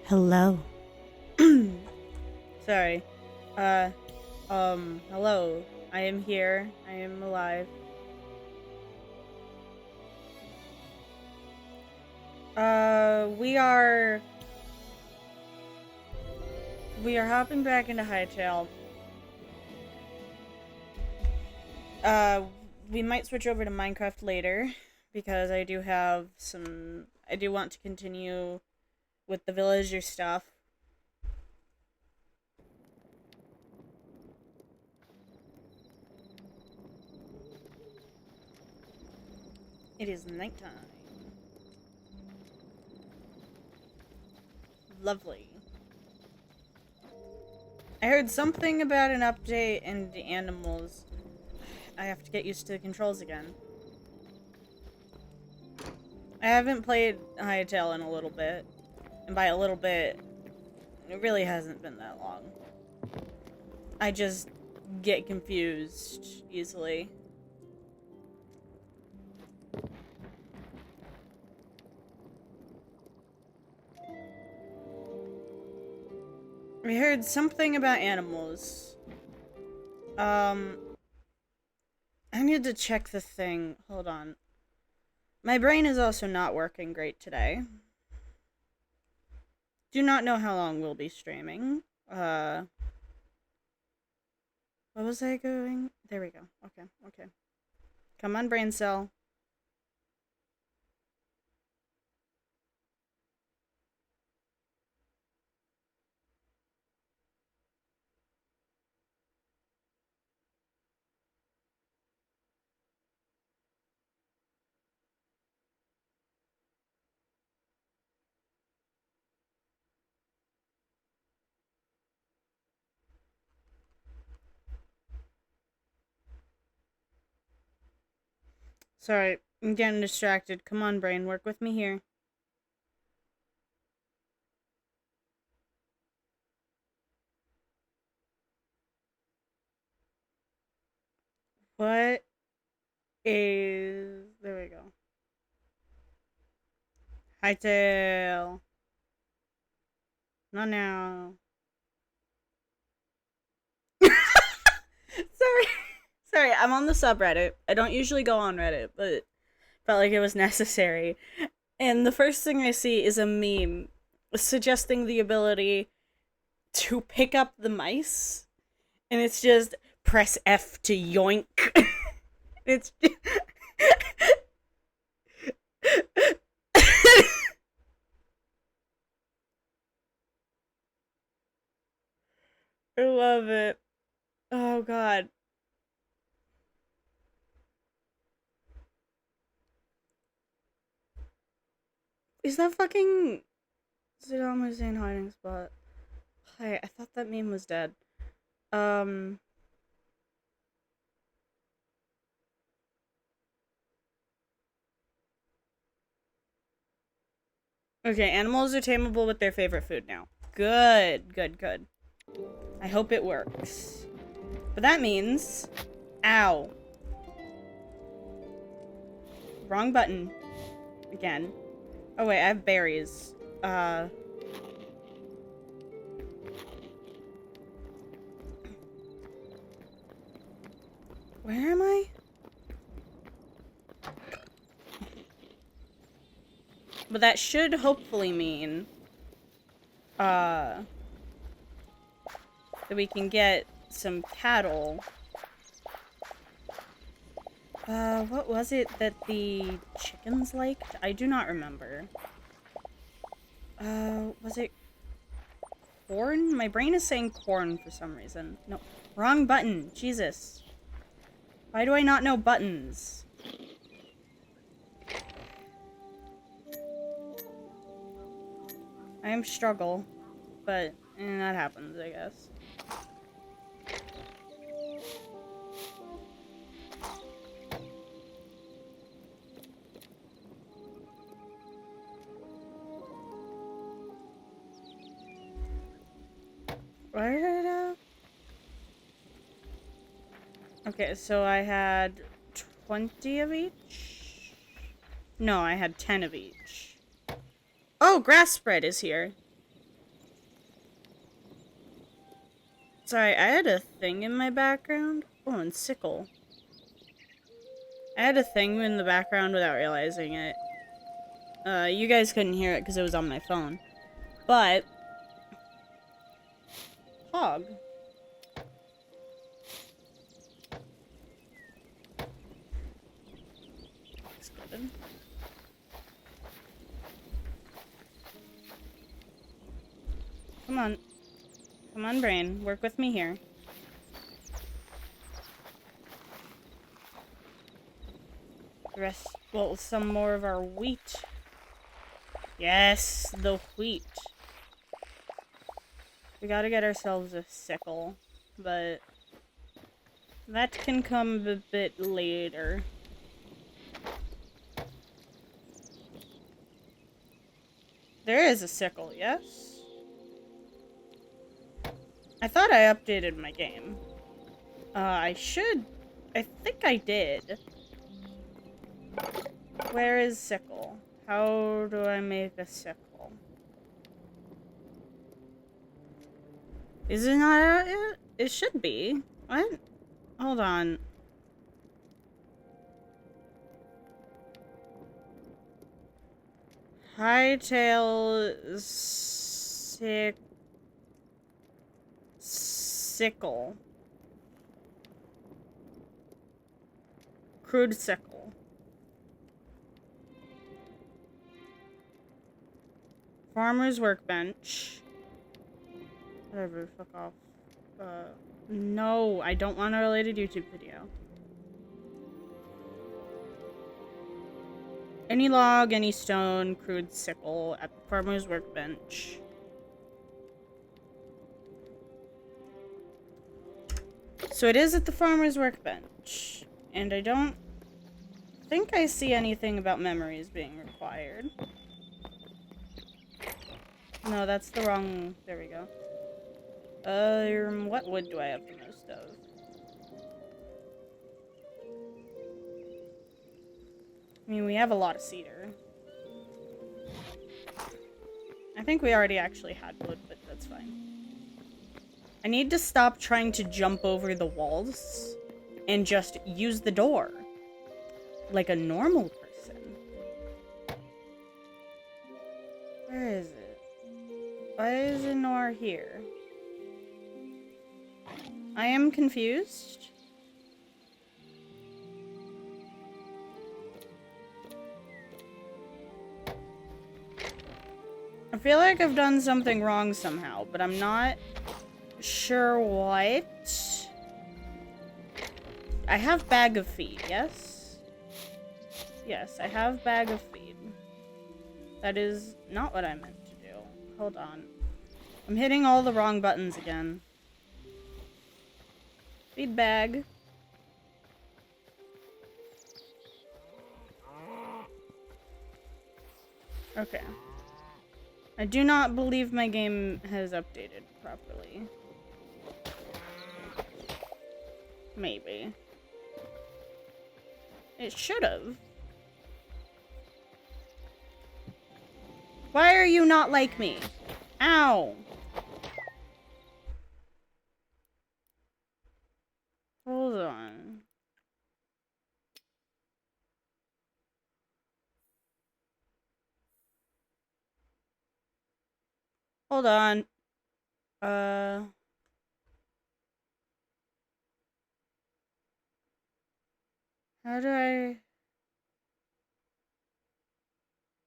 Hello. Sorry. Hello. I am here. I am alive. We are hopping back into Hytale. Uh, we might switch over to Minecraft later, because I do want to continue with the villager stuff. It is nighttime. Lovely. I heard something about an update and the animals. I have to get used to the controls again. I haven't played Hytale in a little bit. And by a little bit, it really hasn't been that long. I just get confused easily. I heard something about animals. I need to check the thing. Hold on. My brain is also not working great today. Do not know how long we'll be streaming. What was I going? There we go. Okay. Come on, brain cell. Sorry, I'm getting distracted. Come on, brain, work with me here. What is... There we go. Hytale. Not now. Sorry. Sorry, I'm on the subreddit. I don't usually go on Reddit, but felt like it was necessary. And the first thing I see is a meme suggesting the ability to pick up the mice. And it's just press F to yoink. It's just... I love it. Oh god. Is that fucking Saddam Hussein hiding spot? Hi, I thought that meme was dead. Um Okay, animals are tameable with their favorite food now. Good. I hope it works. But that means... Ow. Wrong button. Again. Oh wait, I have berries. Where am I? But that should hopefully mean... that we can get some cattle. What was it that the chickens liked? I do not remember. Was it corn? My brain is saying corn for some reason. No, wrong button. Jesus. Why do I not know buttons? I am struggle, but that happens, I guess. Where did it have? Okay, so I had 20 of each? No, I had 10 of each. Oh, grass spread is here. Sorry, I had a thing in my background. Oh, and sickle. I had a thing in the background without realizing it. You guys couldn't hear it because it was on my phone. But... Hog. Exploded. Come on. Come on, brain. Work with me here. The rest... Well, some more of our wheat. Yes, the wheat. We gotta get ourselves a sickle, but that can come a bit later. There is a sickle, yes? I thought I updated my game. I think I did. Where is sickle? How do I make a sickle? Is it not out yet? It should be. What? Hold on. Hightail sickle. Crude sickle. Farmer's workbench. Whatever, fuck off. No, I don't want a related YouTube video. Any log, any stone, crude sickle at the farmer's workbench. So it is at the farmer's workbench. And I don't think I see anything about memories being required. No, that's the wrong... There we go. What wood do I have the most of? I mean, we have a lot of cedar. I think we already actually had wood, but that's fine. I need to stop trying to jump over the walls and just use the door. Like a normal person. Where is it? Why is Inor here? I am confused. I feel like I've done something wrong somehow, but I'm not sure what. I have bag of feed, yes? Yes, I have bag of feed. That is not what I meant to do. Hold on. I'm hitting all the wrong buttons again. Feed bag. Okay. I do not believe my game has updated properly. Maybe. It should have. Why are you not like me? Ow. Hold on. Hold on. How do I...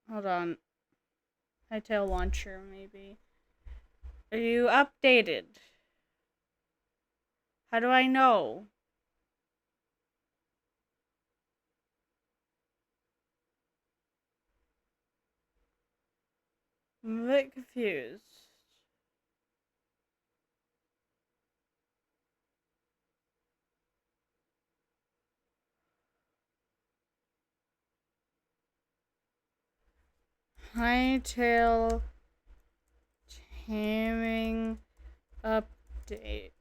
Hold on. Hightail launcher, maybe. Are you updated? How do I know? I'm a bit confused. Hightail taming update.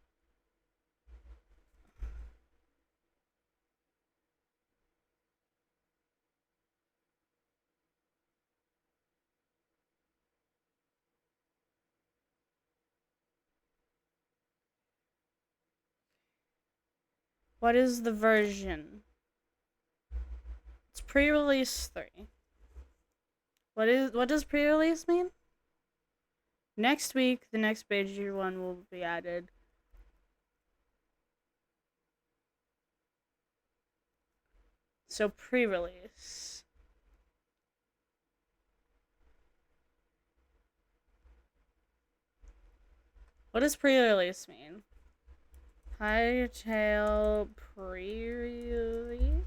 What is the version? It's pre-release 3. What does pre-release mean? Next week, the next major one will be added. So pre-release. What does pre-release mean? Hytale pre-release?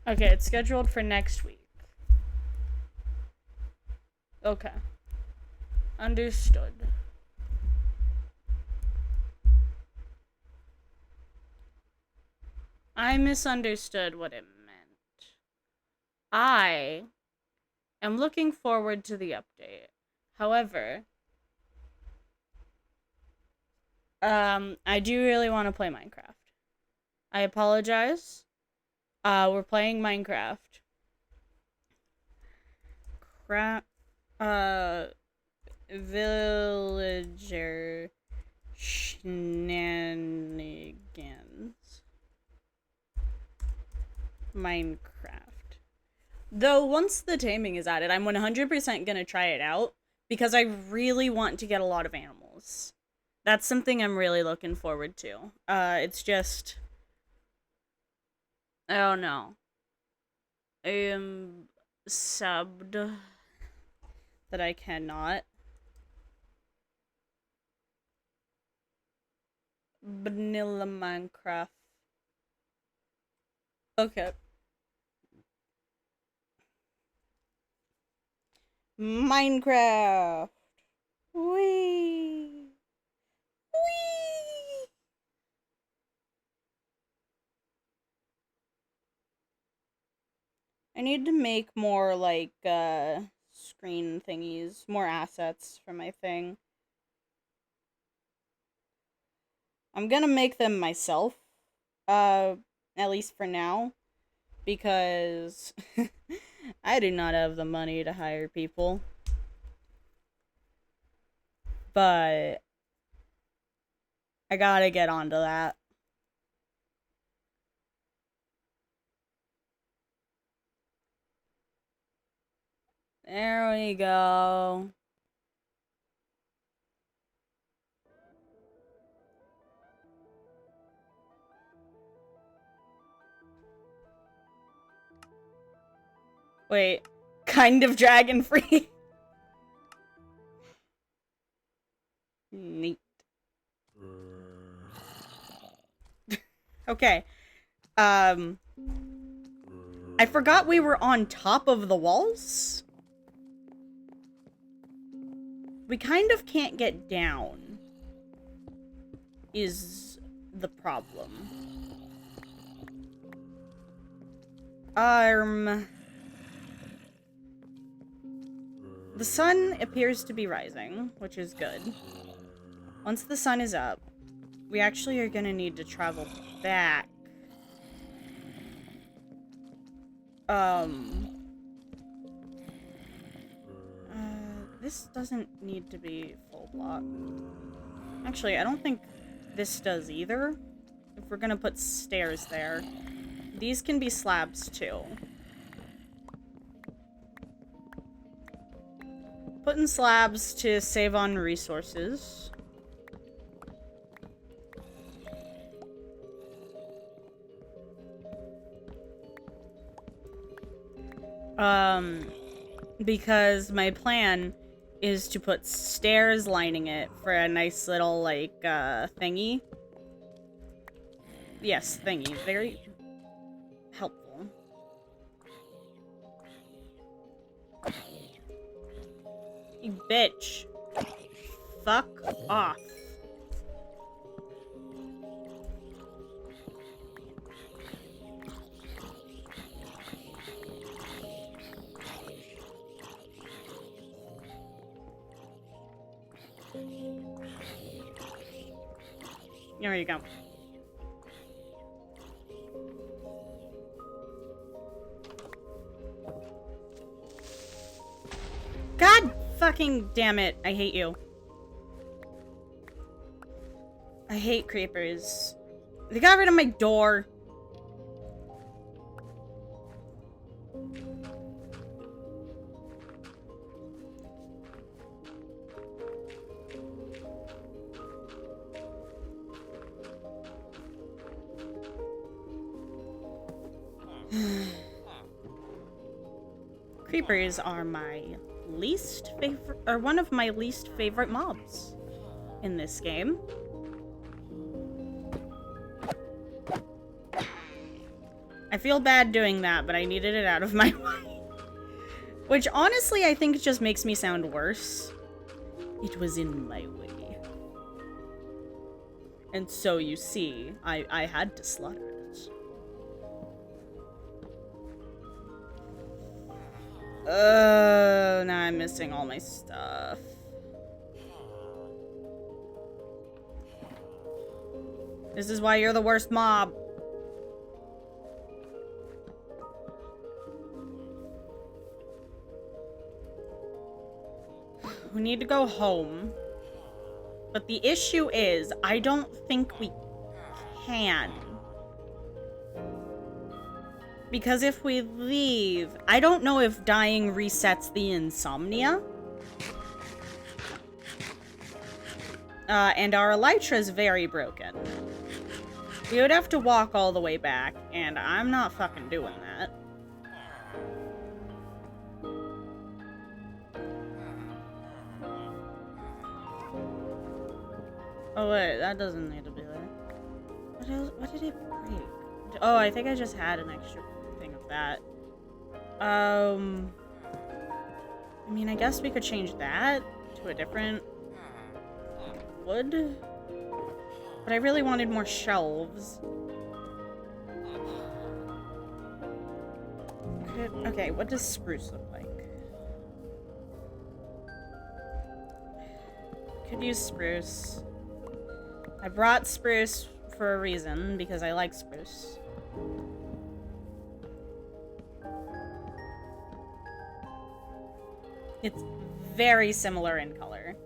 Okay, it's scheduled for next week. Okay. Understood. I misunderstood what it meant. I am looking forward to the update. However, I do really want to play Minecraft. I apologize. We're playing Minecraft. Villager shenanigans. Minecraft. Though once the taming is added, I'm 100% gonna try it out because I really want to get a lot of animals. That's something I'm really looking forward to. It's just, I don't know. I am subbed that I cannot. Vanilla Minecraft. Okay. Minecraft. Wee. Wee. I need to make more, like, screen thingies, more assets for my thing. I'm gonna make them myself, at least for now, because I do not have the money to hire people. But I gotta get onto that. There we go. Wait, kind of dragon free. Neat. Okay. I forgot we were on top of the walls. We kind of can't get down. Is the problem. The sun appears to be rising, which is good. Once the sun is up, we actually are gonna need to travel back. This doesn't need to be full block. Actually, I don't think this does either. If we're gonna put stairs there. These can be slabs too. Putting slabs to save on resources. Because my plan is to put stairs lining it for a nice little, like, thingy. Yes, thingy. Very helpful. You bitch. Fuck off. There you go. God fucking damn it. I hate you. I hate creepers. They got rid of my door. Creepers are my least favorite, or one of my least favorite mobs in this game. I feel bad doing that, but I needed it out of my way. Which honestly I think just makes me sound worse. It was in my way. And so you see, I had to slaughter it. Now I'm missing all my stuff. This is why you're the worst mob. We need to go home. But the issue is, I don't think we can. Because if we leave, I don't know if dying resets the insomnia. And our elytra is very broken. We would have to walk all the way back, and I'm not fucking doing that. Oh wait, that doesn't need to be there. What else? What did it break? Oh, I think I just had an extra thing of that. I mean, I guess we could change that to a different wood. But I really wanted more shelves. Okay, what does spruce look like? Could use spruce. I brought spruce for a reason, because I like spruce. It's very similar in color.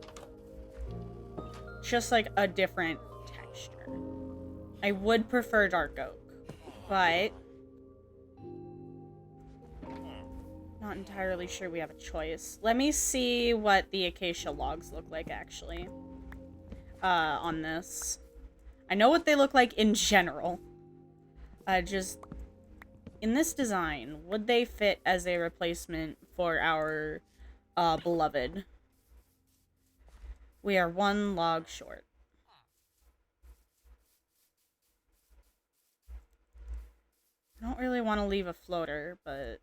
Just like a different texture. I would prefer dark oak, but not entirely sure we have a choice. Let me see what the acacia logs look like, actually, on this. I know what they look like in general. Just in this design, would they fit as a replacement for our beloved? We are one log short. I don't really want to leave a floater, but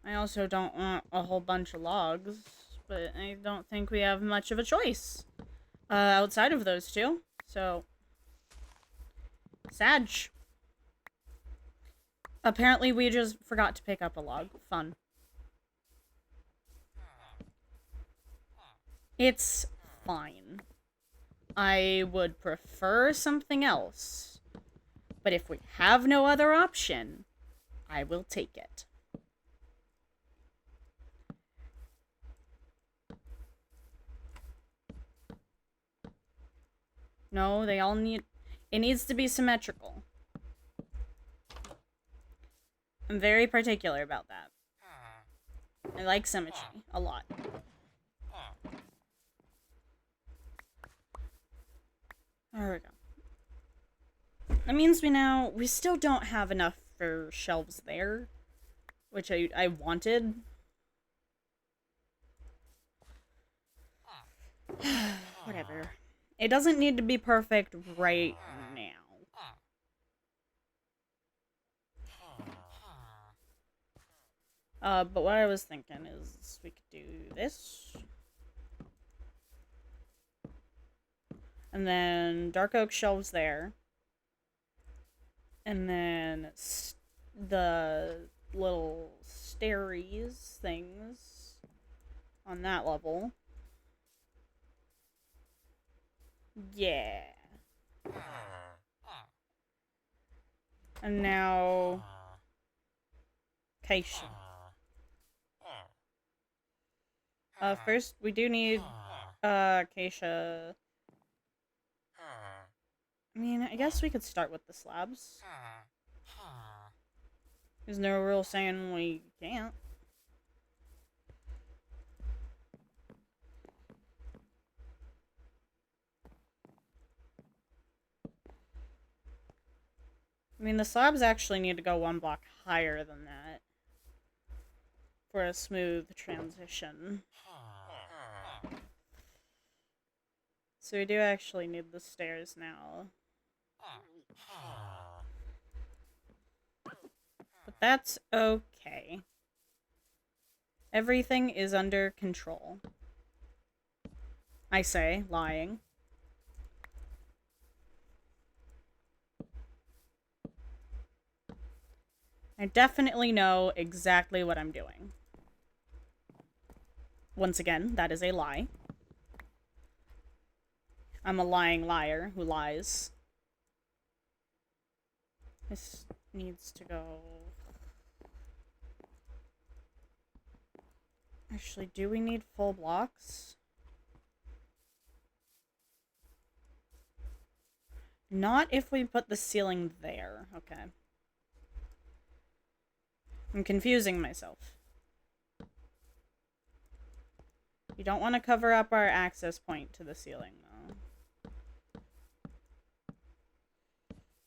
I also don't want a whole bunch of logs, but I don't think we have much of a choice outside of those two. So, Sag. Apparently we just forgot to pick up a log. Fun. It's fine. I would prefer something else. But if we have no other option, I will take it. No, they all need... It needs to be symmetrical. I'm very particular about that. I like symmetry a lot. There we go. That means we still don't have enough for shelves there, which I wanted. Whatever. It doesn't need to be perfect right now. But what I was thinking is we could do this. And then dark oak shelves there. And then the little stairs things on that level. Yeah. And now acacia. First, we do need acacia. I mean, I guess we could start with the slabs. There's no rule saying we can't. I mean, the slabs actually need to go one block higher than that for a smooth transition. So we do actually need the stairs now. But that's okay. Everything is under control. I say, lying. I definitely know exactly what I'm doing. Once again, that is a lie. I'm a lying liar who lies. This needs to go... Actually, do we need full blocks? Not if we put the ceiling there. Okay. I'm confusing myself. You don't want to cover up our access point to the ceiling, though.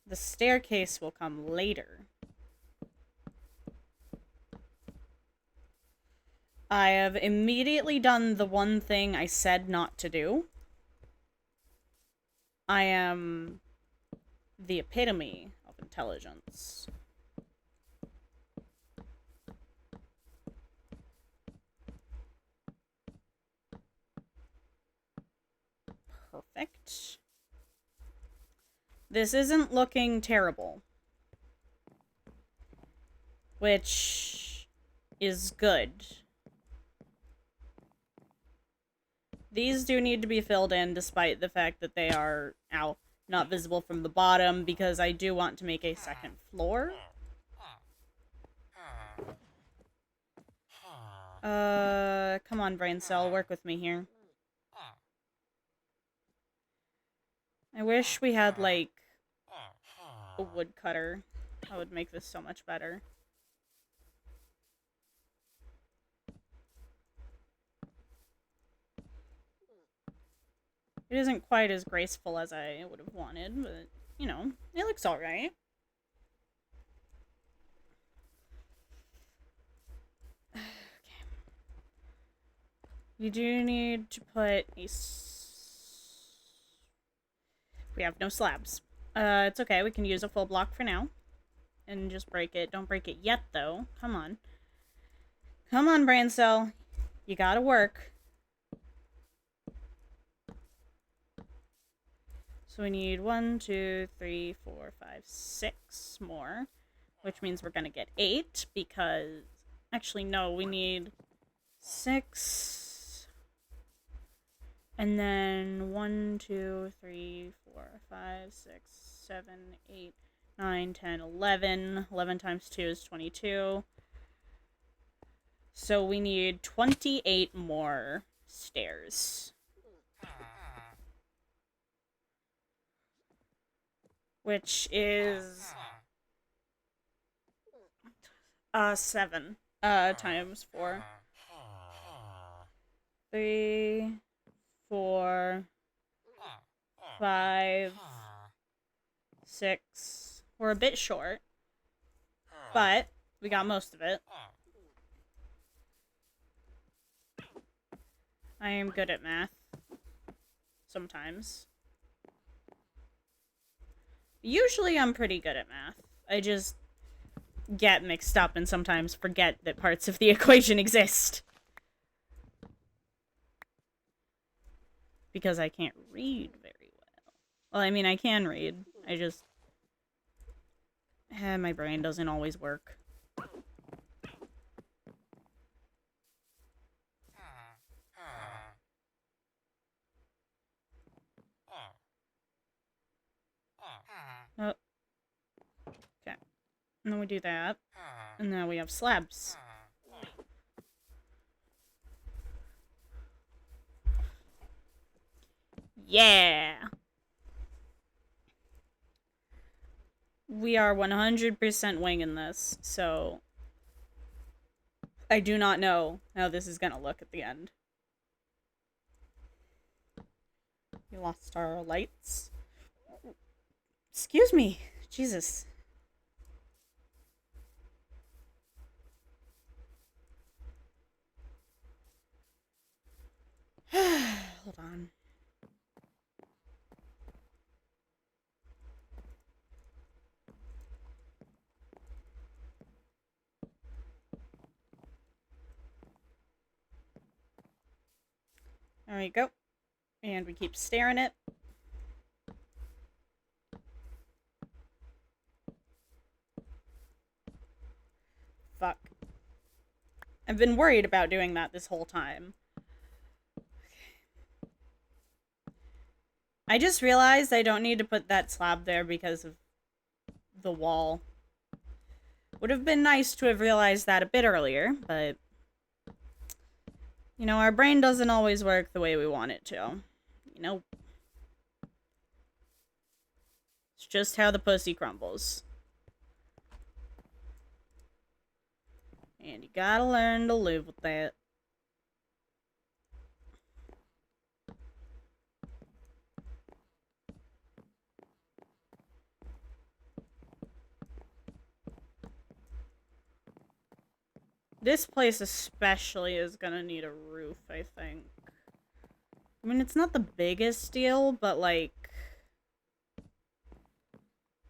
The staircase will come later. I have immediately done the one thing I said not to do. I am the epitome of intelligence. Perfect. This isn't looking terrible. Which is good. These do need to be filled in despite the fact that they are, not visible from the bottom because I do want to make a second floor. Come on, brain cell, work with me here. I wish we had, like, a woodcutter. That would make this so much better. It isn't quite as graceful as I would have wanted, but, you know, it looks alright. Okay. You do need to put a... We have no slabs. It's okay, we can use a full block for now. And just break it. Don't break it yet, though. Come on. Come on, brain cell. You gotta work. So we need 1, 2, 3, 4, 5, 6 more. Which means we're gonna get 8, because... Actually, no, we need 6... And then 1, 2, 3, 4, 5, 6, 7, 8, 9, 10, 11. 11 times 2 is 22. So we need 28 more stairs. Which is... 7. Times 4. 3... 4, 5, 6. We're a bit short, but we got most of it. I am good at math. Sometimes. Usually I'm pretty good at math. I just get mixed up and sometimes forget that parts of the equation exist. Because I can't read very well. Well, I mean, I can read. I just... my brain doesn't always work. Oh. Okay. And then we do that. And now we have slabs. Yeah! We are 100% winging this, so I do not know how this is gonna look at the end. We lost our lights. Excuse me. Jesus. Hold on. There we go. And we keep staring it. Fuck. I've been worried about doing that this whole time. I just realized I don't need to put that slab there because of the wall. Would have been nice to have realized that a bit earlier, but you know, our brain doesn't always work the way we want it to. You know? It's just how the pussy crumbles. And you gotta learn to live with that. This place especially is gonna need a roof, I think. I mean, it's not the biggest deal, but like...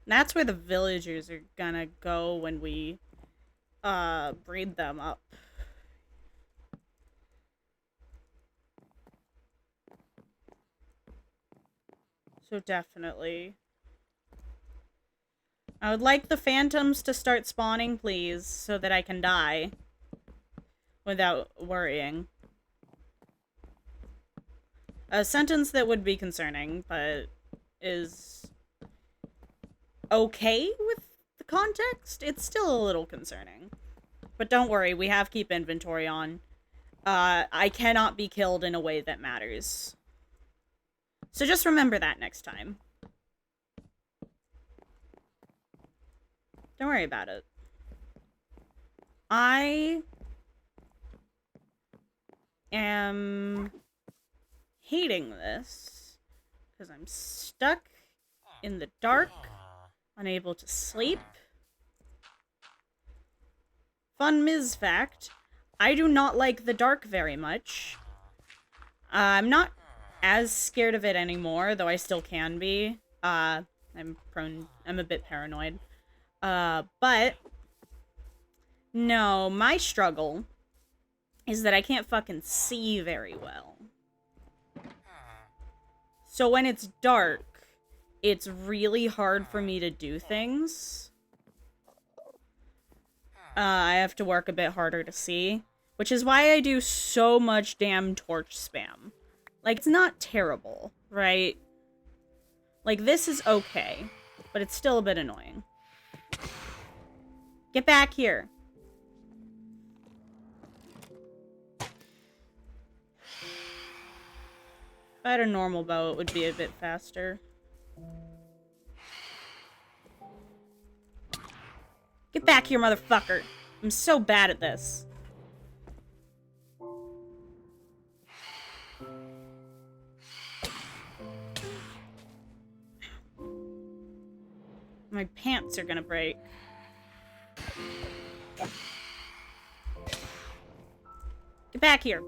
that's where the villagers are gonna go when we, breed them up. So definitely. I would like the phantoms to start spawning, please, so that I can die. Without worrying. A sentence that would be concerning, but is okay with the context. It's still a little concerning. But don't worry, we have keep inventory on. I cannot be killed in a way that matters. So just remember that next time. Don't worry about it. I am hating this because I'm stuck in the dark, unable to sleep. Fun Ms. fact, I do not like the dark very much. I'm not as scared of it anymore, though I still can be. I'm a bit paranoid. But no, my struggle is that I can't fucking see very well. So when it's dark, it's really hard for me to do things. I have to work a bit harder to see, which is why I do so much damn torch spam. Like, it's not terrible, right? Like, this is okay, but it's still a bit annoying. Get back here. If I had a normal bow, it would be a bit faster. Get back here, motherfucker. I'm so bad at this. My pants are gonna break. Get back here.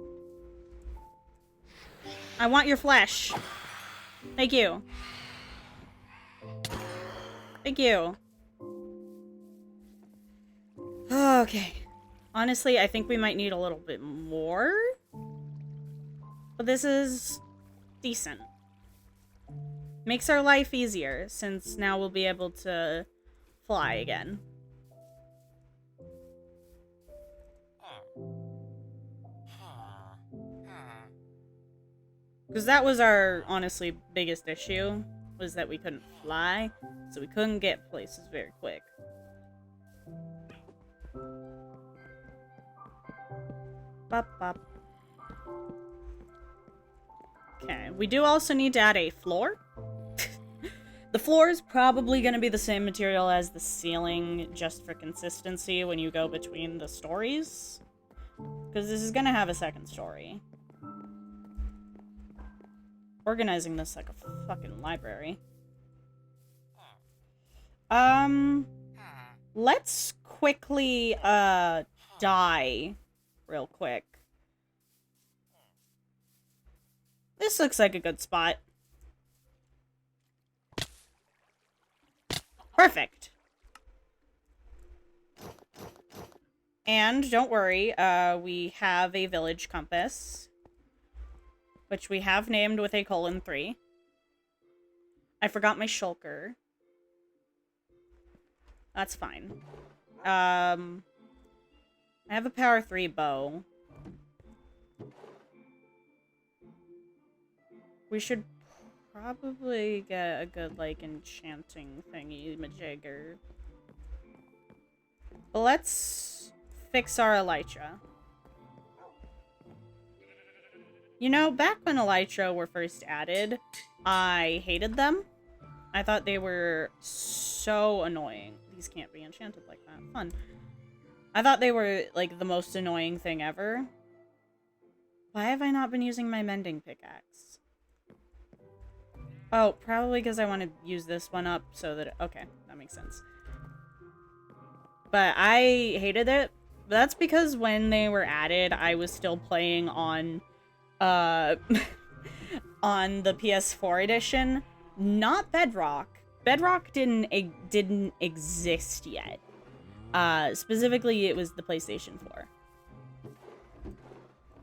I want your flesh. Thank you. Thank you. Okay. Honestly, I think we might need a little bit more. But this is decent. Makes our life easier, since now we'll be able to fly again. Because that was our, honestly, biggest issue, was that we couldn't fly, so we couldn't get places very quick. Bop, bop. Okay, we do also need to add a floor. The floor is probably going to be the same material as the ceiling, just for consistency when you go between the stories. Because this is going to have a second story. Organizing this like a fucking library. Let's quickly, die real quick. This looks like a good spot. Perfect. And don't worry, we have a village compass, which we have named with a :3. I forgot my shulker. That's fine. I have a power 3 bow. We should probably get a good, like, enchanting thingy-majigger. But let's fix our elytra. You know, back when elytra were first added, I hated them. I thought they were so annoying. These can't be enchanted like that. Fun. I thought they were, like, the most annoying thing ever. Why have I not been using my mending pickaxe? Oh, probably because I want to use this one up so that... Okay, that makes sense. But I hated it. That's because when they were added, I was still playing on, on the PS4 edition. Not Bedrock. Bedrock didn't exist yet. Specifically, it was the PlayStation 4.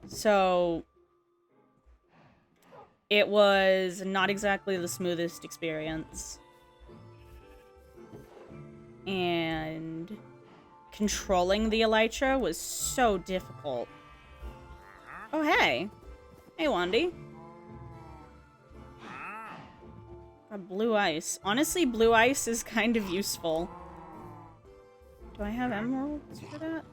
So... it was not exactly the smoothest experience. And controlling the elytra was so difficult. Oh, hey. Hey, Wandy. Got blue ice. Honestly, blue ice is kind of useful. Do I have emeralds for that?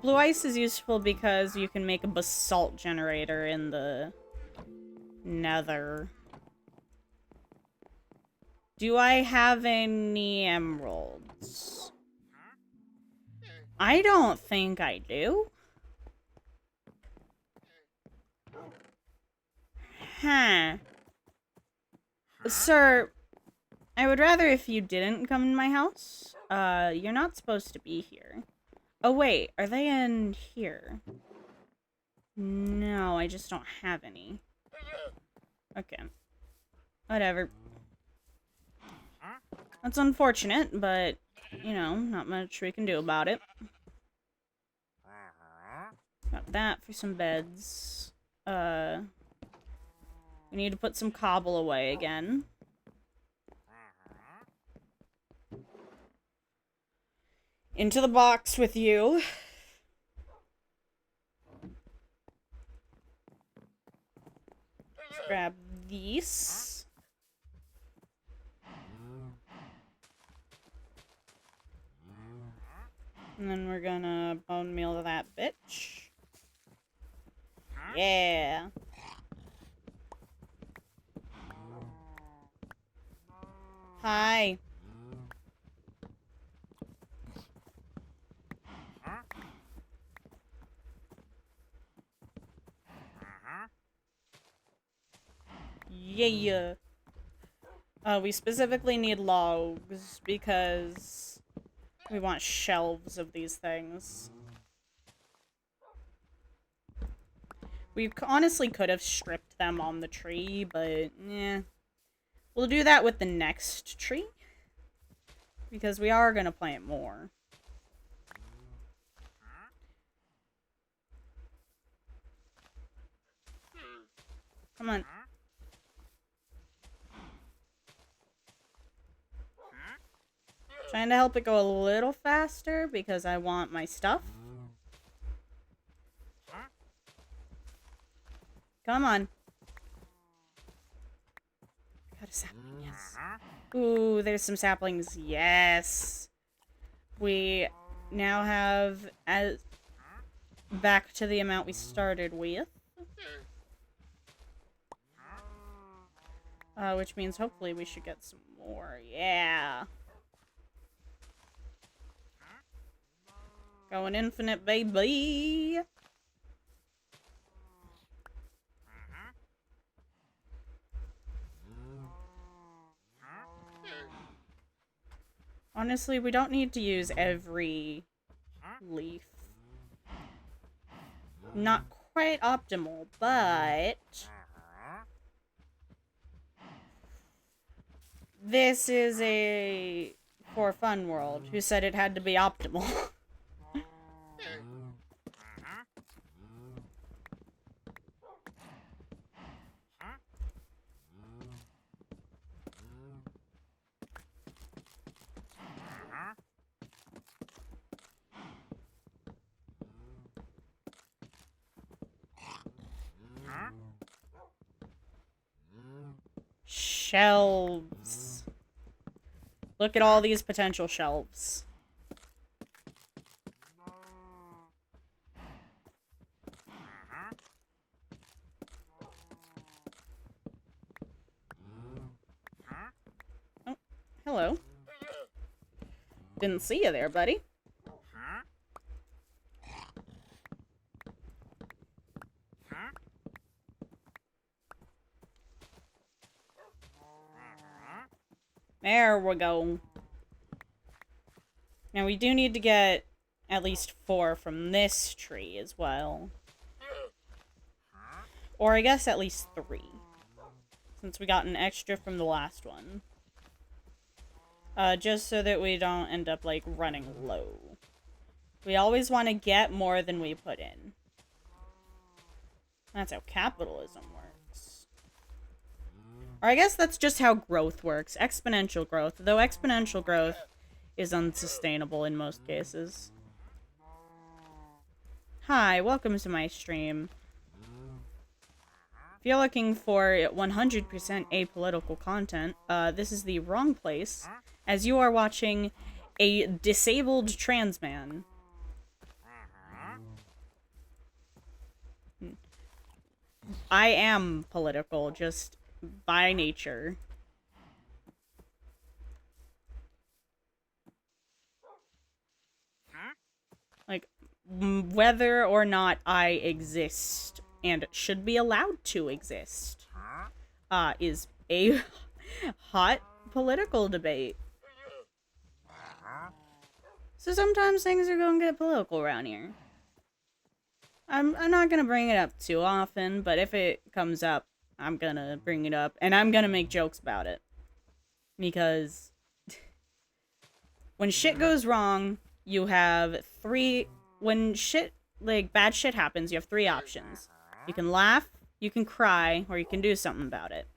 Blue ice is useful because you can make a basalt generator in the nether. Do I have any emeralds? I don't think I do. Huh. Sir, I would rather if you didn't come in my house. You're not supposed to be here. Oh, wait. Are they in here? No, I just don't have any. Okay. Whatever. That's unfortunate, but, you know, not much we can do about it. Got that for some beds. We need to put some cobble away again. Into the box with you. Let's grab these. And then we're gonna bone meal that bitch. Yeah. Hi. Yeah. We specifically need logs because we want shelves of these things. We honestly could have stripped them on the tree, but yeah. We'll do that with the next tree. Because we are going to plant more. Come on. Trying to help it go a little faster because I want my stuff. Come on. Got a sapling, yes. Ooh, there's some saplings. Yes. We now have as back to the amount we started with. Which means hopefully we should get some more. Yeah. Going infinite, baby. Honestly, we don't need to use every leaf. Not quite optimal, but this is a for fun world who said it had to be optimal. Shelves. Look at all these potential shelves. Oh, hello. Didn't see you there, buddy. There we go. Now we do need to get at least 4 from this tree as well. Or I guess at least 3. Since we got an extra from the last one. Just so that we don't end up, like, running low. We always want to get more than we put in. That's how capitalism works. Or I guess that's just how growth works. Exponential growth. Though exponential growth is unsustainable in most cases. Hi, welcome to my stream. If you're looking for 100% apolitical content, this is the wrong place, as you are watching a disabled trans man. I am political, just by nature. Like, whether or not I exist and should be allowed to exist, is a hot political debate. So sometimes things are gonna get political around here. I'm not gonna bring it up too often, but if it comes up, I'm gonna bring it up, and I'm gonna make jokes about it. Because when shit goes wrong, you have 3... When shit, like, bad shit happens, you have 3 options. You can laugh, you can cry, or you can do something about it.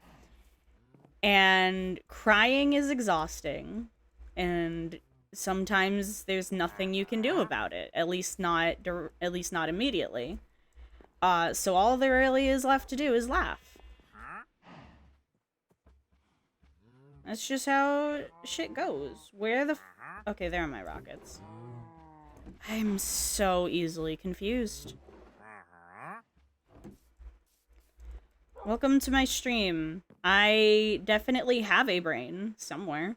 And crying is exhausting, and sometimes there's nothing you can do about it, at least not immediately. So all there really is left to do is laugh. That's just how shit goes. Where the okay, there are my rockets. I'm so easily confused. Welcome to my stream. I definitely have a brain somewhere.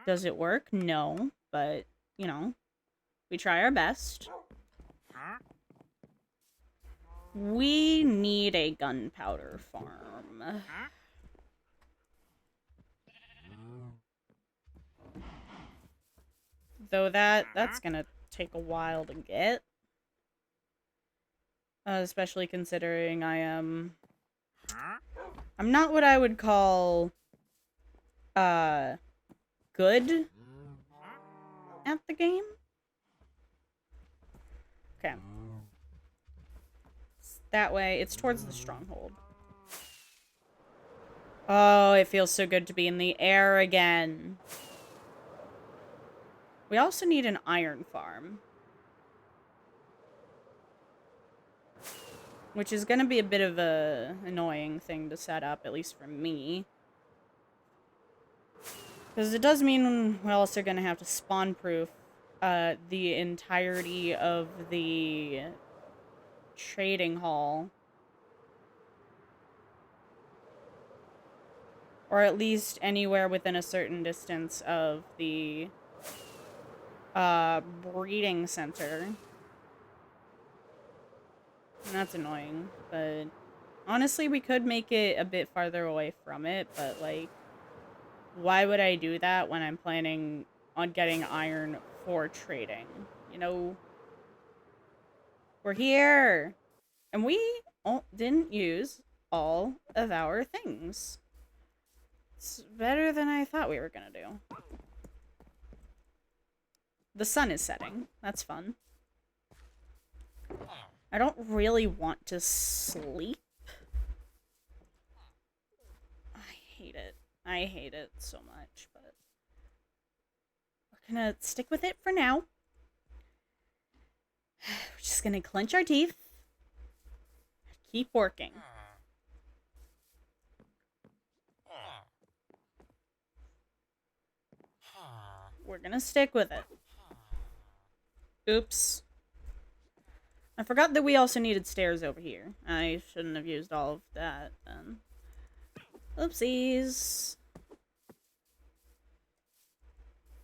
Does it work? No, but, you know, we try our best. We need a gunpowder farm. Though that's gonna take a while to get. Especially considering I'm not what I would call, good at the game. Okay. That way, it's towards the stronghold. Oh, it feels so good to be in the air again. We also need an iron farm. Which is gonna be a bit of a annoying thing to set up, at least for me. Because it does mean we're also going to have to spawn-proof the entirety of the trading hall. Or at least anywhere within a certain distance of the breeding center. And that's annoying, but honestly, we could make it a bit farther away from it, but like, why would I do that when I'm planning on getting iron for trading? You know, we're here, and we didn't use all of our things. It's better than I thought we were gonna do. The sun is setting. That's fun. I don't really want to sleep. I hate it. I hate it so much, but we're gonna stick with it for now. We're just gonna clench our teeth. Keep working. We're gonna stick with it. Oops. I forgot that we also needed stairs over here. I shouldn't have used all of that then. Oopsies.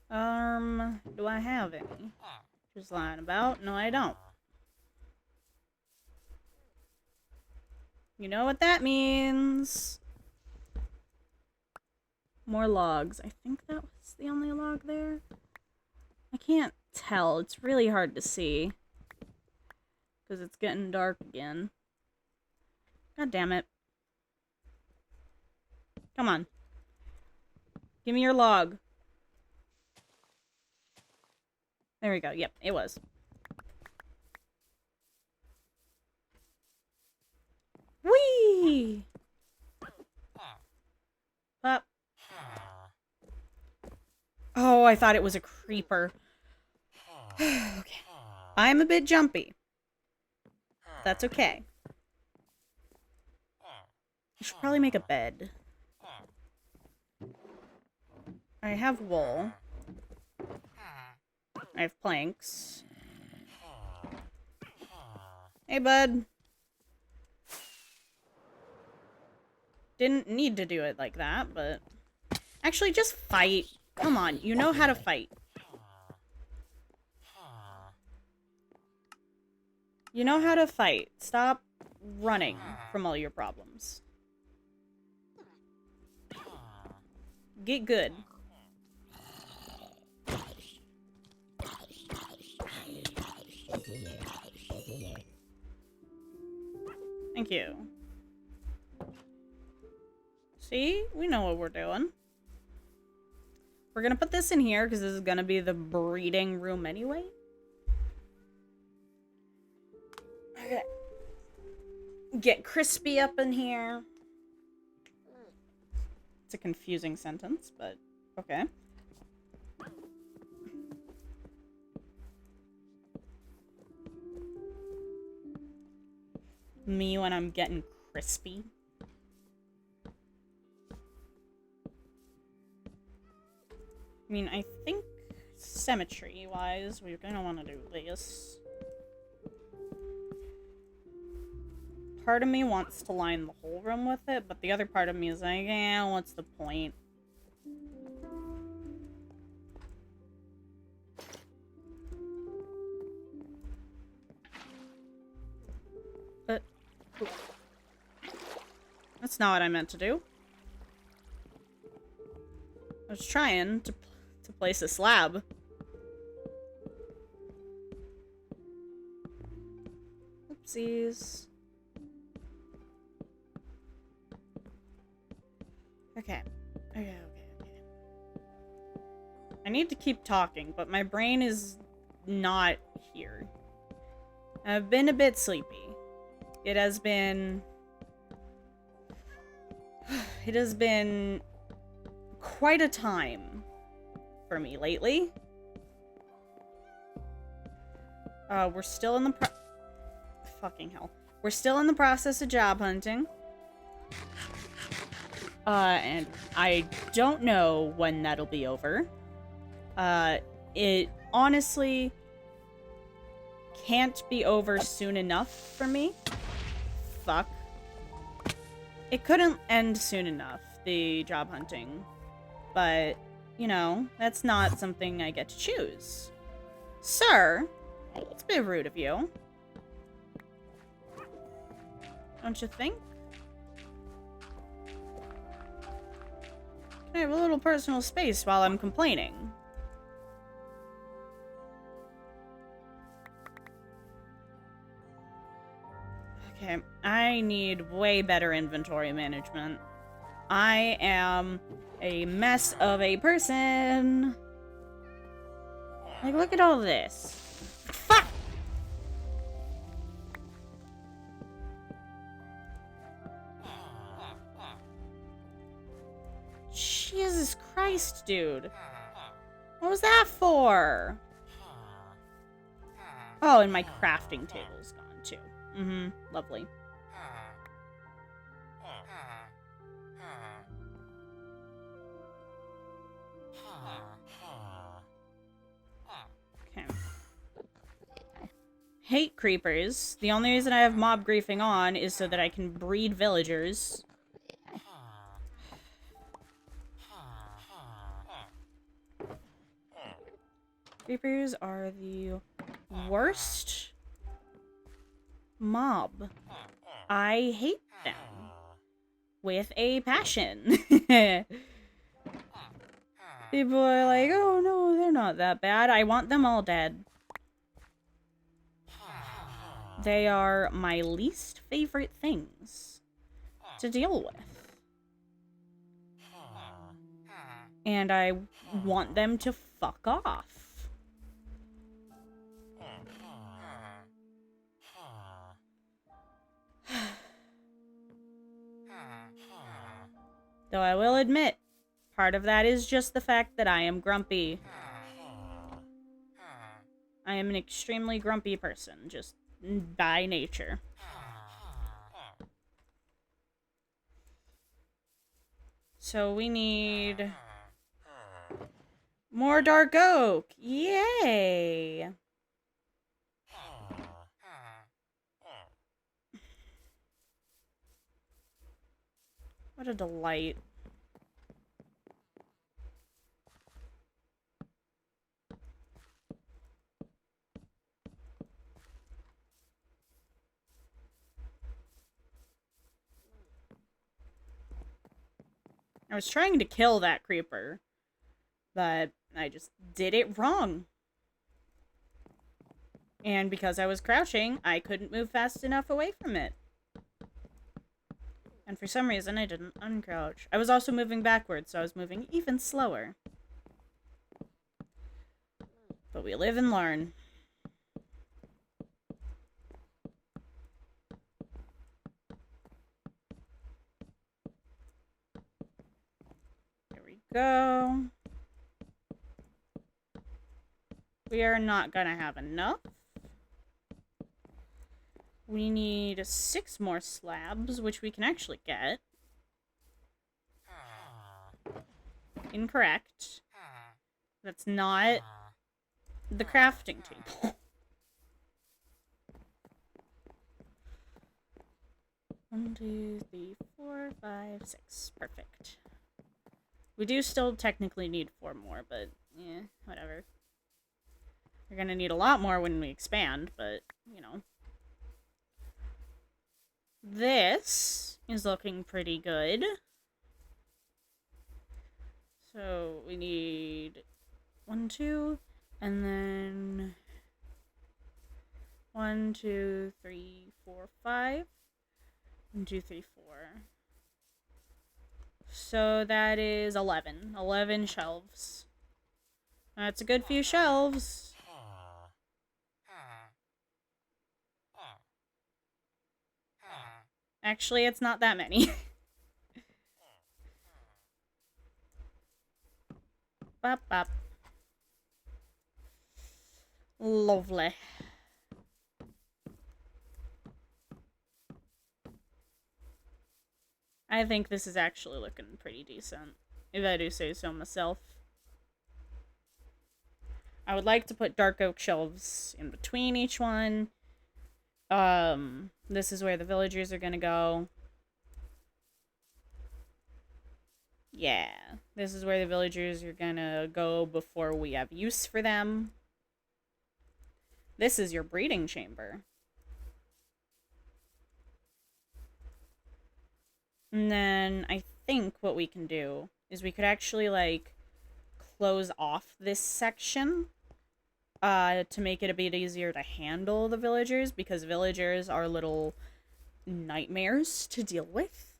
Do I have any? Just lying about? No, I don't. You know what that means. More logs. I think that was the only log there. I can't tell. It's really hard to see. Because it's getting dark again. God damn it. Come on. Give me your log. There we go. Yep, it was. Whee! Up. Oh, I thought it was a creeper. Okay. I'm a bit jumpy. That's okay. I should probably make a bed. I have wool. I have planks. Hey, bud. Didn't need to do it like that, but... Actually, just fight. Come on, you know how to fight. You know how to fight. Stop running from all your problems. Get good. Thank you. See? We know what we're doing. We're gonna put this in here because this is gonna be the breeding room anyway. Okay. Get crispy up in here. It's a confusing sentence, but okay. Me when I'm getting crispy. I mean, I think symmetry-wise, we're gonna want to do this. Part of me wants to line the whole room with it, but the other part of me is like, eh, what's the point? But... That's not what I meant to do. I was trying to place a slab. Oopsies. Okay. Okay. I need to keep talking, but my brain is not here. I've been a bit sleepy. It has been quite a time for me lately. We're still in the fucking hell. We're still in the process of job hunting. And I don't know when that'll be over. It honestly can't be over soon enough for me. Fuck. It couldn't end soon enough, the job hunting. But, you know, that's not something I get to choose. Sir, it's a bit rude of you. Don't you think? Can I have a little personal space while I'm complaining? Okay, I need way better inventory management. I am a mess of a person. Like, look at all this. Fuck! Jesus Christ, dude. What was that for? Oh, and my crafting table's gone, too. Mm-hmm. Lovely. Okay. Hate creepers. The only reason I have mob griefing on is so that I can breed villagers. Creepers are the worst mob. I hate them with a passion. People are like, oh no, they're not that bad. I want them all dead. They are my least favorite things to deal with. And I want them to fuck off. Though I will admit, part of that is just the fact that I am grumpy. I am an extremely grumpy person, just by nature. So we need more dark oak. Yay! What a delight. I was trying to kill that creeper, but I just did it wrong. And because I was crouching, I couldn't move fast enough away from it. And for some reason, I didn't uncrouch. I was also moving backwards, so I was moving even slower. But we live and learn. There we go. We are not gonna have enough. We need 6 more slabs, which we can actually get. Incorrect. That's not the crafting table. 1, 2, 3, 4, 5, 6. Perfect. We do still technically need 4 more, but yeah, whatever. We're gonna need a lot more when we expand, but, you know. This is looking pretty good. So we need 1, 2, and then 1, 2, 3, 4, 5. 1, 2, 3, 4. So that is 11. 11 shelves. That's a good few shelves. Actually, it's not that many. Bop, bop. Lovely. I think this is actually looking pretty decent, if I do say so myself. I would like to put dark oak shelves in between each one. This is where the villagers are gonna go. Yeah, this is where the villagers are gonna go before we have use for them. This is your breeding chamber. And then I think what we can do is we could actually, like, close off this section to make it a bit easier to handle the villagers, because villagers are little nightmares to deal with.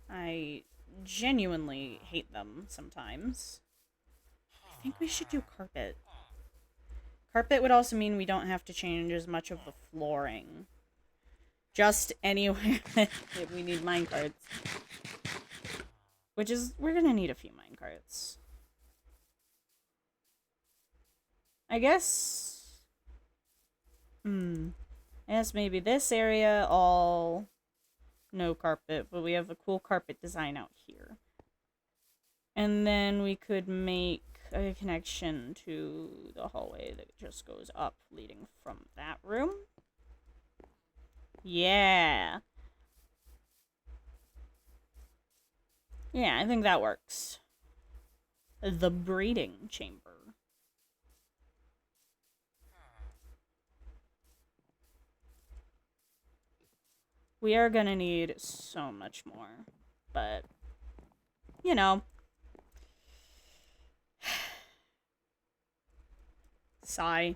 I genuinely hate them sometimes. I think we should do carpet. Carpet would also mean we don't have to change as much of the flooring. Just anywhere that we need minecarts. Which is, we're gonna need a few minecarts. I guess... I guess maybe this area all... no carpet, but we have a cool carpet design out here. And then we could make a connection to the hallway that just goes up, leading from that room. Yeah. Yeah, I think that works. The breeding chamber. We are gonna need so much more, but, you know. Sigh.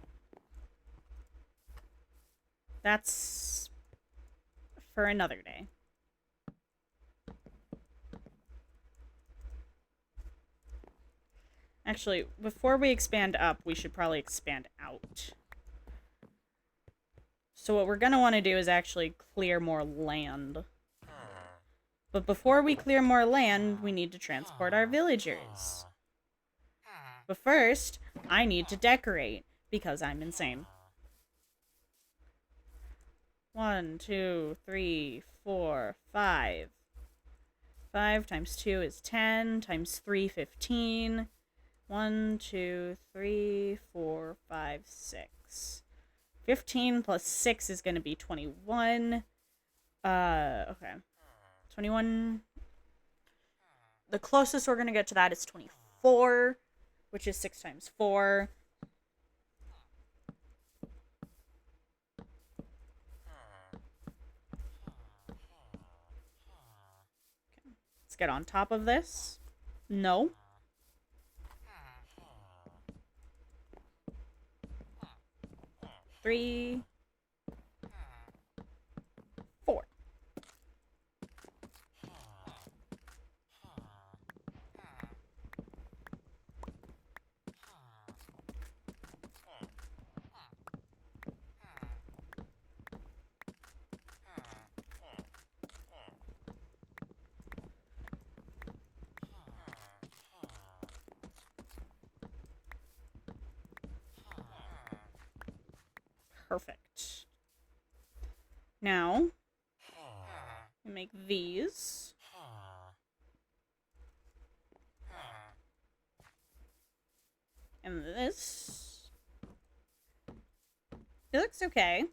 That's for another day. Actually, before we expand up, we should probably expand out. So what we're gonna want to do is actually clear more land. But before we clear more land, we need to transport our villagers. But first, I need to decorate, because I'm insane. 1, 2, 3, 4, 5. 5 times 2 is 10, times 3, 15. 1, 2, 3, 4, 5, 6. 15 plus 6 is going to be 21. Okay. 21. The closest we're going to get to that is 24, which is 6 times 4. Okay. Let's get on top of this. No. Three, 4. Perfect. Now, we make these. And this. It looks okay.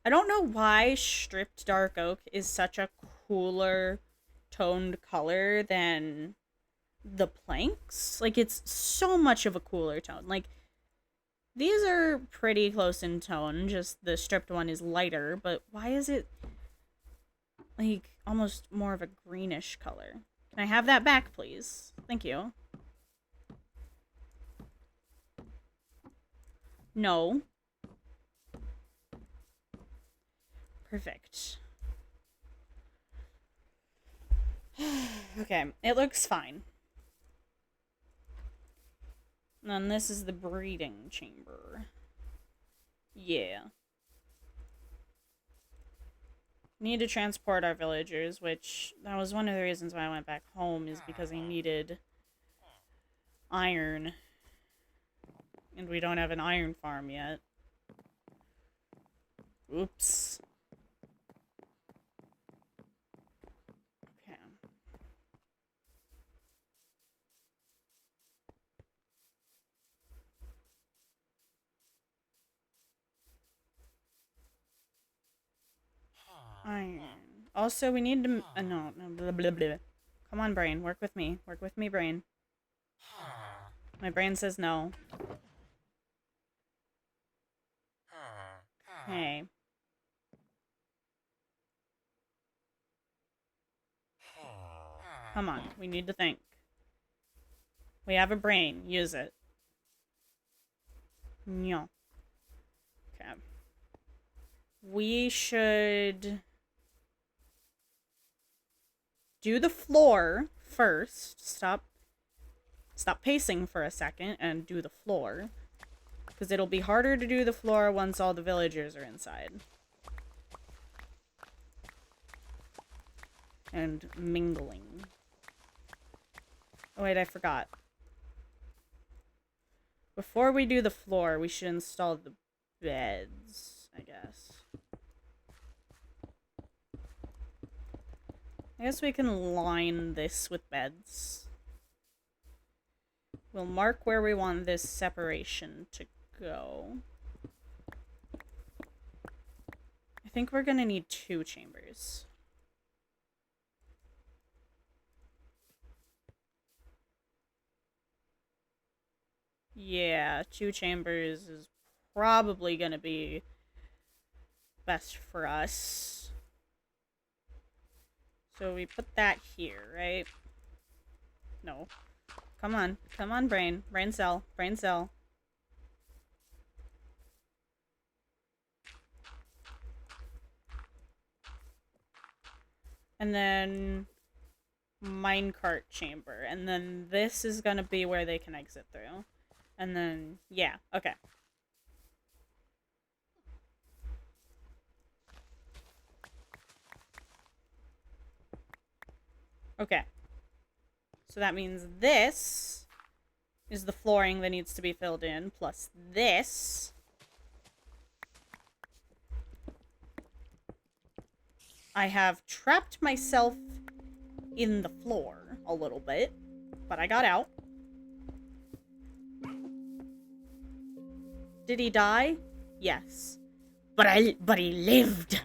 I don't know why stripped dark oak is such a cooler toned color than the planks. Like, it's so much of a cooler tone. Like, these are pretty close in tone, just the stripped one is lighter, but why is it, like, almost more of a greenish color? Can I have that back, please? Thank you. No. Perfect. Okay, it looks fine. And this is the breeding chamber. Yeah. Need to transport our villagers, which that was one of the reasons why I went back home, is because I needed iron. And we don't have an iron farm yet. Oops. Iron. Also, we need to... no, blah, blah, blah. Come on, brain. Work with me. Work with me, brain. My brain says no. Okay. Come on. We need to think. We have a brain. Use it. No. Okay. We should do the floor first. Stop pacing for a second and do the floor. Because it'll be harder to do the floor once all the villagers are inside. And mingling. Oh wait, I forgot. Before we do the floor, we should install the beds, I guess. I guess we can line this with beds. We'll mark where we want this separation to go. I think we're gonna need 2 chambers. Yeah, 2 chambers is probably gonna be best for us. So we put that here, right? No. Come on. Come on, brain. Brain cell. Brain cell. And then minecart chamber. And then this is gonna be where they can exit through. And then, yeah, okay. Okay. So that means this is the flooring that needs to be filled in, plus this. I have trapped myself in the floor a little bit, but I got out. Did he die? Yes. But he lived.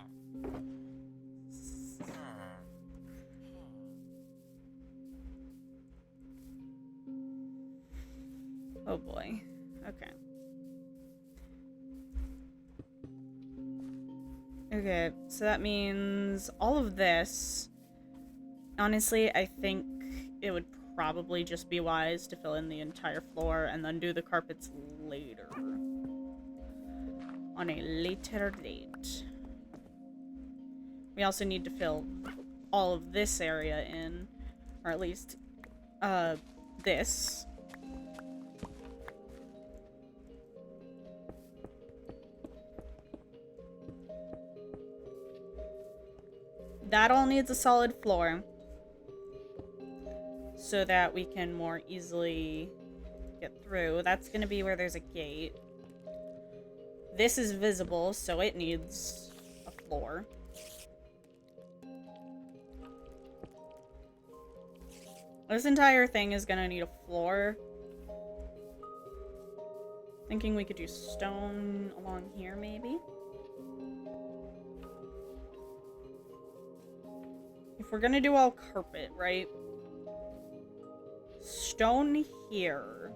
Oh boy. Okay. Okay, so that means all of this. Honestly, I think it would probably just be wise to fill in the entire floor and then do the carpets later. On a later date. We also need to fill all of this area in. Or at least, this. That all needs a solid floor. So that we can more easily get through. That's gonna be where there's a gate. This is visible, so it needs a floor. This entire thing is gonna need a floor. Thinking we could do stone along here, maybe? If we're gonna do all carpet, right? Stone here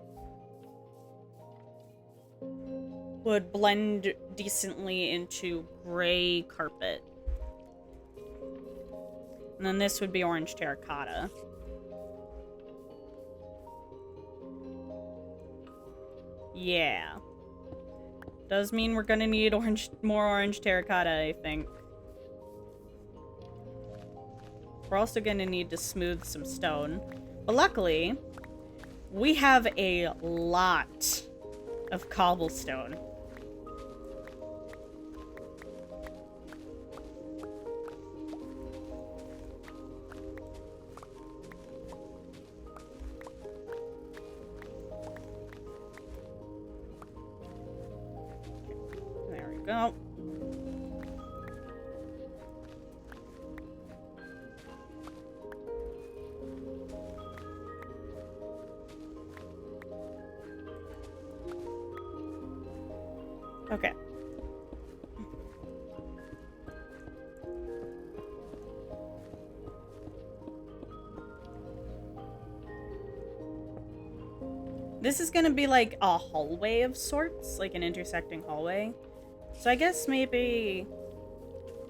would blend decently into gray carpet. And then this would be orange terracotta. Yeah. Does mean we're gonna need more orange terracotta, I think. We're also gonna need to smooth some stone. But luckily, we have a lot of cobblestone. There we go. Okay. this is gonna be like a hallway of sorts, like an intersecting hallway. So I guess maybe,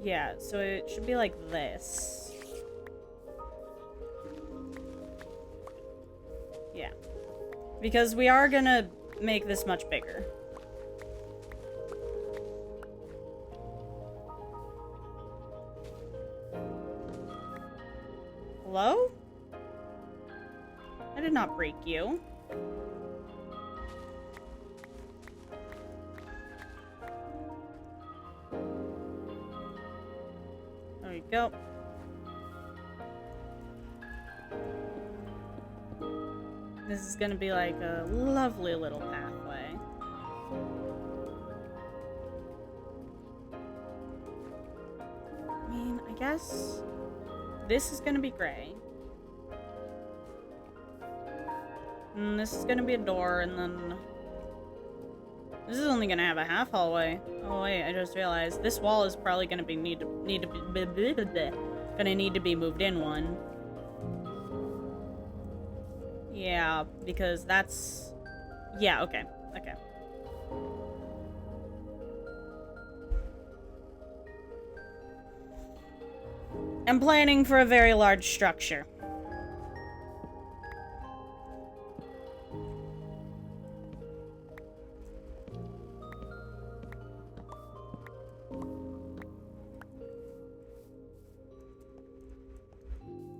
yeah, so it should be like this. Yeah. Because we are gonna make this much bigger. Hello? I did not break you. There we go. This is gonna be like a lovely little pathway. I mean, I guess this is gonna be gray. And this is gonna be a door, and then this is only gonna have a half hallway. Oh wait, I just realized this wall is probably gonna be need to be moved in one. Yeah, because that's... Yeah, okay. Okay. I'm planning for a very large structure.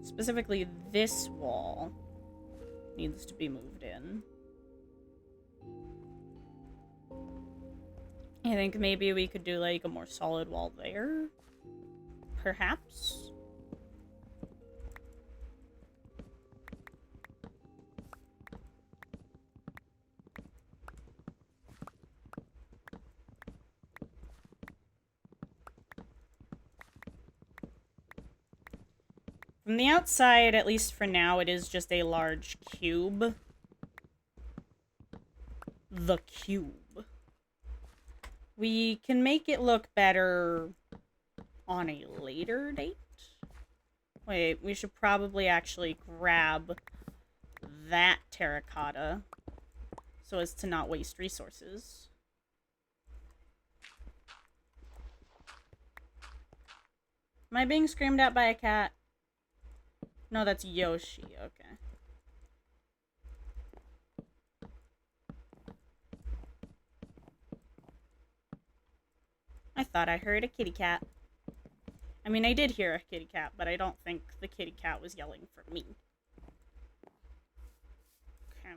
Specifically, this wall needs to be moved in. I think maybe we could do like a more solid wall there. Perhaps? From the outside, at least for now, it is just a large cube. The cube. We can make it look better on a later date. Wait, we should probably actually grab that terracotta so as to not waste resources. Am I being screamed at by a cat? No, that's Yoshi. Okay. I thought I heard a kitty cat. I mean, I did hear a kitty cat, but I don't think the kitty cat was yelling for me. Okay.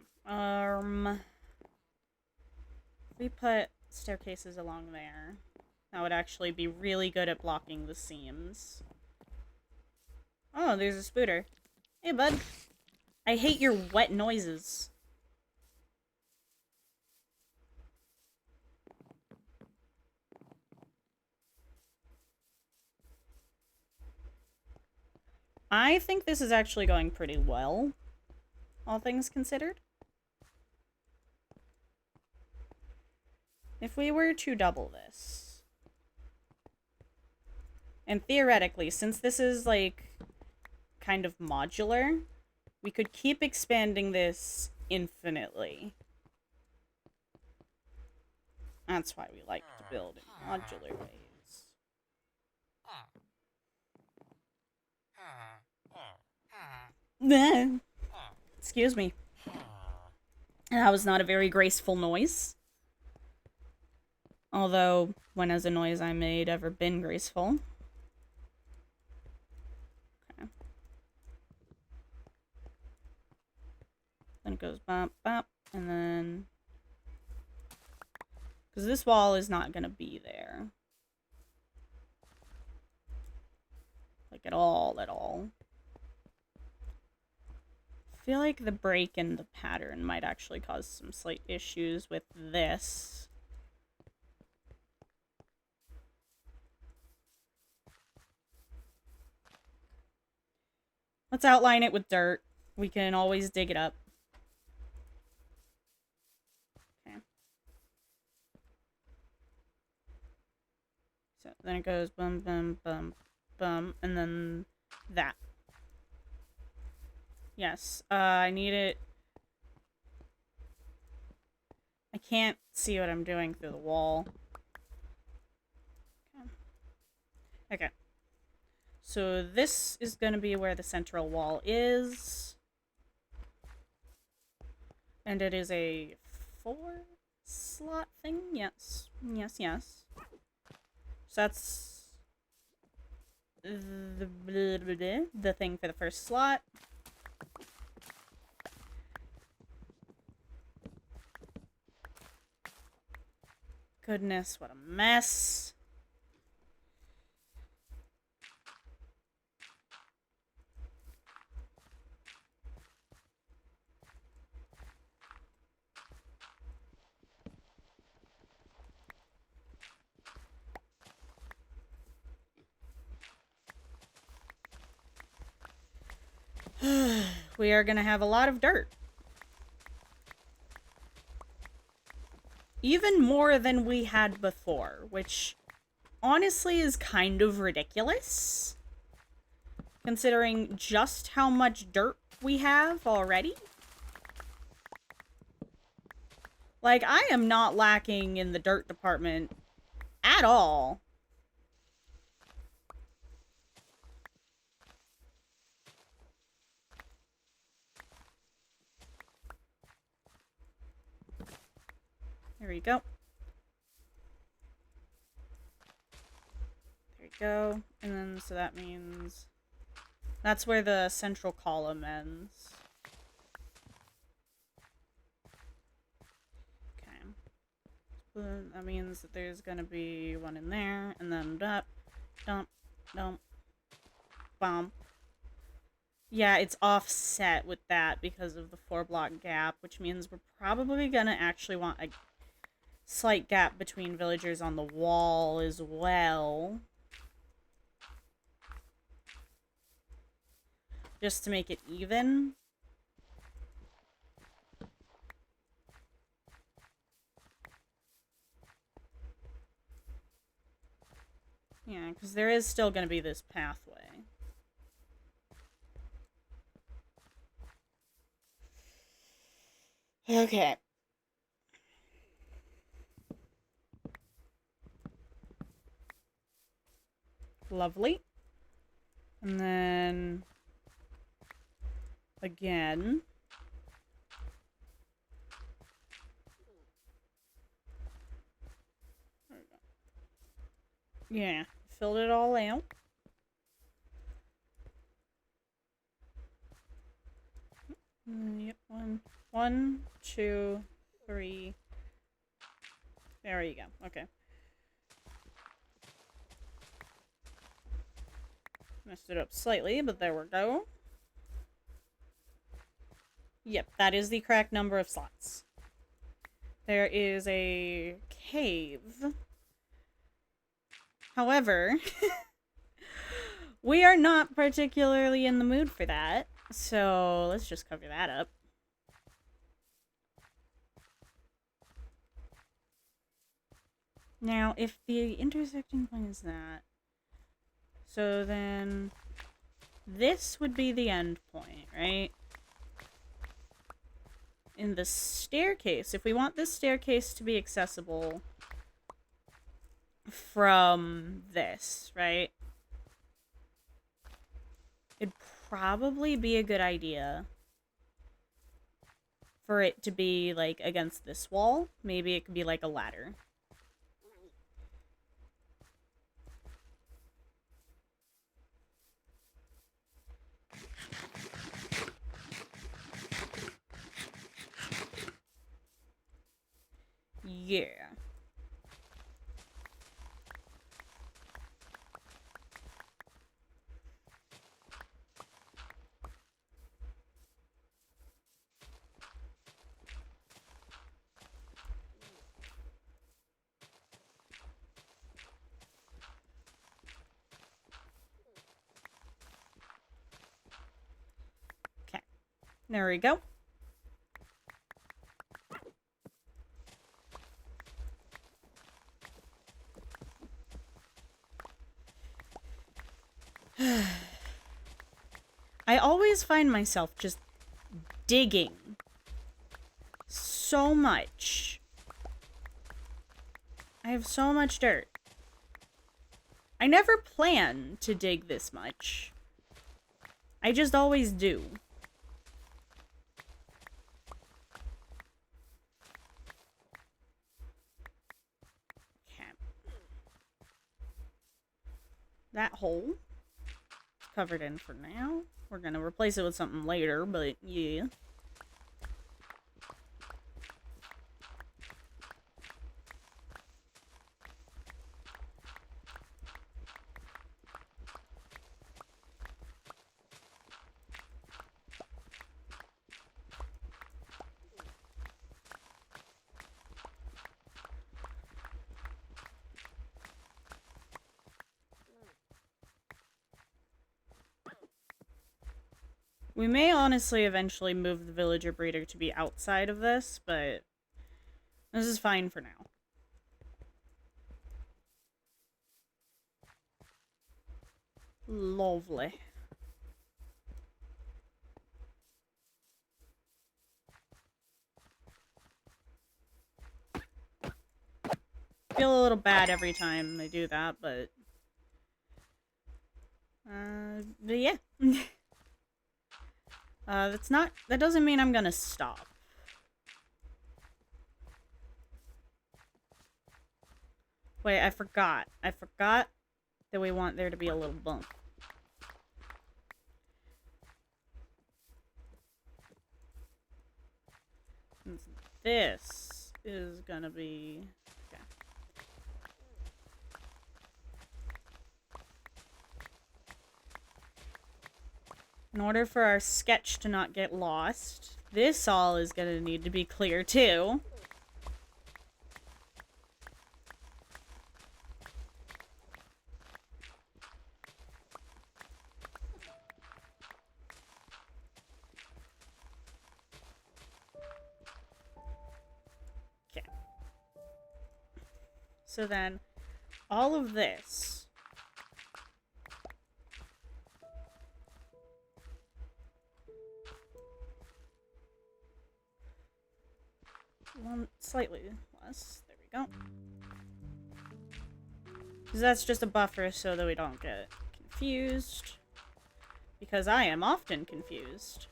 If we put staircases along there, that would actually be really good at blocking the seams. Oh, there's a spooter. Hey, bud. I hate your wet noises. I think this is actually going pretty well, all things considered. If we were to double this, and theoretically, since this is, like, kind of modular, we could keep expanding this infinitely. That's why we like to build in modular ways. Excuse me. That was not a very graceful noise. Although, when has a noise I made ever been graceful? Okay. Then it goes bop, bop, and then... Because this wall is not going to be there. Like, at all. I feel like the break in the pattern might actually cause some slight issues with this. Let's outline it with dirt. We can always dig it up. Okay. So then it goes bum, bum, bum, bum, and then that. Yes, I need it. can't see what I'm doing through the wall. Okay. So this is going to be where the central wall is. And it is a 4-slot thing? Yes. Yes, yes. So that's the thing for the first slot. Goodness, what a mess. We are gonna have a lot of dirt. Even more than we had before, which honestly is kind of ridiculous. Considering just how much dirt we have already. Like, I am not lacking in the dirt department at all. There we go. There we go. And then, so that means... that's where the central column ends. Okay. So that means that there's gonna be one in there, and then dump, dump, dump, bump. Yeah, it's offset with that because of the 4-block gap, which means we're probably gonna actually want a slight gap between villagers on the wall as well. Just to make it even. Yeah, because there is still going to be this pathway. Okay. Lovely. And then... again. Yeah, filled it all out. Yep, one, two, three. There you go. Okay. Messed it up slightly, but there we go. Yep, that is the correct number of slots. There is a cave. However, we are not particularly in the mood for that, so let's just cover that up. Now, if the intersecting point is that, so then this would be the end point, right? In the staircase, if we want this staircase to be accessible from this, right? It'd probably be a good idea for it to be, like, against this wall. Maybe it could be, like, a ladder. Yeah. Okay. There we go. I always find myself just digging so much I have so much dirt. I never plan to dig this much. I just always do. Okay. That hole is covered in for now. We're gonna replace it with something later, but yeah. We may honestly eventually move the villager breeder to be outside of this, but this is fine for now. Lovely. Feel a little bad every time I do that, but yeah. That doesn't mean I'm gonna stop. Wait, I forgot that we want there to be a little bump. This is gonna be... Okay. In order for our sketch to not get lost, this all is gonna need to be clear too. Okay. So then, all of this... slightly less. There we go. Because that's just a buffer so that we don't get confused. Because I am often confused.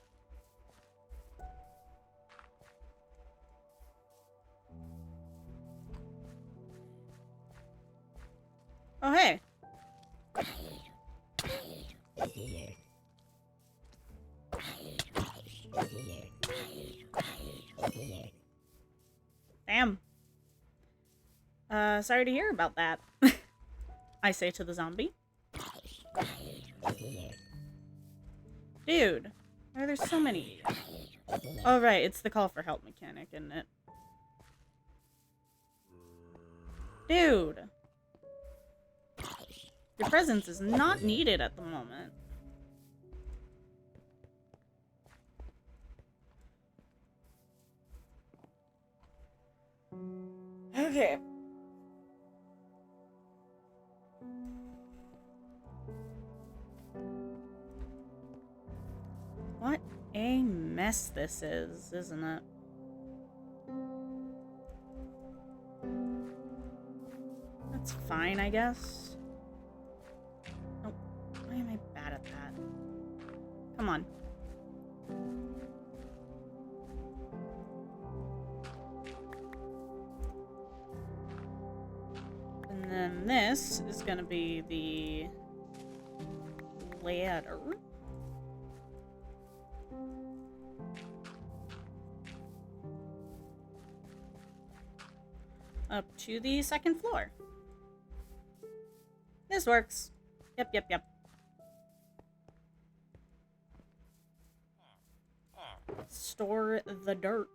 Oh, hey. Damn. Sorry to hear about that. I say to the zombie. Dude, why are there so many? Oh, right, it's the call for help mechanic, isn't it? Dude! Your presence is not needed at the moment. Okay. What a mess this is, isn't it? That's fine, I guess. Oh, why am I bad at that? Come on. And then this is gonna be the ladder. Up to the second floor. This works. Yep, yep, yep. Store the dirt.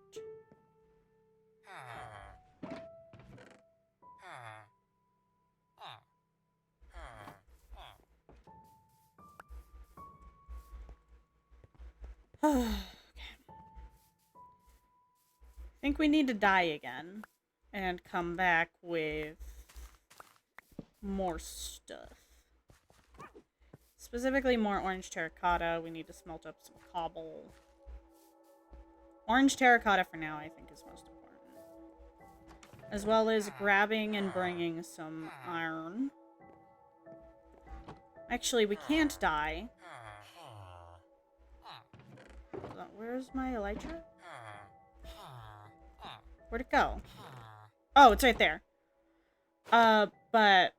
Okay. I think we need to die again and come back with more stuff. Specifically more orange terracotta. We need to smelt up some cobble. Orange terracotta for now, I think, is most important. As well as grabbing and bringing some iron. Actually, we can't die. Where's my elytra? Where'd it go? Oh, it's right there. But...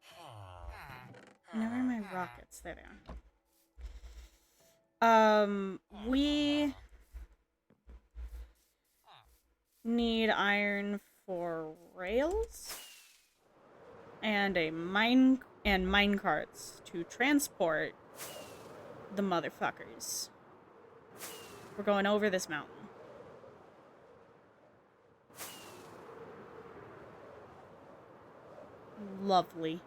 Never my rockets. There they are. We... need iron for rails. And mine carts to transport the motherfuckers. We're going over this mountain. Lovely.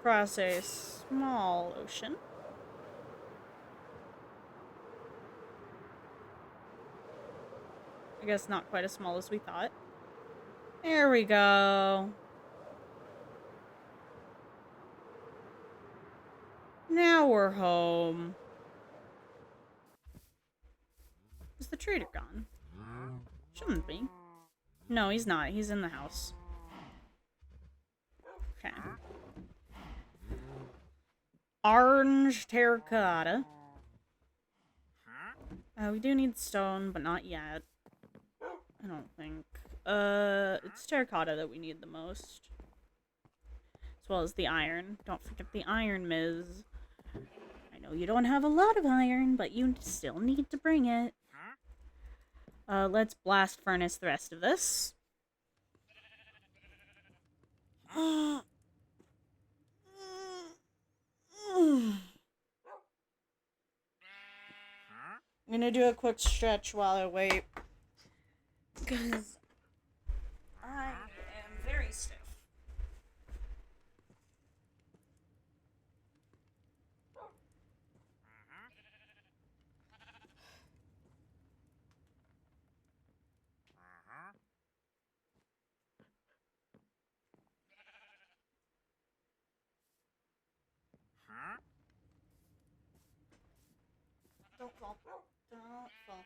Cross a small ocean. I guess not quite as small as we thought. There we go. Now we're home. Is the trader gone? Shouldn't be. No, he's not. He's in the house. Okay. Orange terracotta. We do need stone, but not yet. I don't think. It's terracotta that we need the most. As well as the iron. Don't forget the iron, Ms. I know you don't have a lot of iron, but you still need to bring it. Let's blast furnace the rest of this. I'm gonna do a quick stretch while I wait. Because I am very stiff. Don't fall. Don't fall.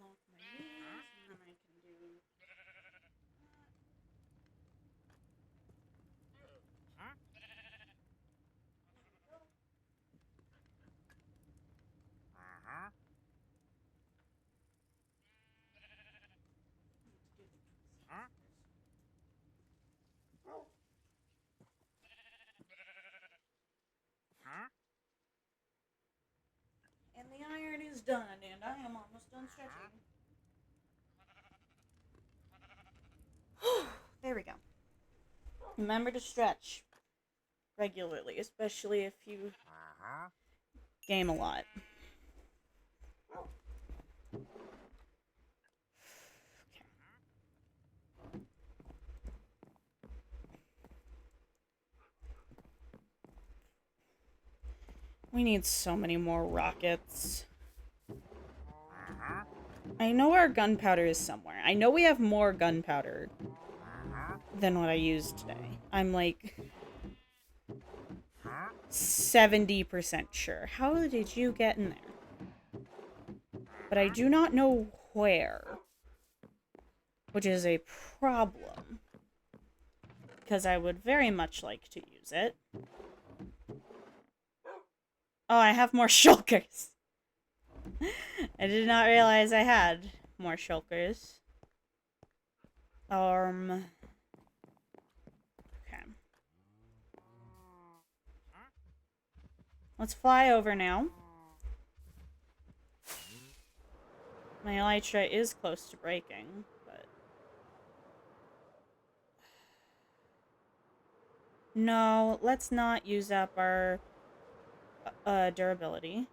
Lock my knees, and then I can do... And the iron is done, and I am almost done stretching. There we go. Remember to stretch regularly, especially if you game a lot. We need so many more rockets. I know our gunpowder is somewhere. I know we have more gunpowder than what I used today. I'm like 70% sure. How did you get in there? But I do not know where. which is a problem, because I would very much like to use it. Oh, I have more shulkers. I did not realize I had more shulkers. Okay. Let's fly over now. My elytra is close to breaking, but... No, let's not use up our durability.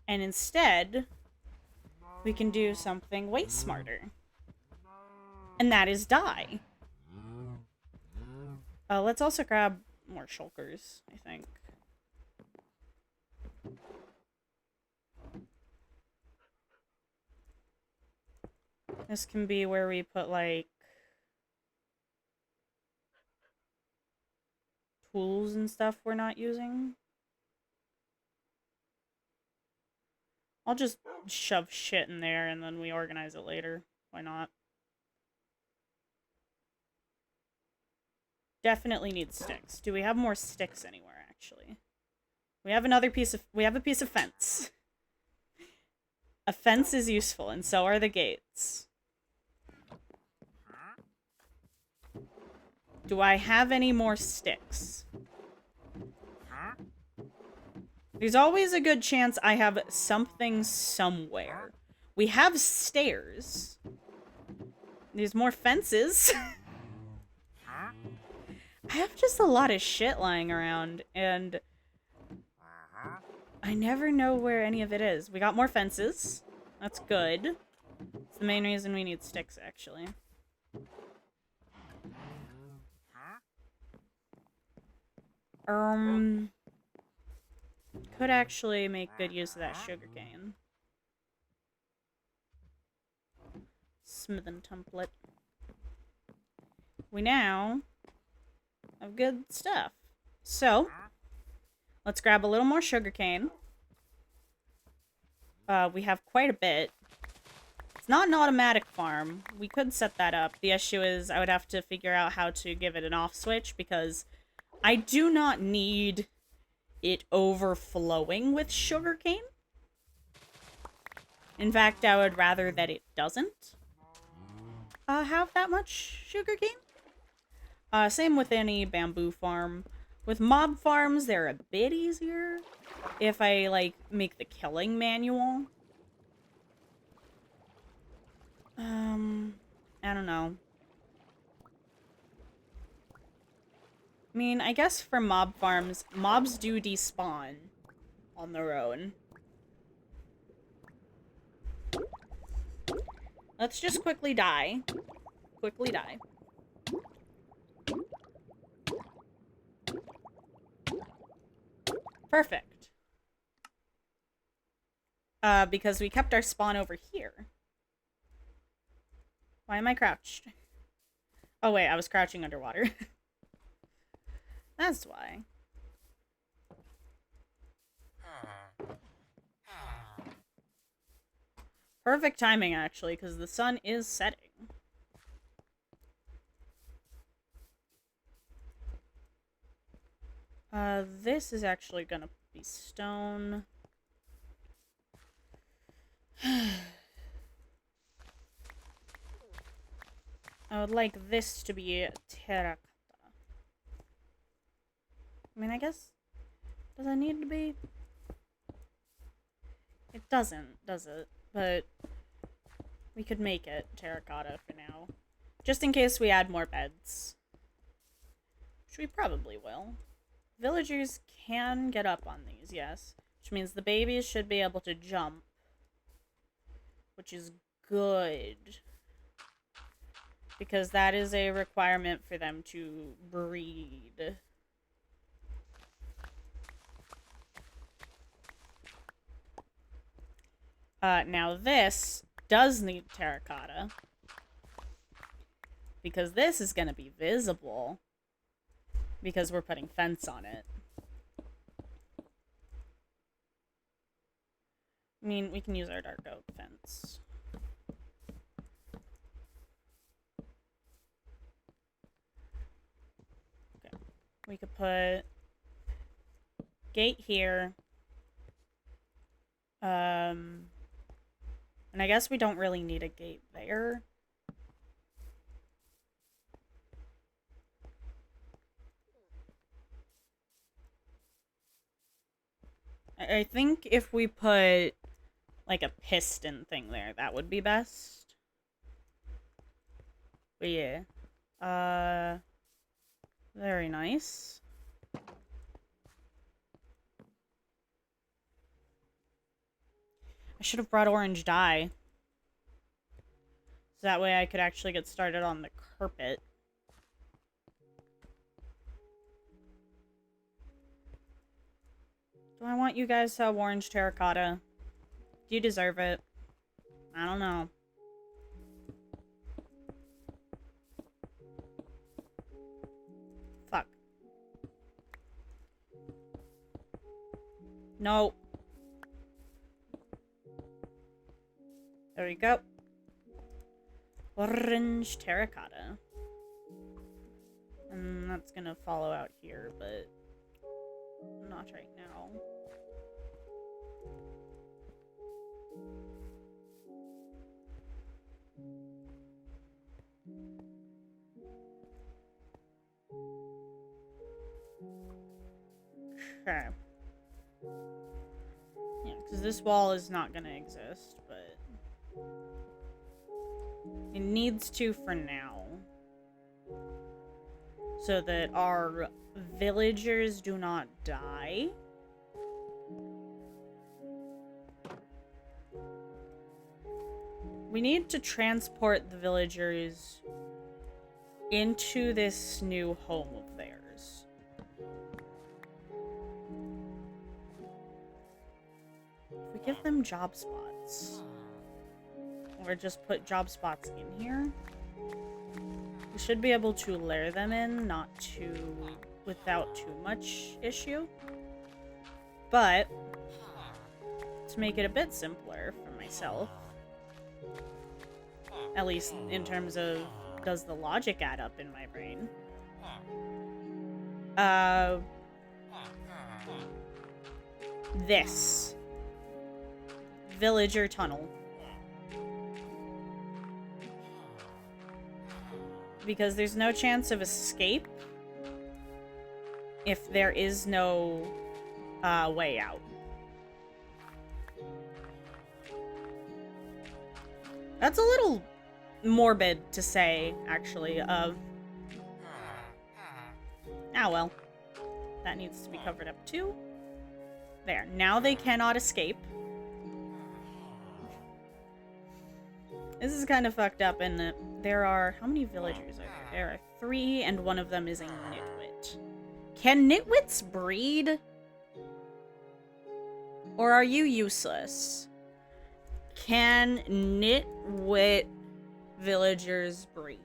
And instead, we can do something way smarter. And that is die. Let's also grab more shulkers, I think. This can be where we put, like, tools and stuff we're not using. I'll just shove shit in there and then we organize it later. Why not? Definitely need sticks. Do we have more sticks anywhere, actually? We have a piece of fence. A fence is useful, and so are the gates. Do I have any more sticks? There's always a good chance I have something somewhere. We have stairs. There's more fences. I have just a lot of shit lying around, and I never know where any of it is. We got more fences. That's good. It's the main reason we need sticks, actually. Could actually make good use of that sugarcane. Smithing template. We now have good stuff. So, let's grab a little more sugarcane. We have quite a bit. It's not an automatic farm. We could set that up. The issue is I would have to figure out how to give it an off switch because I do not need it overflowing with sugarcane. In fact, I would rather that it doesn't have that much sugarcane. Same with any bamboo farm. With mob farms, they're a bit easier if I, like, make the killing manual. I don't know. I mean, I guess for mob farms, mobs do despawn on their own. Let's just quickly die. Quickly die. Perfect. Because we kept our spawn over here. Why am I crouched? Oh wait, I was crouching underwater. That's why. Perfect timing, actually, because the sun is setting. This is actually gonna be stone. I would like this to be terracotta. I mean, I guess... Does it need to be? It doesn't, does it? But we could make it terracotta for now. Just in case we add more beds. Which we probably will. Villagers can get up on these, yes. Which means the babies should be able to jump. Which is good. Because that is a requirement for them to breed. Now this does need terracotta. Because this is going to be visible. Because we're putting fence on it. I mean, we can use our dark oak fence. We could put gate here. And I guess we don't really need a gate there. I think if we put like a piston thing there, that would be best. But yeah. Very nice. I should have brought orange dye. So that way I could actually get started on the carpet. Do I want you guys to have orange terracotta? Do you deserve it? I don't know. Fuck. No. There we go. Orange terracotta. And that's gonna follow out here, but not right now. Okay. Yeah, because this wall is not gonna exist, but it needs to for now. So that our villagers do not die. We need to transport the villagers into this new home of theirs. If we give them job spots, or just put job spots in here, we should be able to layer them in, without too much issue. But to make it a bit simpler for myself, at least in terms of does the logic add up in my brain, this villager tunnel, because there's no chance of escape if there is no way out. That's a little morbid to say, actually. Ah, well. That needs to be covered up too. There. Now they cannot escape. This is kind of fucked up in that there are... How many villagers are there? There are 3, and one of them is a nitwit. Can nitwits breed? Or are you useless? Can nitwit villagers breed?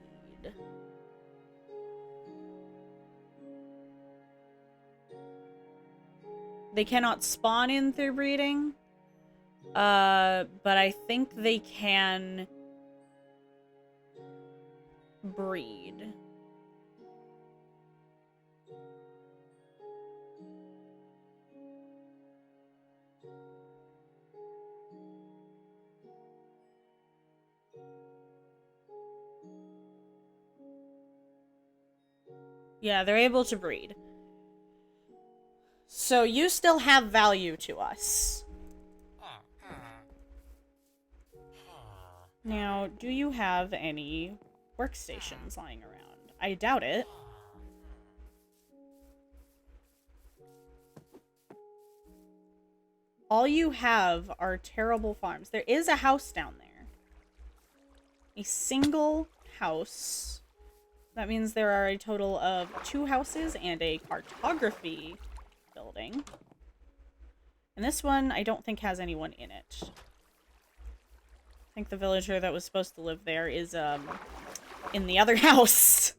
They cannot spawn in through breeding. But I think they can breed. Yeah, they're able to breed. So you still have value to us. Now, do you have any workstations lying around? I doubt it. All you have are terrible farms. There is a house down there. A single house. That means there are a total of 2 houses and a cartography building. And this one, I don't think has anyone in it. I think the villager that was supposed to live there is, in the other house.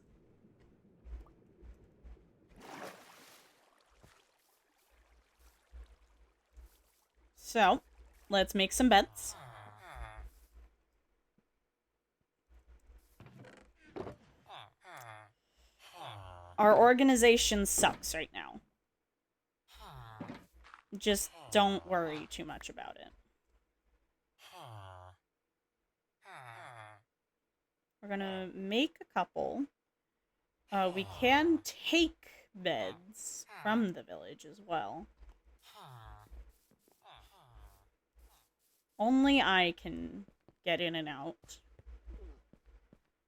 So, let's make some bets. Our organization sucks right now. Just don't worry too much about it. We're gonna make a couple. We can take beds from the village as well. Only I can get in and out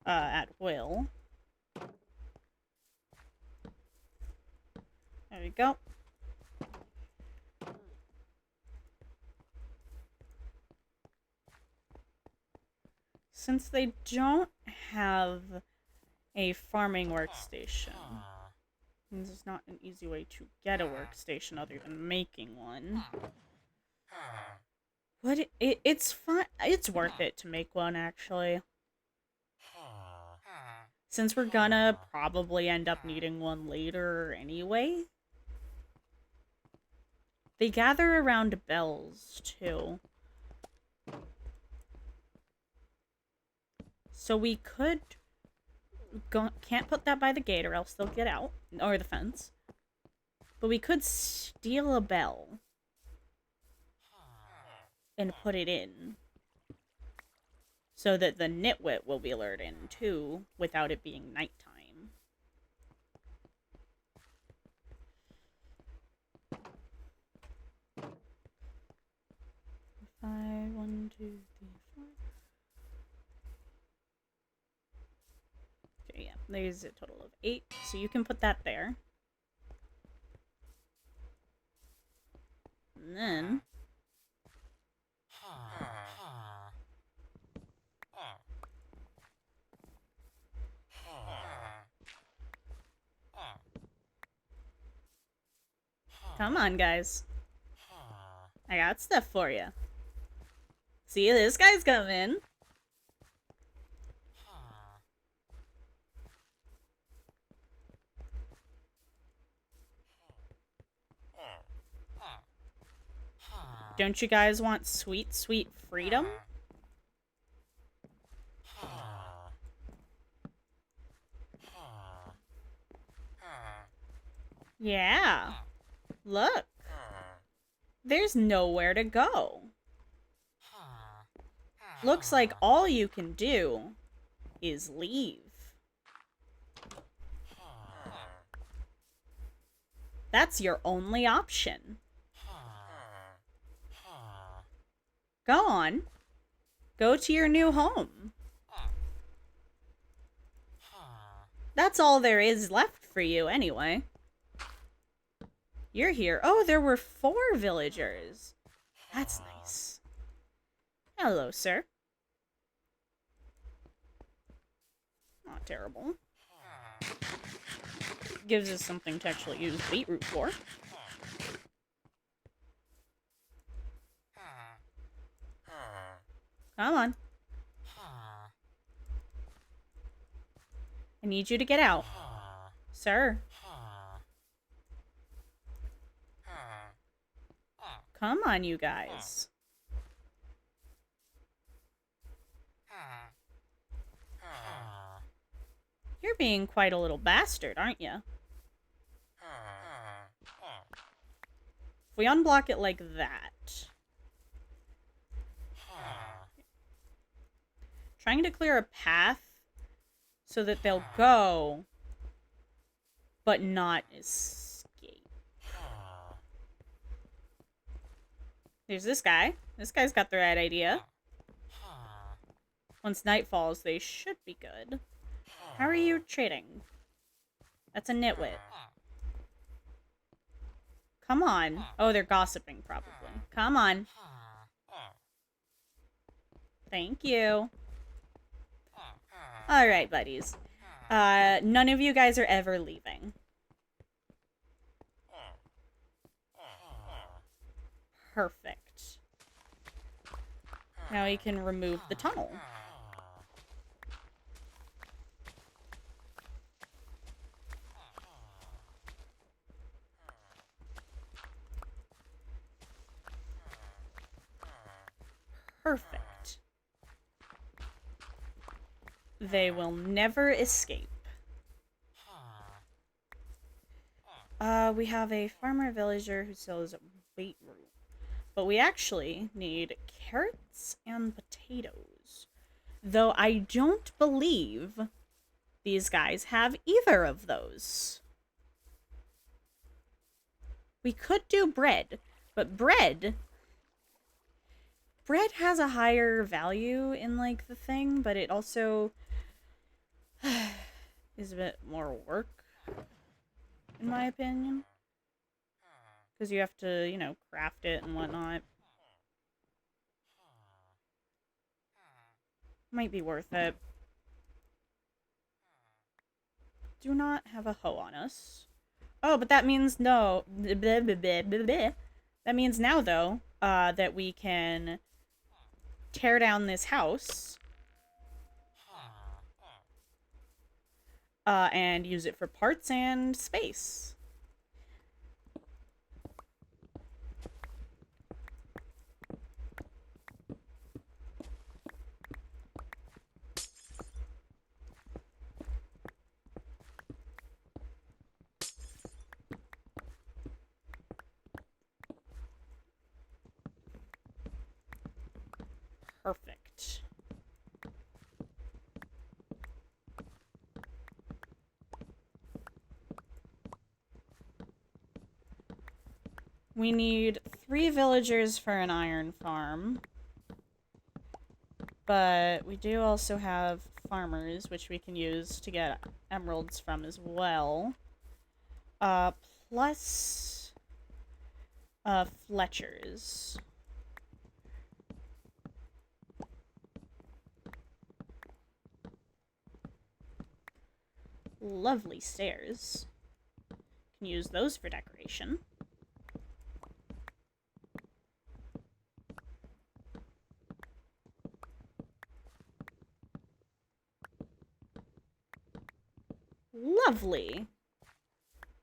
at will. There we go. Since they don't have a farming workstation, there's not an easy way to get a workstation other than making one. But it's fun. It's worth it to make one, actually. Since we're gonna probably end up needing one later anyway. They gather around bells, too. So we could... can't put that by the gate or else they'll get out. Or the fence. But we could steal a bell. And put it in. So that the nitwit will be lured in, too, without it being nighttime. 5, 1, 2, 3, 4. Okay, yeah, there's a total of 8, so you can put that there. And then... come on, guys. I got stuff for you. See, this guy's coming. Don't you guys want sweet, sweet freedom? Yeah. Look. There's nowhere to go. Looks like all you can do is leave. That's your only option. Go on. Go to your new home. That's all there is left for you, anyway. You're here. Oh, there were 4 villagers. That's nice. Hello, sir. Not terrible. Gives us something to actually use beetroot for. Come on. I need you to get out. Sir. Come on, you guys. You're being quite a little bastard, aren't you? If we unblock it like that... trying to clear a path so that they'll go, but not escape. There's this guy. This guy's got the right idea. Once night falls, they should be good. How are you trading? That's a nitwit. Come on. Oh, they're gossiping, probably. Come on. Thank you. Alright, buddies. None of you guys are ever leaving. Perfect. Now we can remove the tunnel. Perfect. They will never escape. We have a farmer villager who sells beetroot. But we actually need carrots and potatoes. Though I don't believe these guys have either of those. We could do bread, but bread has a higher value in like the thing, but it also is a bit more work in my opinion. Because you have to, you know, craft it and whatnot. Might be worth it. Do not have a hoe on us. Oh, but that means no. That means now, though, that we can tear down this house and use it for parts and space. Perfect. We need 3 villagers for an iron farm. But we do also have farmers, which we can use to get emeralds from as well. Plus Fletchers. Lovely stairs. Can use those for decoration. Lovely.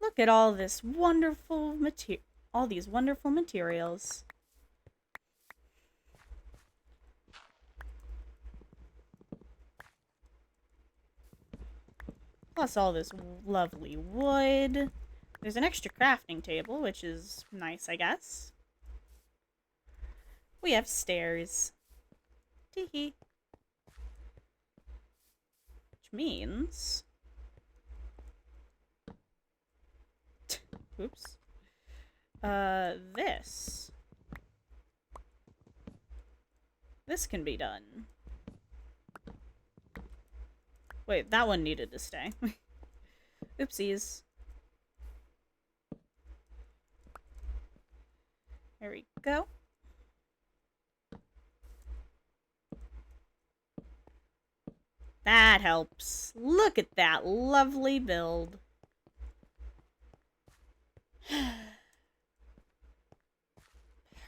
Look at all this wonderful all these wonderful materials. Plus all this lovely wood. There's an extra crafting table, which is nice, I guess. We have stairs. Teehee. Which means... Oops. This. This can be done. Wait, that one needed to stay. Oopsies. There we go. That helps. Look at that lovely build.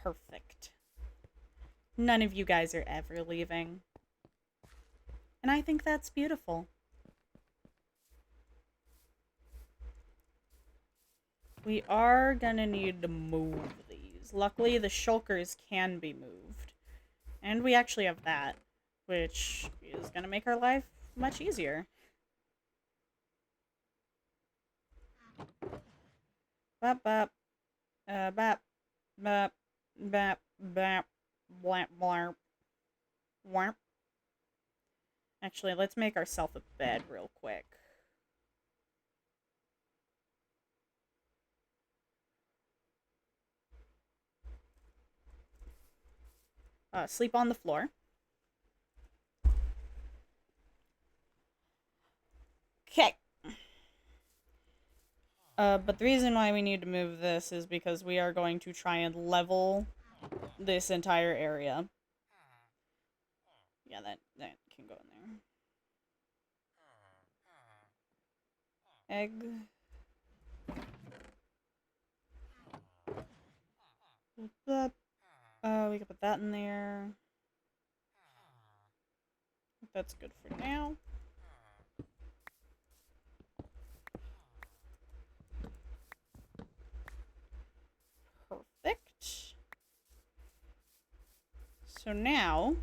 Perfect. None of you guys are ever leaving. And I think that's beautiful. We are gonna need to move these. Luckily, the shulkers can be moved. And we actually have that, which is gonna make our life much easier. Bop, bop. Bop. Bop. Bop. Bop. Blamp. Blarp. Warp. Actually, let's make ourselves a bed real quick. Sleep on the floor. Okay. But the reason why we need to move this is because we are going to try and level this entire area. Yeah, that can go in there. Egg. We can put that in there. That's good for now. Perfect. So now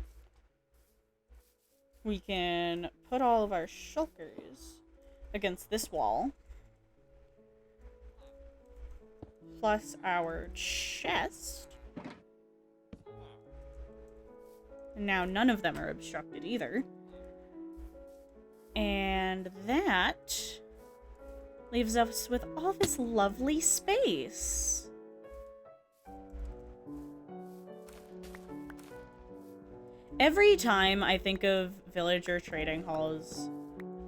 we can put all of our shulkers against this wall. plus our chest. And now none of them are obstructed either. And that leaves us with all this lovely space. Every time I think of villager trading halls,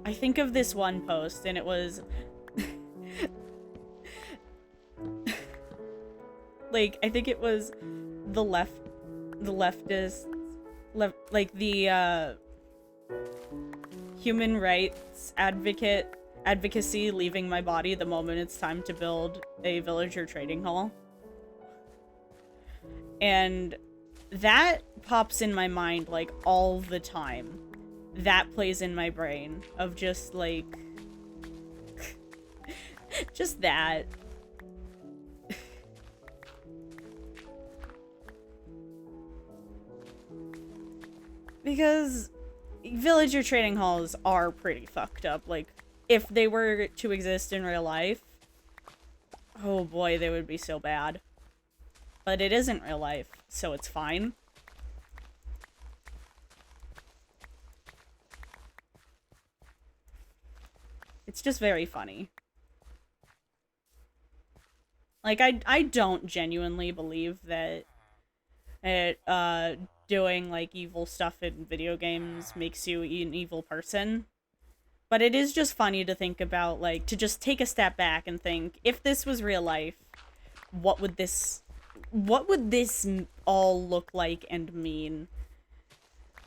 I think of this one post, and it was like, I think it was the leftist, like the human rights advocacy leaving my body the moment it's time to build a villager trading hall. And that pops in my mind, like, all the time. That plays in my brain of just, like, just that. Because villager trading halls are pretty fucked up. Like, if they were to exist in real life, oh boy, they would be so bad. But it isn't real life, so it's fine. It's just very funny. Like, I don't genuinely believe that doing, like, evil stuff in video games makes you an evil person. But it is just funny to think about, like, to just take a step back and think, if this was real life, what would this all look like and mean?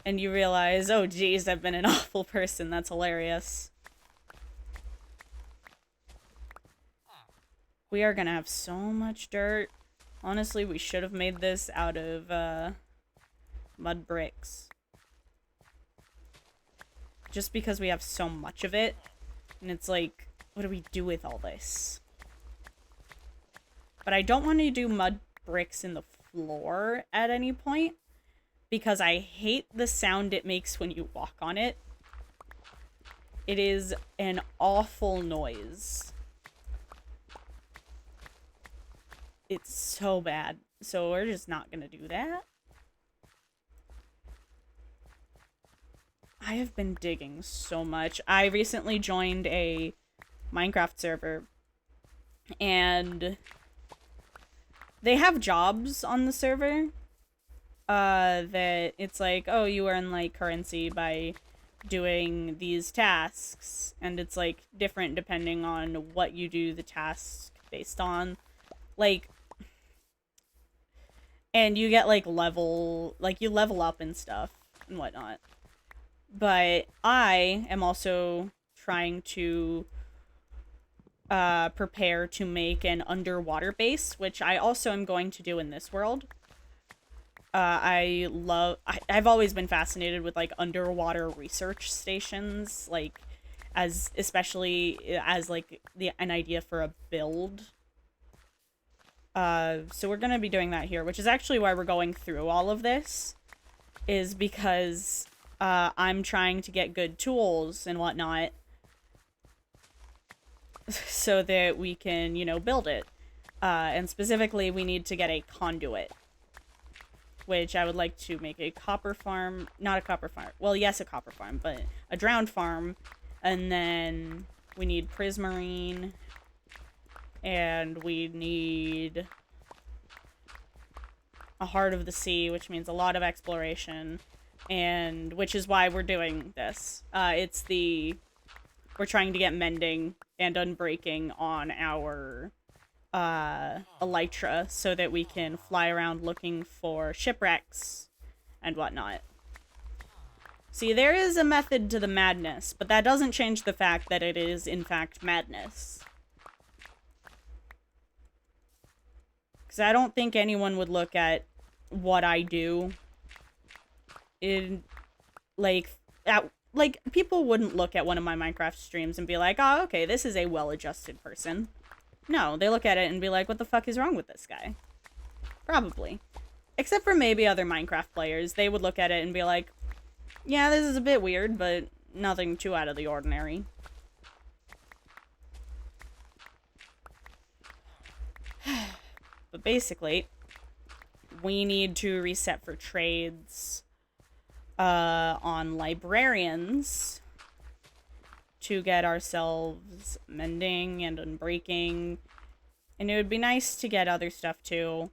And you realize, oh geez, I've been an awful person. That's hilarious. We are gonna have so much dirt. Honestly, we should have made this out of mud bricks. Just because we have so much of it. And it's like, what do we do with all this? But I don't want to do mud bricks in the floor at any point, because I hate the sound it makes when you walk on it. It is an awful noise. It's so bad. So we're just not gonna do that. I have been digging so much. I recently joined a Minecraft server, and they have jobs on the server that it's like, oh, you earn, like, currency by doing these tasks, and it's, like, different depending on what you do the task based on. Like, and you get, like, you level up and stuff and whatnot. But I am also trying to prepare to make an underwater base, which I also am going to do in this world. I've always been fascinated with, like, underwater research stations, like, especially as, like, an idea for a build. So we're gonna be doing that here, which is actually why we're going through all of this, is because I'm trying to get good tools and whatnot so that we can, you know, build it. And specifically, we need to get a conduit, which I would like to make a copper farm. Not a copper farm. Well, yes, a copper farm, but a drowned farm. And then we need prismarine. And we need a heart of the sea, which means a lot of exploration. And which is why we're doing this. We're trying to get mending and unbreaking on our elytra so that we can fly around looking for shipwrecks and whatnot. See, there is a method to the madness, but that doesn't change the fact that it is, in fact, madness. Because I don't think anyone would look at what I do people wouldn't look at one of my Minecraft streams and be like, oh, okay, this is a well-adjusted person. No, they look at it and be like, what the fuck is wrong with this guy? Probably. Except for maybe other Minecraft players. They would look at it and be like, yeah, this is a bit weird, but nothing too out of the ordinary. basically, we need to reset for trades on librarians to get ourselves mending and unbreaking. And it would be nice to get other stuff too.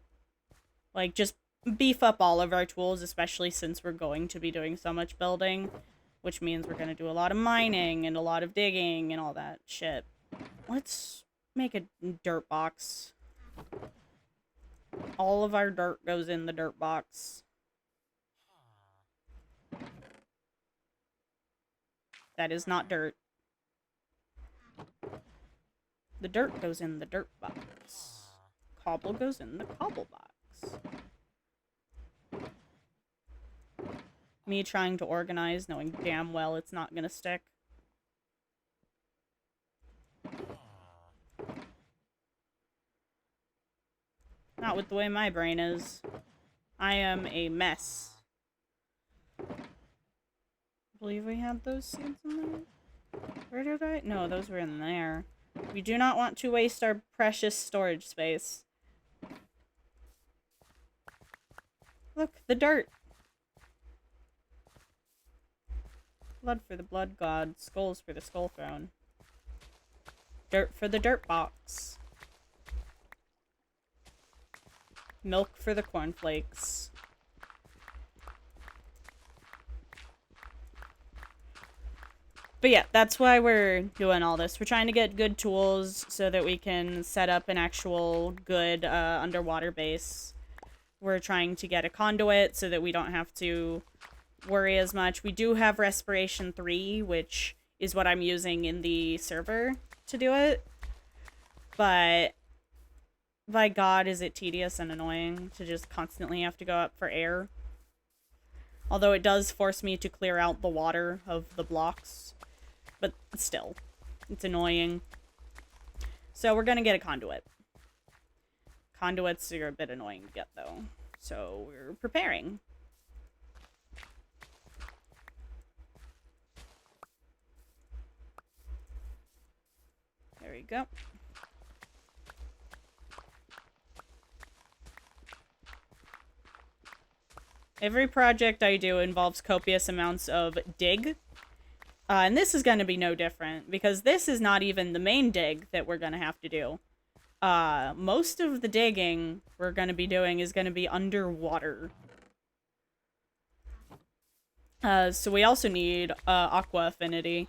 Like, just beef up all of our tools, especially since we're going to be doing so much building. Which means we're going to do a lot of mining and a lot of digging and all that shit. Let's make a dirt box. All of our dirt goes in the dirt box. That is not dirt. The dirt goes in the dirt box. Cobble goes in the cobble box. Me trying to organize, knowing damn well it's not gonna stick. Not with the way my brain is. I am a mess. I believe we had those seeds in there. Where did I? No, those were in there. We do not want to waste our precious storage space. Look, the dirt. Blood for the blood god, skulls for the skull throne. Dirt for the dirt box. Milk for the cornflakes. But yeah, that's why we're doing all this. We're trying to get good tools so that we can set up an actual good underwater base. We're trying to get a conduit so that we don't have to worry as much. We do have Respiration 3, which is what I'm using in the server to do it. But by God, is it tedious and annoying to just constantly have to go up for air. Although it does force me to clear out the water of the blocks. But still, it's annoying. So we're gonna get a conduit. Conduits are a bit annoying to get, though. So we're preparing. There we go. Every project I do involves copious amounts of dig. And this is going to be no different, because this is not even the main dig that we're going to have to do. Most of the digging we're going to be doing is going to be underwater. So we also need Aqua Affinity.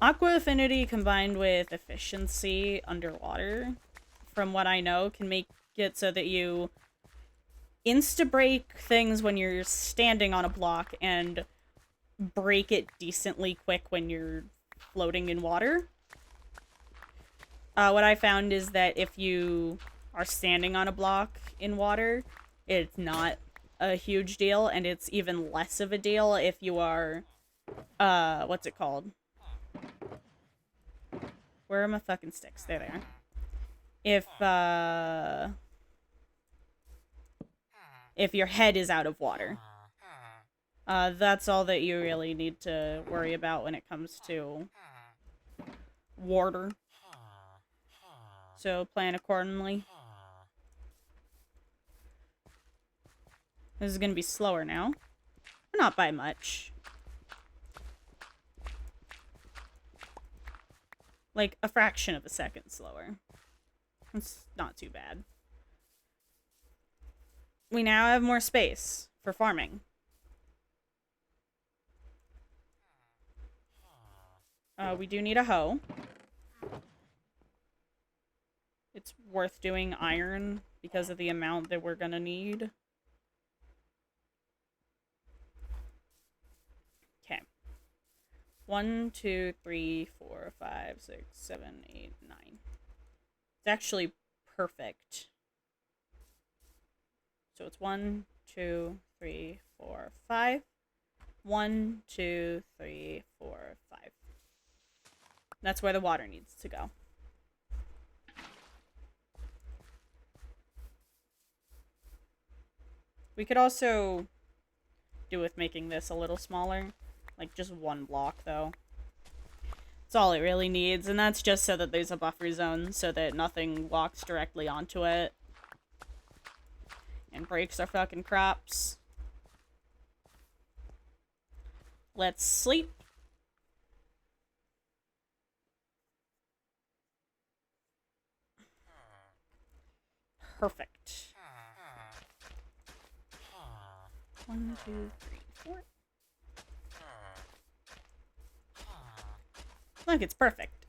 Aqua Affinity combined with Efficiency underwater, from what I know, can make it so that you insta-break things when you're standing on a block and break it decently quick when you're floating in water. What I found is that if you are standing on a block in water, it's not a huge deal, and it's even less of a deal if you are, what's it called? Where are my fucking sticks? There they are. If your head is out of water. That's all that you really need to worry about when it comes to water. So plan accordingly. This is going to be slower now. But not by much. Like a fraction of a second slower. It's not too bad. We now have more space for farming. We do need a hoe. It's worth doing iron because of the amount that we're gonna need. Okay. 1, 2, 3, 4, 5, 6, 7, 8, 9. It's actually perfect. So it's 1, 2, 3, 4, 5. 1, 2, 3, 4, 5. That's where the water needs to go. We could also do with making this a little smaller. Like just one block, though. That's all it really needs, and that's just so that there's a buffer zone so that nothing walks directly onto it. and breaks our fucking crops. Let's sleep. Perfect. 1, 2, 3, 4. Look, it's perfect.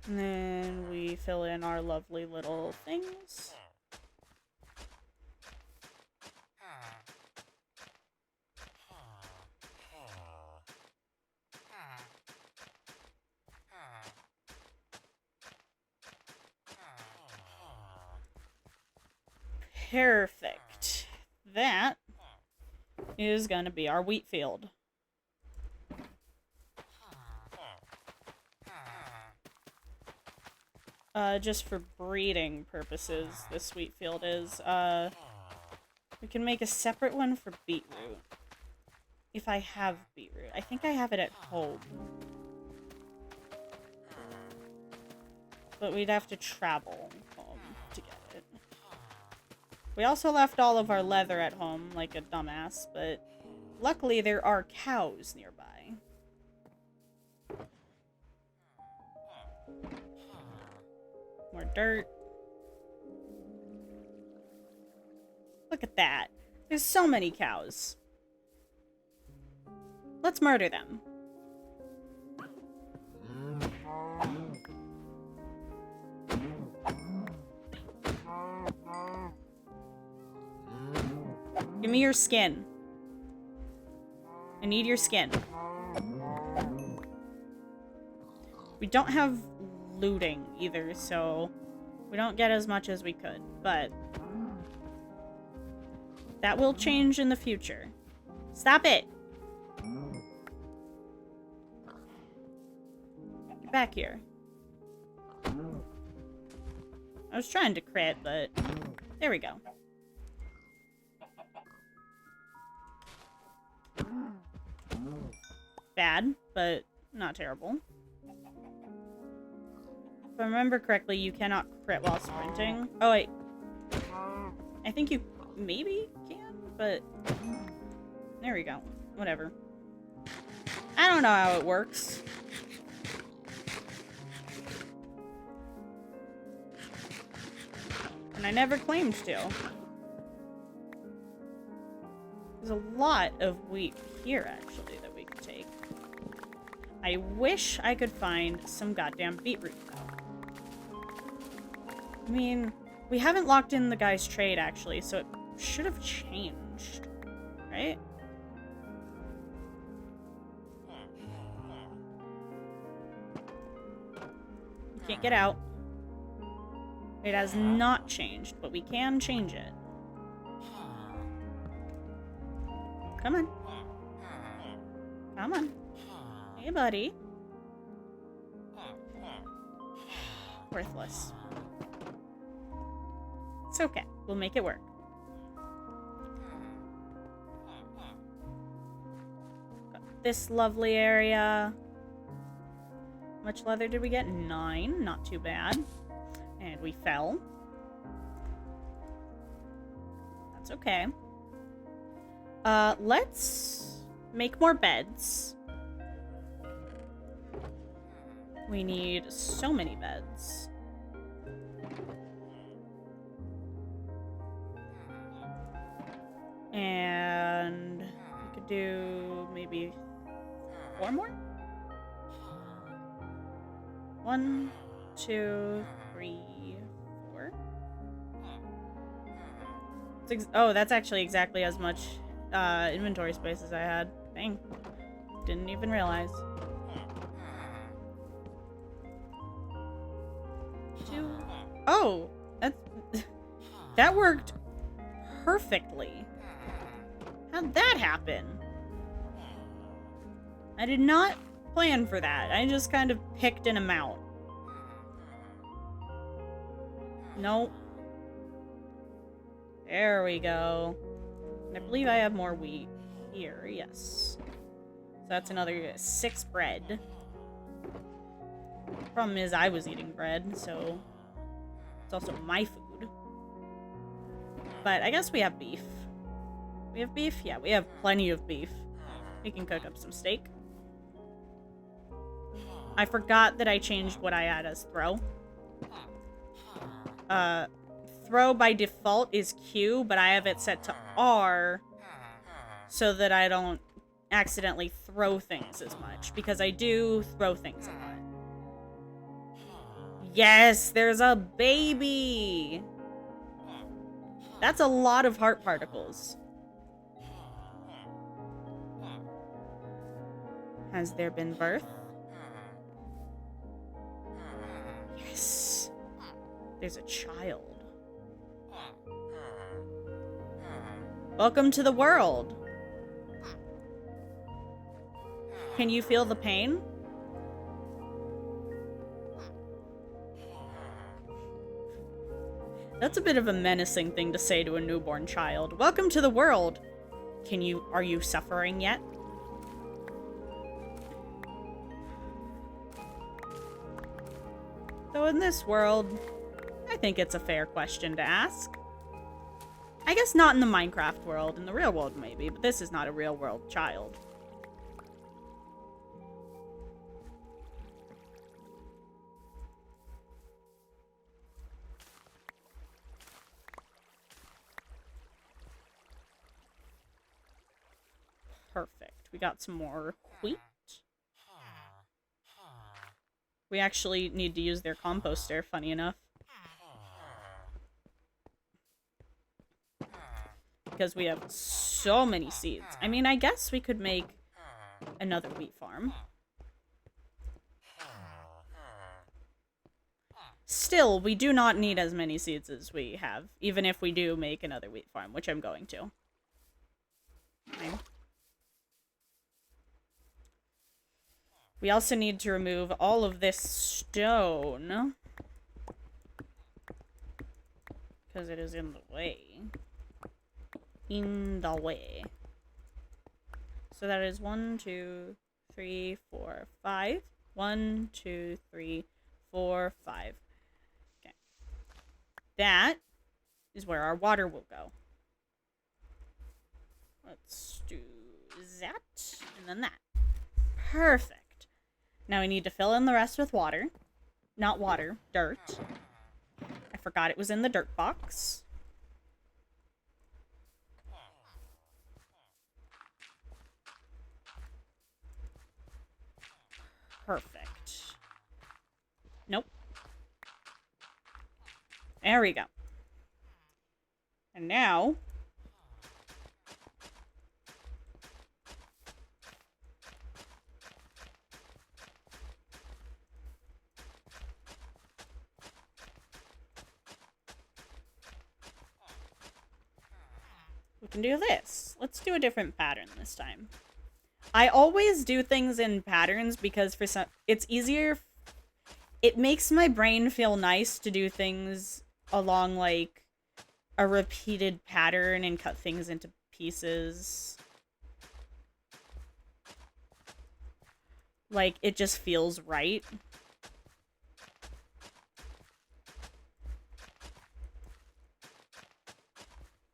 And then we fill in our lovely little things. Perfect. That is gonna be our wheat field. Just for breeding purposes, this wheat field is. We can make a separate one for beetroot. If I have beetroot. I think I have it at home. But we'd have to travel home to get it. We also left all of our leather at home, like a dumbass, but luckily there are cows nearby. More dirt. Look at that. There's so many cows. Let's murder them. Give me your skin. I need your skin. We don't have looting either, so we don't get as much as we could, but that will change in the future. Stop it! Get back here. I was trying to crit, but there we go. Bad, but not terrible. If I remember correctly, you cannot crit while sprinting. Oh, wait. I think you maybe can, but there we go. Whatever. I don't know how it works. And I never claimed to. There's a lot of wheat here, actually, that we could take. I wish I could find some goddamn beetroot, though. I mean, we haven't locked in the guy's trade, actually, so it should have changed, right? We can't get out. It has not changed, but we can change it. Come on. Come on. Hey, buddy. Worthless. It's okay. We'll make it work. Got this lovely area. How much leather did we get? 9. Not too bad. And we fell. That's okay. Let's make more beds. We need so many beds. And we could do maybe 4 more? 1, 2, 3, 4. Oh, that's actually exactly as much inventory space as I had. Dang. Didn't even realize. 2. Oh! That worked perfectly. How'd that happen? I did not plan for that. I just kind of picked an amount. Nope. There we go. And I believe I have more wheat here, yes. So that's another 6 bread. Problem is, I was eating bread, so it's also my food. But I guess we have beef. We have beef? Yeah, we have plenty of beef. We can cook up some steak. I forgot that I changed what I had as throw. Throw by default is Q, but I have it set to R so that I don't accidentally throw things as much, because I do throw things a lot. Yes, there's a baby! That's a lot of heart particles. Has there been birth? Yes. There's a child. Welcome to the world. Can you feel the pain? That's a bit of a menacing thing to say to a newborn child. Welcome to the world. Are you suffering yet? So in this world, I think it's a fair question to ask. I guess not in the Minecraft world. In the real world, maybe, but this is not a real world child. Perfect. We got some more wheat. We actually need to use their composter, funny enough. Because we have so many seeds. I mean, I guess we could make another wheat farm. Still, we do not need as many seeds as we have, even if we do make another wheat farm, which I'm going to. Fine. We also need to remove all of this stone, because it is in the way. In the way. So that is 1, 2, 3, 4, 5. 1, 2, 3, 4, 5. Okay. That is where our water will go. Let's do that, and then that. Perfect. Now we need to fill in the rest with water. Not water, dirt. I forgot it was in the dirt box. Perfect. Nope. There we go. And now... we can do this. Let's do a different pattern this time. I always do things in patterns because for some, it's easier. It makes my brain feel nice to do things along like a repeated pattern and cut things into pieces. Like, it just feels right.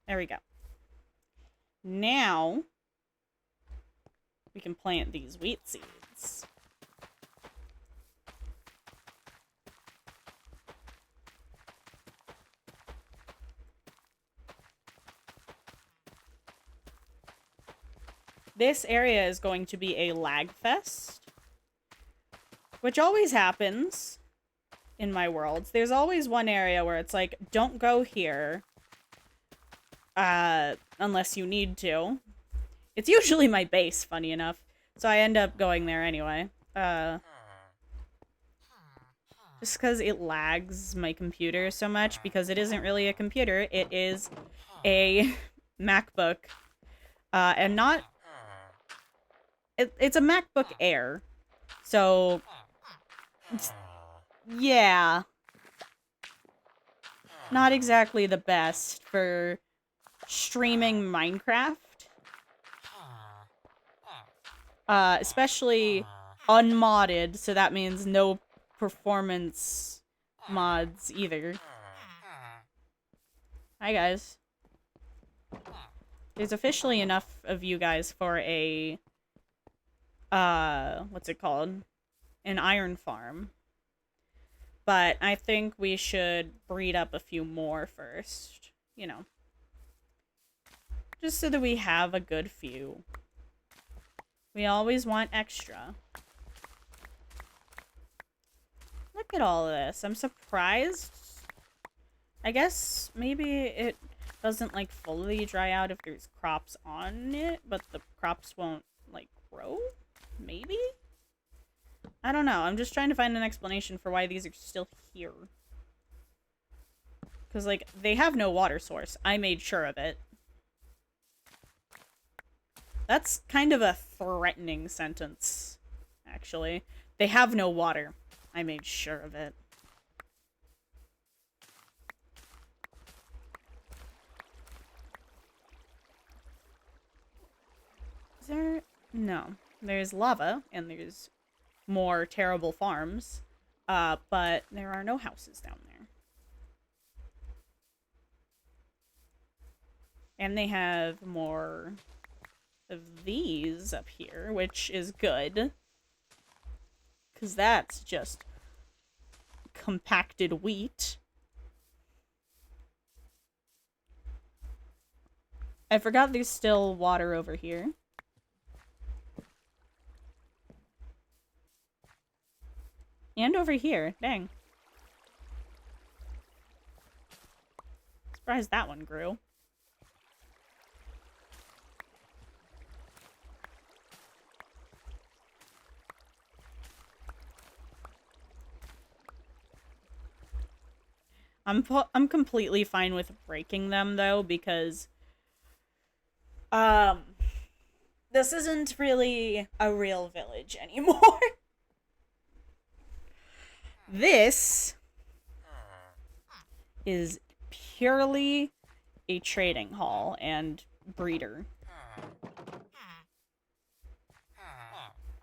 There we go. Now, we can plant these wheat seeds. This area is going to be a lag fest, which always happens in my worlds. There's always one area where it's like, don't go here, unless you need to. It's usually my base, funny enough, so I end up going there anyway. Just because it lags my computer so much, because it isn't really a computer, it is a MacBook, and not... It's a MacBook Air, so... yeah. Not exactly the best for streaming Minecraft. especially unmodded, so that means no performance mods either. Hi guys. There's officially enough of you guys for a what's it called? An iron farm. But I think we should breed up a few more first, you know. Just so that we have a good few. We always want extra. Look at all of this. I'm surprised. I guess maybe it doesn't, like, fully dry out if there's crops on it, but the crops won't, like, grow? Maybe? I don't know. I'm just trying to find an explanation for why these are still here. Because, like, they have no water source. I made sure of it. That's kind of a threatening sentence, actually. They have no water. I made sure of it. Is there... No. There's lava, and there's more terrible farms. But there are no houses down there. And they have more of these up here, which is good. Because that's just compacted wheat. I forgot there's still water over here. And over here. Dang. Surprised that one grew. I'm completely fine with breaking them though, because this isn't really a real village anymore. This is purely a trading hall and breeder.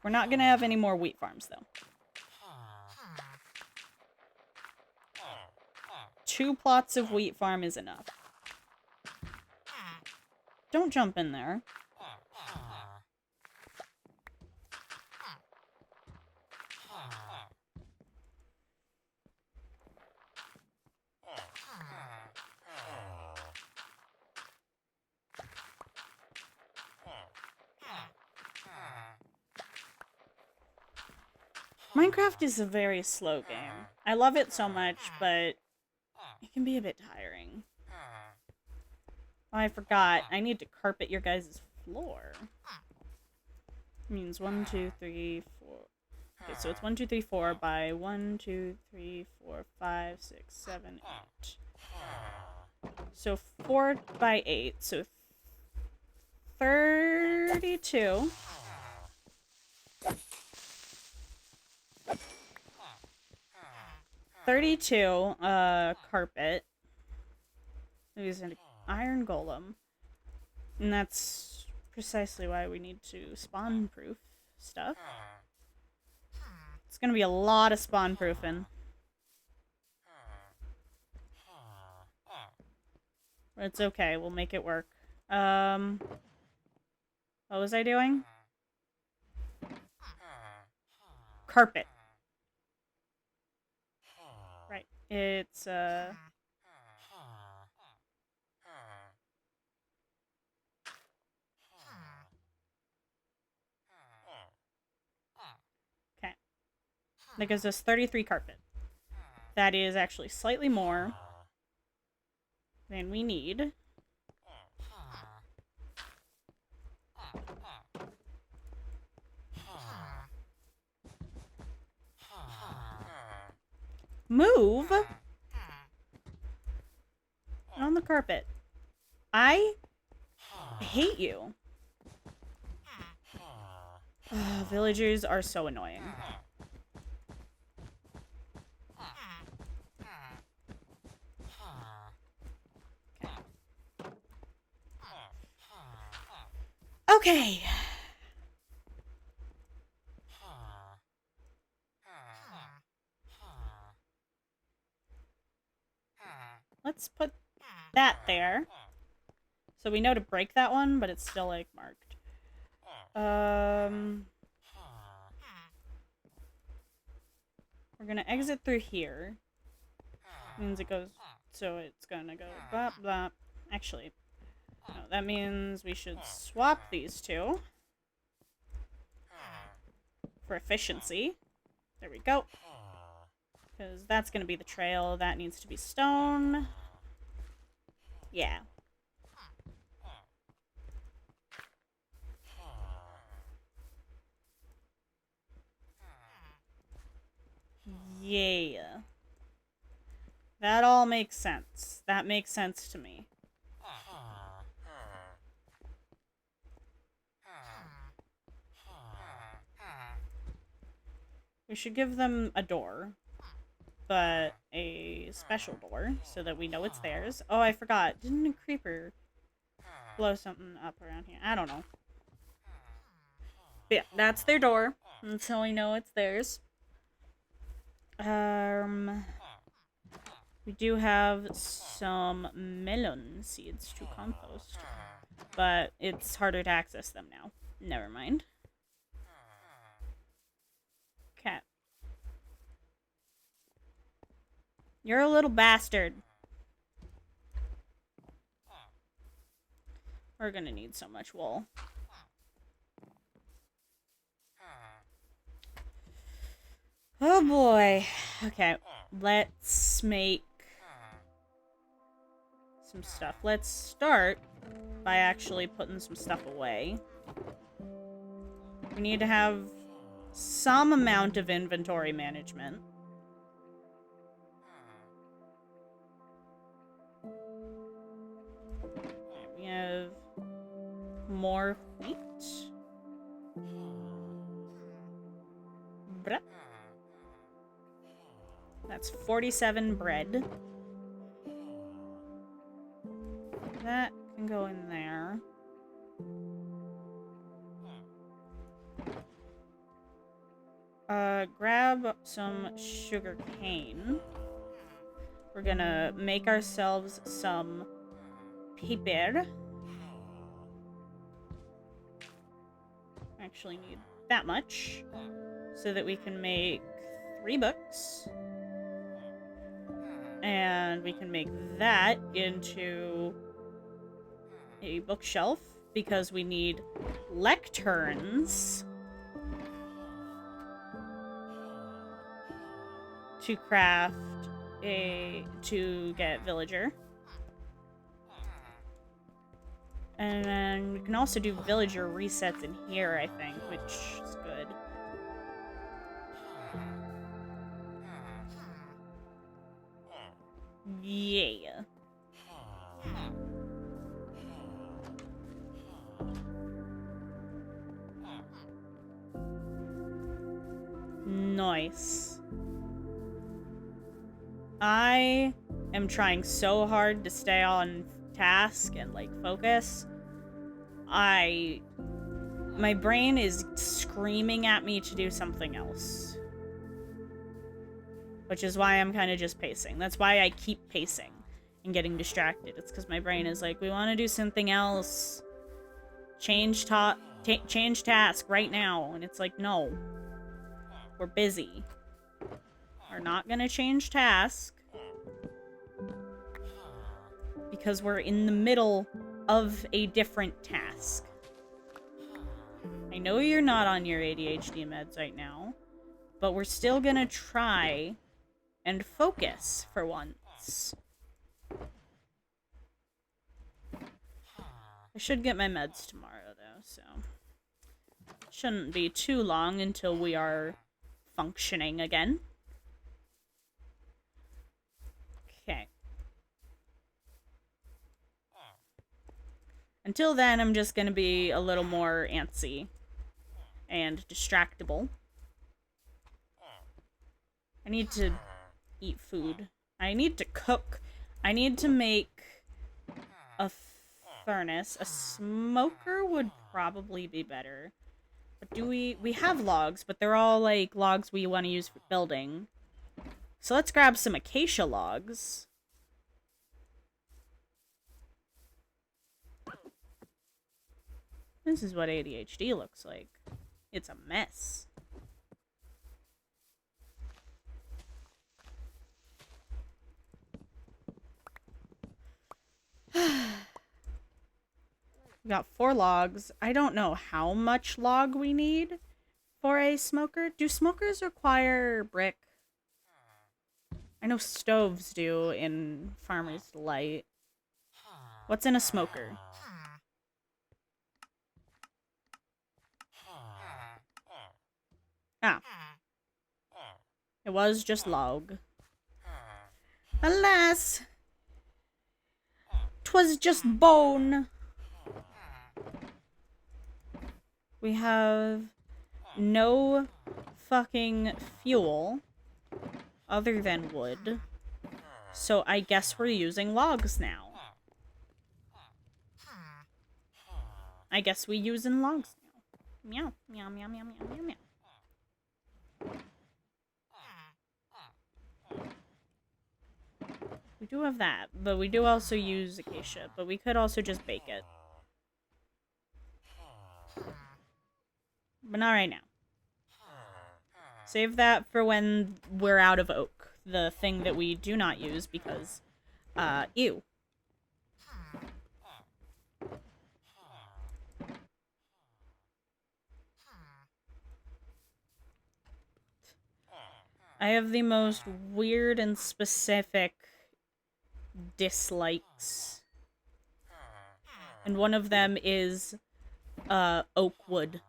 We're not gonna have any more wheat farms though. 2 plots of wheat farm is enough. Don't jump in there. Minecraft is a very slow game. I love it so much, but it can be a bit tiring. Oh, I forgot. I need to carpet your guys' floor. Means 1, 2, 3, 4. Okay, so it's 1, 2, 3, 4 by 1, 2, 3, 4, 5, 6, 7, 8. So 4 by 8. So 32. Carpet. There's an iron golem. And that's precisely why we need to spawn-proof stuff. It's gonna be a lot of spawn-proofing. But it's okay, we'll make it work. What was I doing? Carpet. Right. It's, Okay. That gives us 33 carpet. That is actually slightly more than we need. Move on the carpet. I hate you. Villagers are so annoying. Okay. that there. So we know to break that one, but it's still, like, marked. We're gonna exit through here. Means it goes... So it's gonna go blah, blah. Actually, no, that means we should swap these two. For efficiency. There we go. Because that's gonna be the trail. That needs to be stone. Yeah. Yeah. That all makes sense. That makes sense to me. We should give them a door. But a special door, so that we know it's theirs. Oh, I forgot. Didn't a creeper blow something up around here? I don't know. But yeah, that's their door. And so we know it's theirs. We do have some melon seeds to compost. But it's harder to access them now. Never mind. Cat. You're a little bastard. We're gonna need so much wool. Oh boy. Okay, let's make some stuff. Let's start by actually putting some stuff away. We need to have some amount of inventory management. We have more wheat. Bruh. That's 47 bread. That can go in there. Grab some sugar cane. We're gonna make ourselves some paper. Actually need that much so that we can make 3 books. And we can make that into a bookshelf because we need lecterns to craft to get villager. And then we can also do villager resets in here, I think, which is good. Yeah. Nice. I am trying so hard to stay on task and, like, focus. My brain is screaming at me to do something else. Which is why I'm kind of just pacing. That's why I keep pacing and getting distracted. It's because my brain is like, we want to do something else. Change task right now. And it's like, no. We're busy. We're not gonna change task. Because we're in the middle of a different task. I know you're not on your ADHD meds right now. But we're still gonna try and focus for once. I should get my meds tomorrow, though, so... Shouldn't be too long until we are functioning again. Okay. Until then, I'm just gonna be a little more antsy and distractible. I need to eat food. I need to cook. I need to make a furnace. A smoker would probably be better. But do we have logs, but they're all, like, logs we want to use for building. So let's grab some acacia logs. This is what ADHD looks like. It's a mess. We got 4 logs. I don't know how much log we need for a smoker. Do smokers require brick? I know stoves do in Farmer's Delight. What's in a smoker? Ah. It was just log. Alas! 'Twas just bone! We have no fucking fuel other than wood. So I guess we're using logs now. I guess we using logs now. Meow, meow, meow, meow, meow, meow, meow. We do have that, but we do also use acacia, but we could also just bake it. But not right now. Save that for when we're out of oak. The thing that we do not use because, ew. I have the most weird and specific dislikes. And one of them is, oak wood.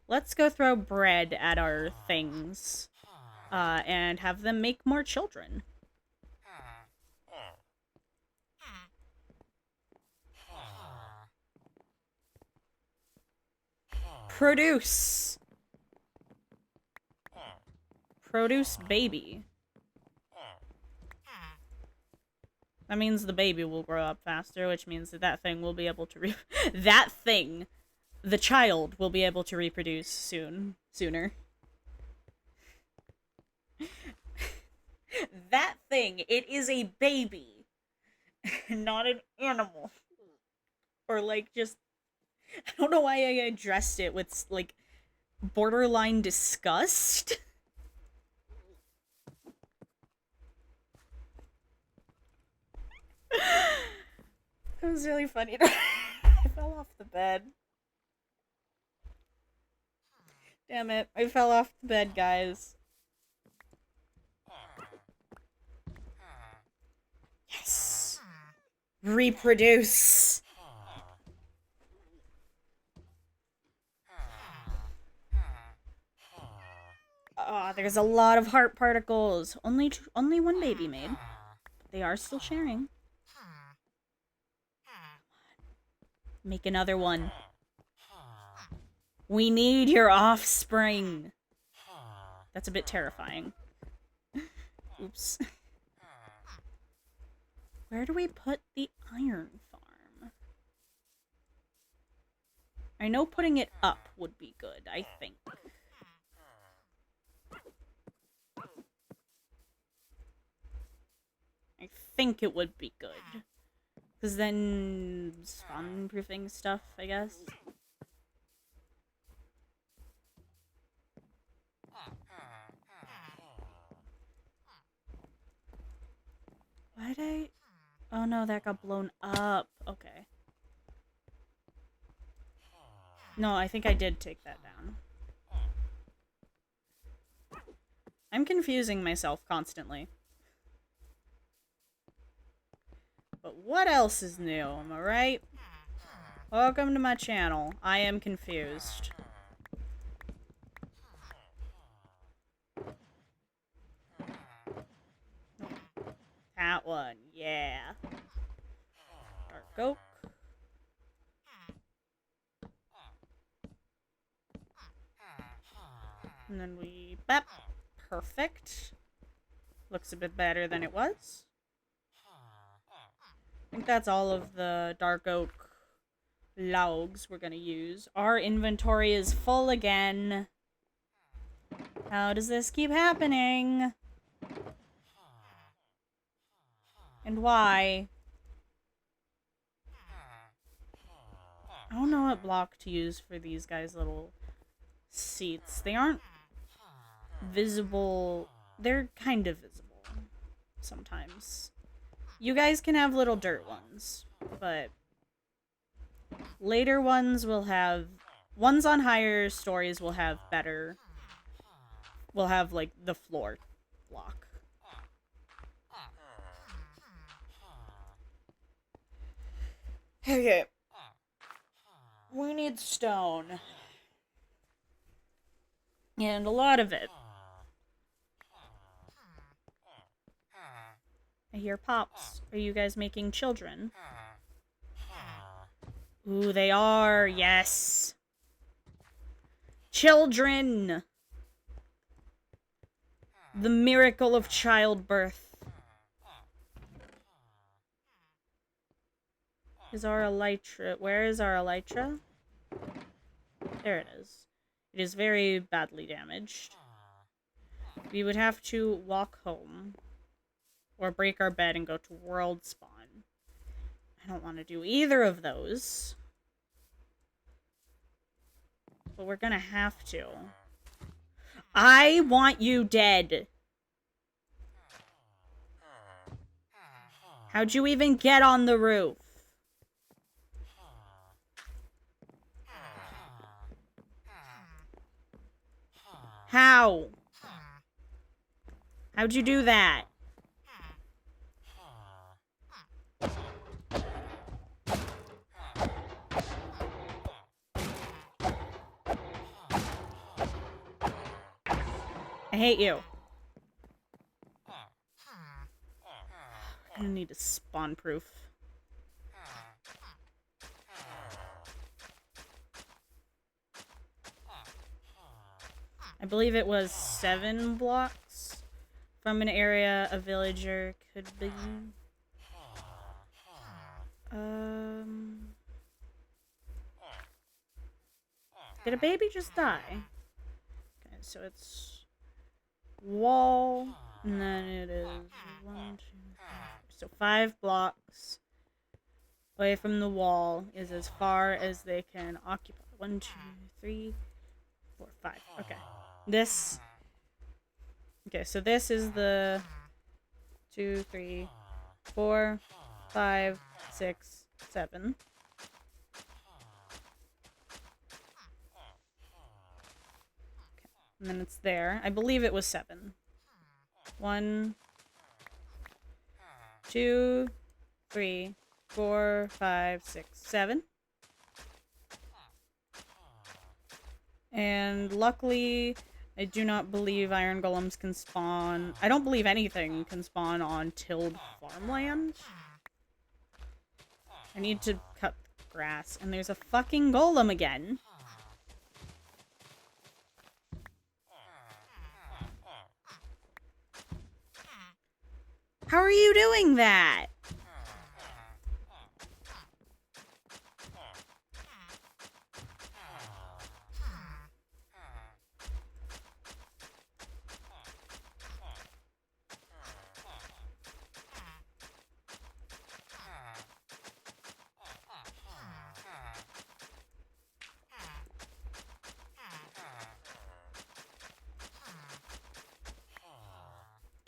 Let's go throw bread at our things, and have them make more children. Produce! Produce baby. That means the baby will grow up faster, which means that that thing will be able to that thing, the child, will be able to reproduce sooner. That thing, it is a baby, not an animal. Or, like, just... I don't know why I addressed it with, like, borderline disgust. It was really funny. I fell off the bed. Damn it. I fell off the bed, guys. Yes! Reproduce! Oh, there's a lot of heart particles. Only one baby made. They are still sharing. Make another one. We need your offspring. That's a bit terrifying. Oops. Where do we put the iron farm? I know putting it up would be good, I think. I think it would be good. Because then spawn-proofing stuff, I guess. Why'd I... Oh no, that got blown up. Okay. No, I think I did take that down. I'm confusing myself constantly. But what else is new, am I right? Welcome to my channel. I am confused. That one, yeah. Dark oak. And then we... Bap. Perfect. Looks a bit better than it was. I think that's all of the dark oak logs we're gonna use. Our inventory is full again. How does this keep happening? And why? I don't know what block to use for these guys' little seats. They aren't visible. They're kind of visible sometimes. You guys can have little dirt ones, but later ones will have... Ones on higher stories will have better... Will have, like, the floor block. Okay. We need stone. And a lot of it. I hear pops. Are you guys making children? Ooh, they are. Yes. Children! The miracle of childbirth. Is our elytra... Where is our elytra? There it is. It is very badly damaged. We would have to walk home. Or break our bed and go to World Spawn. I don't want to do either of those. But we're gonna have to. I want you dead. How'd you even get on the roof? How? How'd you do that? I hate you. I need to spawn proof. I believe it was 7 blocks from an area a villager could be. Did a baby just die? Okay, so it's wall, and then it is 1, 2, 3. So 5 blocks away from the wall is as far as they can occupy. 1, 2, 3, 4, 5. Okay. This. Okay, so this is the 2, 3, 4, 5, 6, 7. And then it's there. I believe it was 7. 1, 2, 3, 4, 5, 6, 7. And luckily, I do not believe iron golems can spawn. I don't believe anything can spawn on tilled farmland. I need to cut grass. And there's a fucking golem again. How are you doing that?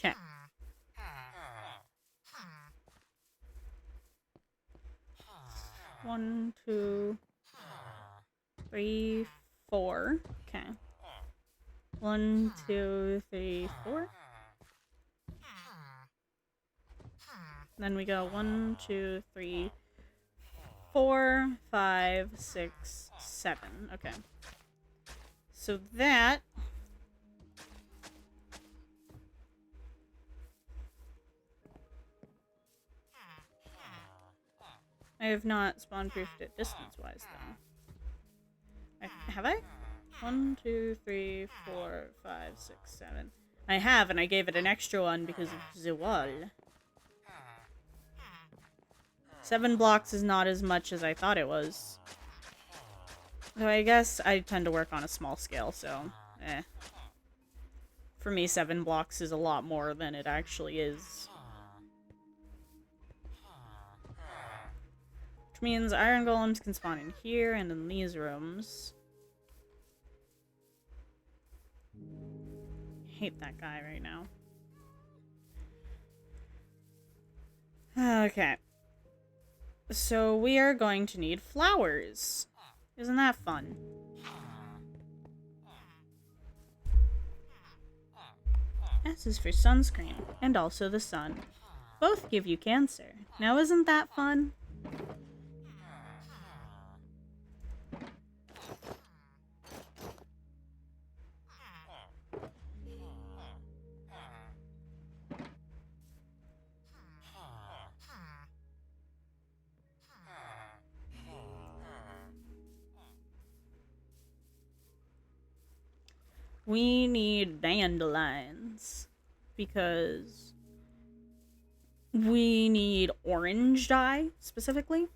Okay. 1, 2, 3, 4. Okay. 1, 2, 3, 4. Then we go 1, 2, 3, 4, 5, 6, 7. Okay. So that... I have not spawn-proofed it distance-wise, though. Have I? 1, 2, 3, 4, 5, 6, 7. I have, and I gave it an extra one because of the wall. 7 blocks is not as much as I thought it was. So I guess I tend to work on a small scale, so... For me, 7 blocks is a lot more than it actually is. Which means iron golems can spawn in here and in these rooms. Hate that guy right now. Okay. So we are going to need flowers. Isn't that fun? S is for sunscreen, and also the sun. Both give you cancer. Now isn't that fun? We need dandelions because we need orange dye specifically.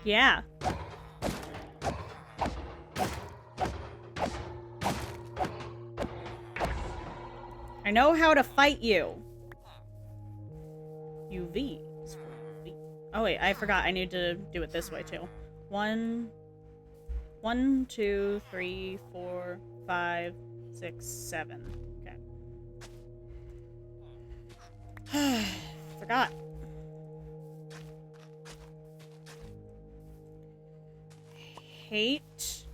Yeah. I know how to fight you. UV. Oh wait, I forgot. I need to do it this way too. 1, 2, 3, 4, 5, 6, 7. Okay. Forgot. Hate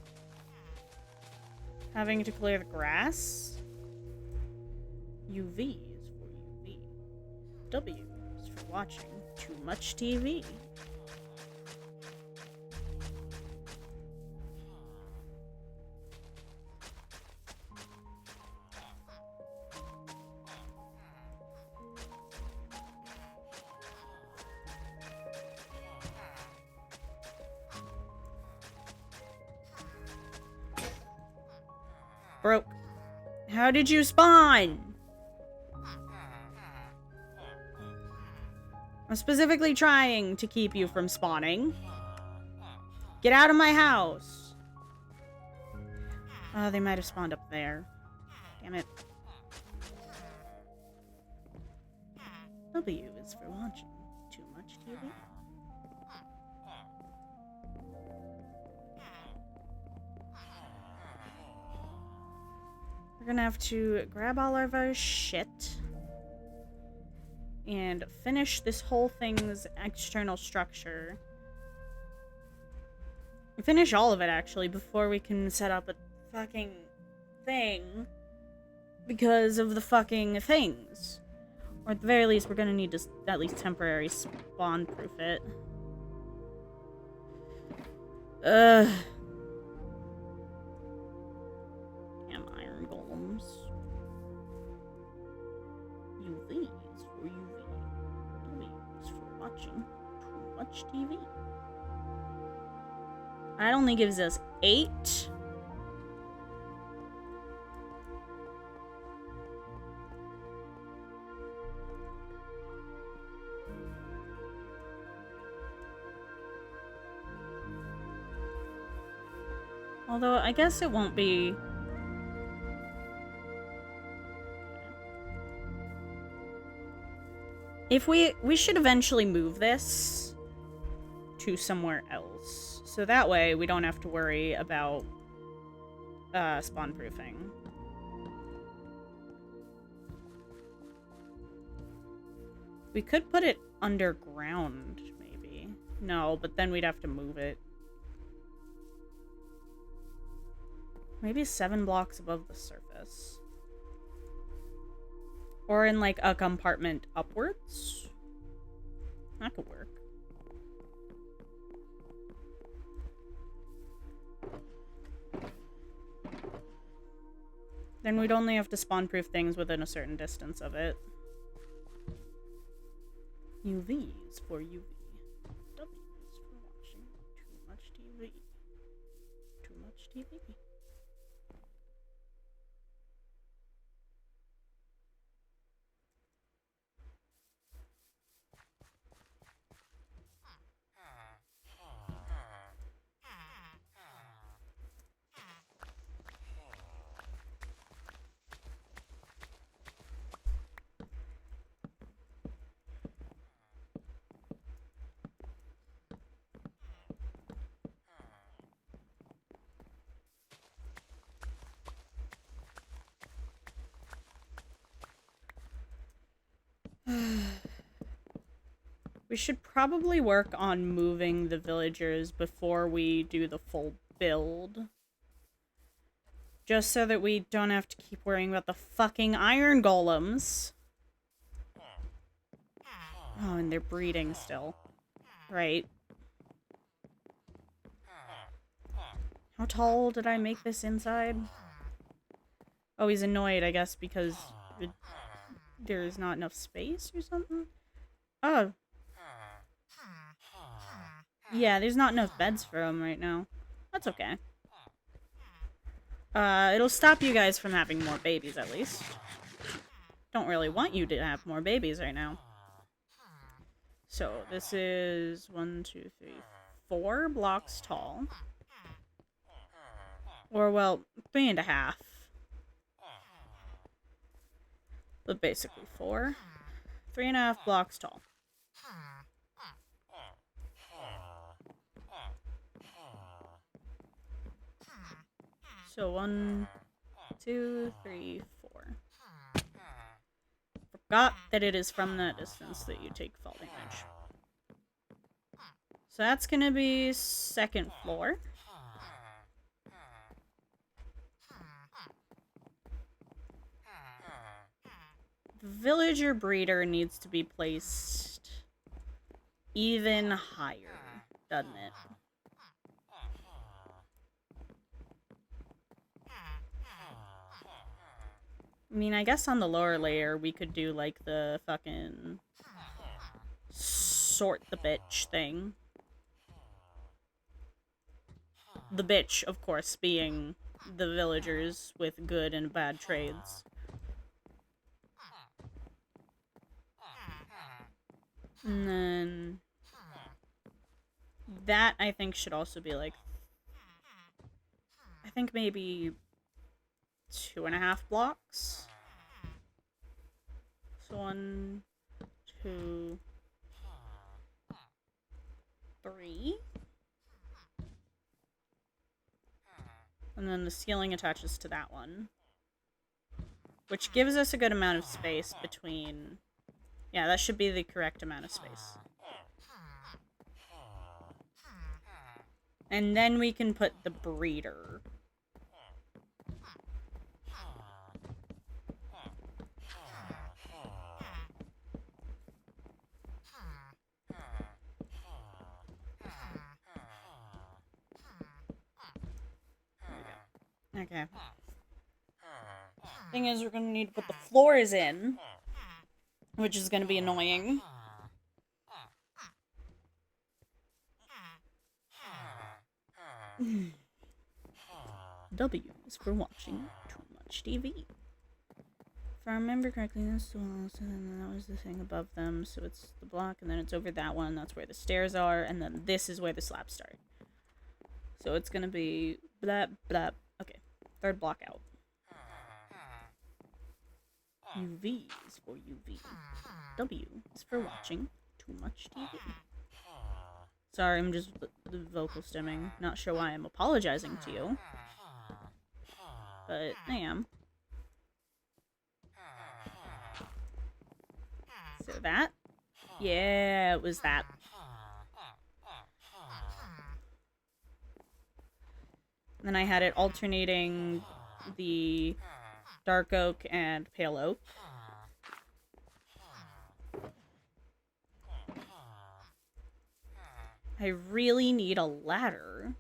having to clear the grass. UV is for UV. W is for watching too much TV. Broke. How did you spawn? I'm specifically trying to keep you from spawning. Get out of my house. Oh, they might have spawned up there. Damn it. W is for watching too much TV. We're gonna have to grab all of our shit and finish this whole thing's external structure. Finish all of it, actually, before we can set up a fucking thing. Because of the fucking things. Or at the very least, we're gonna need to at least temporary spawn-proof it. Ugh. Damn iron golems. UV is for UV. W is for watching too much TV. That only gives us 8. Although, I guess it won't be... If we should eventually move this to somewhere else. So that way, we don't have to worry about spawn-proofing. We could put it underground, maybe. No, but then we'd have to move it. Maybe 7 blocks above the surface. Or in, like, a compartment upwards? That could work. Then we'd only have to spawn-proof things within a certain distance of it. UV is for UV. W is for watching too much TV. Too much TV. We should probably work on moving the villagers before we do the full build. Just so that we don't have to keep worrying about the fucking iron golems. Oh, and they're breeding still. Right. How tall did I make this inside? Oh, he's annoyed, I guess, because there's not enough space or something? Oh. Yeah, there's not enough beds for him right now. That's okay. It'll stop you guys from having more babies, at least. Don't really want you to have more babies right now. So, this is 1, 2, 3, 4 blocks tall. Or, well, 3.5. But basically 4. 3.5 blocks tall. So 1, 2, 3, 4. Forgot that it is from that distance that you take fall damage. So that's gonna be 2nd floor. The villager breeder needs to be placed even higher, doesn't it? I mean, I guess on the lower layer we could do like the fucking sort the bitch thing. The bitch, of course, being the villagers with good and bad trades. And then that, I think, should also be like, I think maybe 2.5 blocks. So 1, 2, 3. And then the ceiling attaches to that one. Which gives us a good amount of space between... Yeah, that should be the correct amount of space. And then we can put the breeder. Okay. Thing is, we're gonna need to put the floors in, which is gonna be annoying. W is for watching too much TV. If I remember correctly, this was, and then that was the thing above them, so it's the block, and then it's over that one, that's where the stairs are, and then this is where the slabs start. So it's gonna be blah, blah. Okay, 3rd block out. UV is for UV. W is for watching too much TV. Sorry, I'm just the vocal stimming. Not sure why I'm apologizing to you. But I am. So that? Yeah, it was that. And then I had it alternating the dark oak and pale oak. I really need a ladder.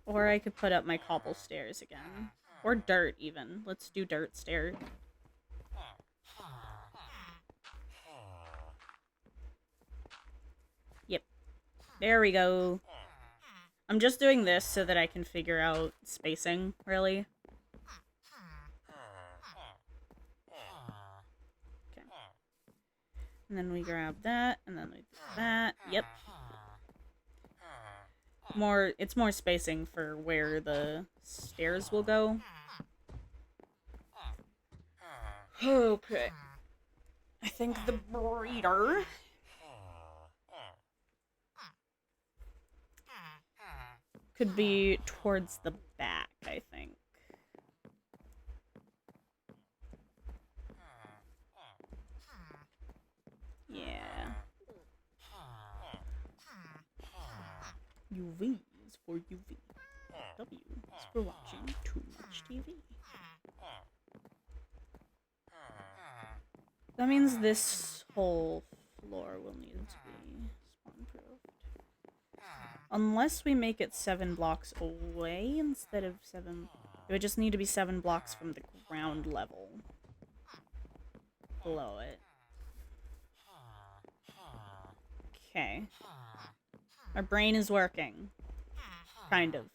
Or I could put up my cobble stairs again. Or dirt, even. Let's do dirt stairs. Yep. There we go. I'm just doing this so that I can figure out spacing, really. Okay. And then we grab that, and then we do that. Yep. It's more spacing for where the stairs will go. Okay. I think the breeder could be towards the back, I think. UV is for UV. W is for watching too much TV. That means this whole floor will need to be spawn-proofed. Unless we make it 7 blocks away instead of 7... It would just need to be 7 blocks from the ground level. Below it. Okay. Our brain is working. Kind of.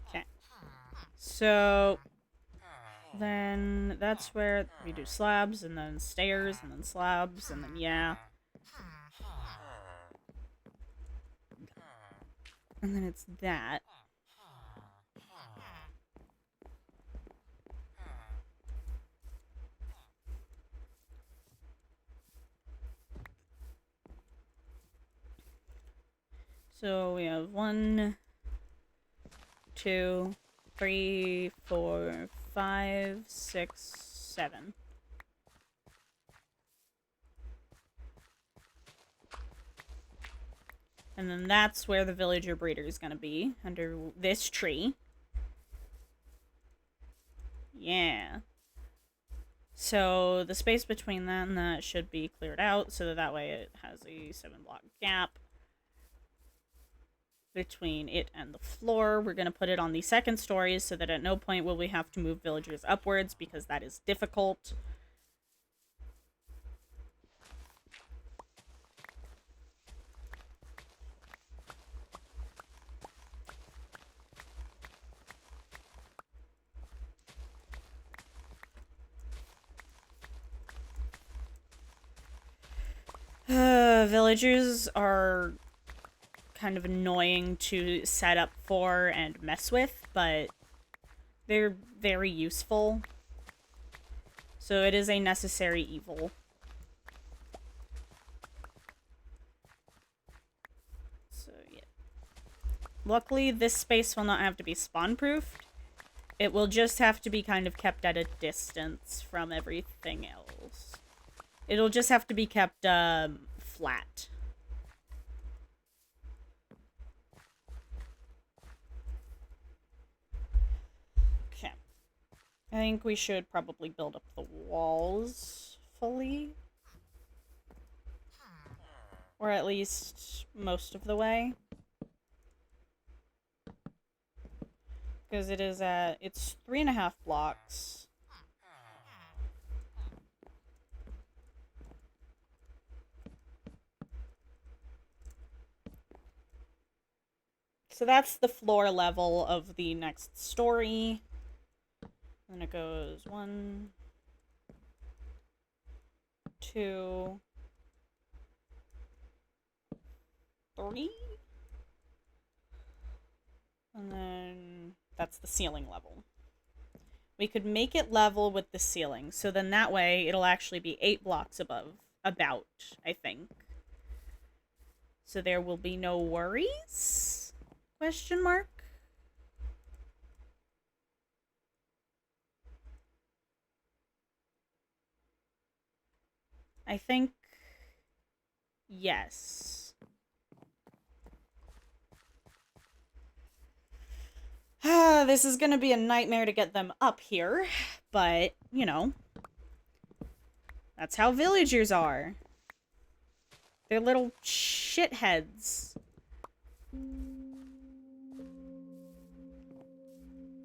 Okay. So... then that's where we do slabs, and then stairs, and then slabs, and then yeah. And then it's that. So we have 1, 2, 3, 4, 5, 6, 7. And then that's where the villager breeder is going to be, under this tree. Yeah. So the space between that and that should be cleared out, so that way it has a 7-block gap between it and the floor. We're going to put it on the second story so that at no point will we have to move villagers upwards, because that is difficult. Villagers are kind of annoying to set up for and mess with, but they're very useful. So it is a necessary evil. So yeah. Luckily, this space will not have to be spawn-proofed. It will just have to be kind of kept at a distance from everything else. It'll just have to be kept, flat. Okay. I think we should probably build up the walls fully. Or at least most of the way. Because it is at... it's 3.5 blocks. So that's the floor level of the next story. And it goes 1, 2, 3. And then that's the ceiling level. We could make it level with the ceiling, so then that way it'll actually be 8 blocks above, about, I think. So there will be no worries? Question mark? I think yes. This is gonna be a nightmare to get them up here, but, you know, that's how villagers are. They're little shitheads.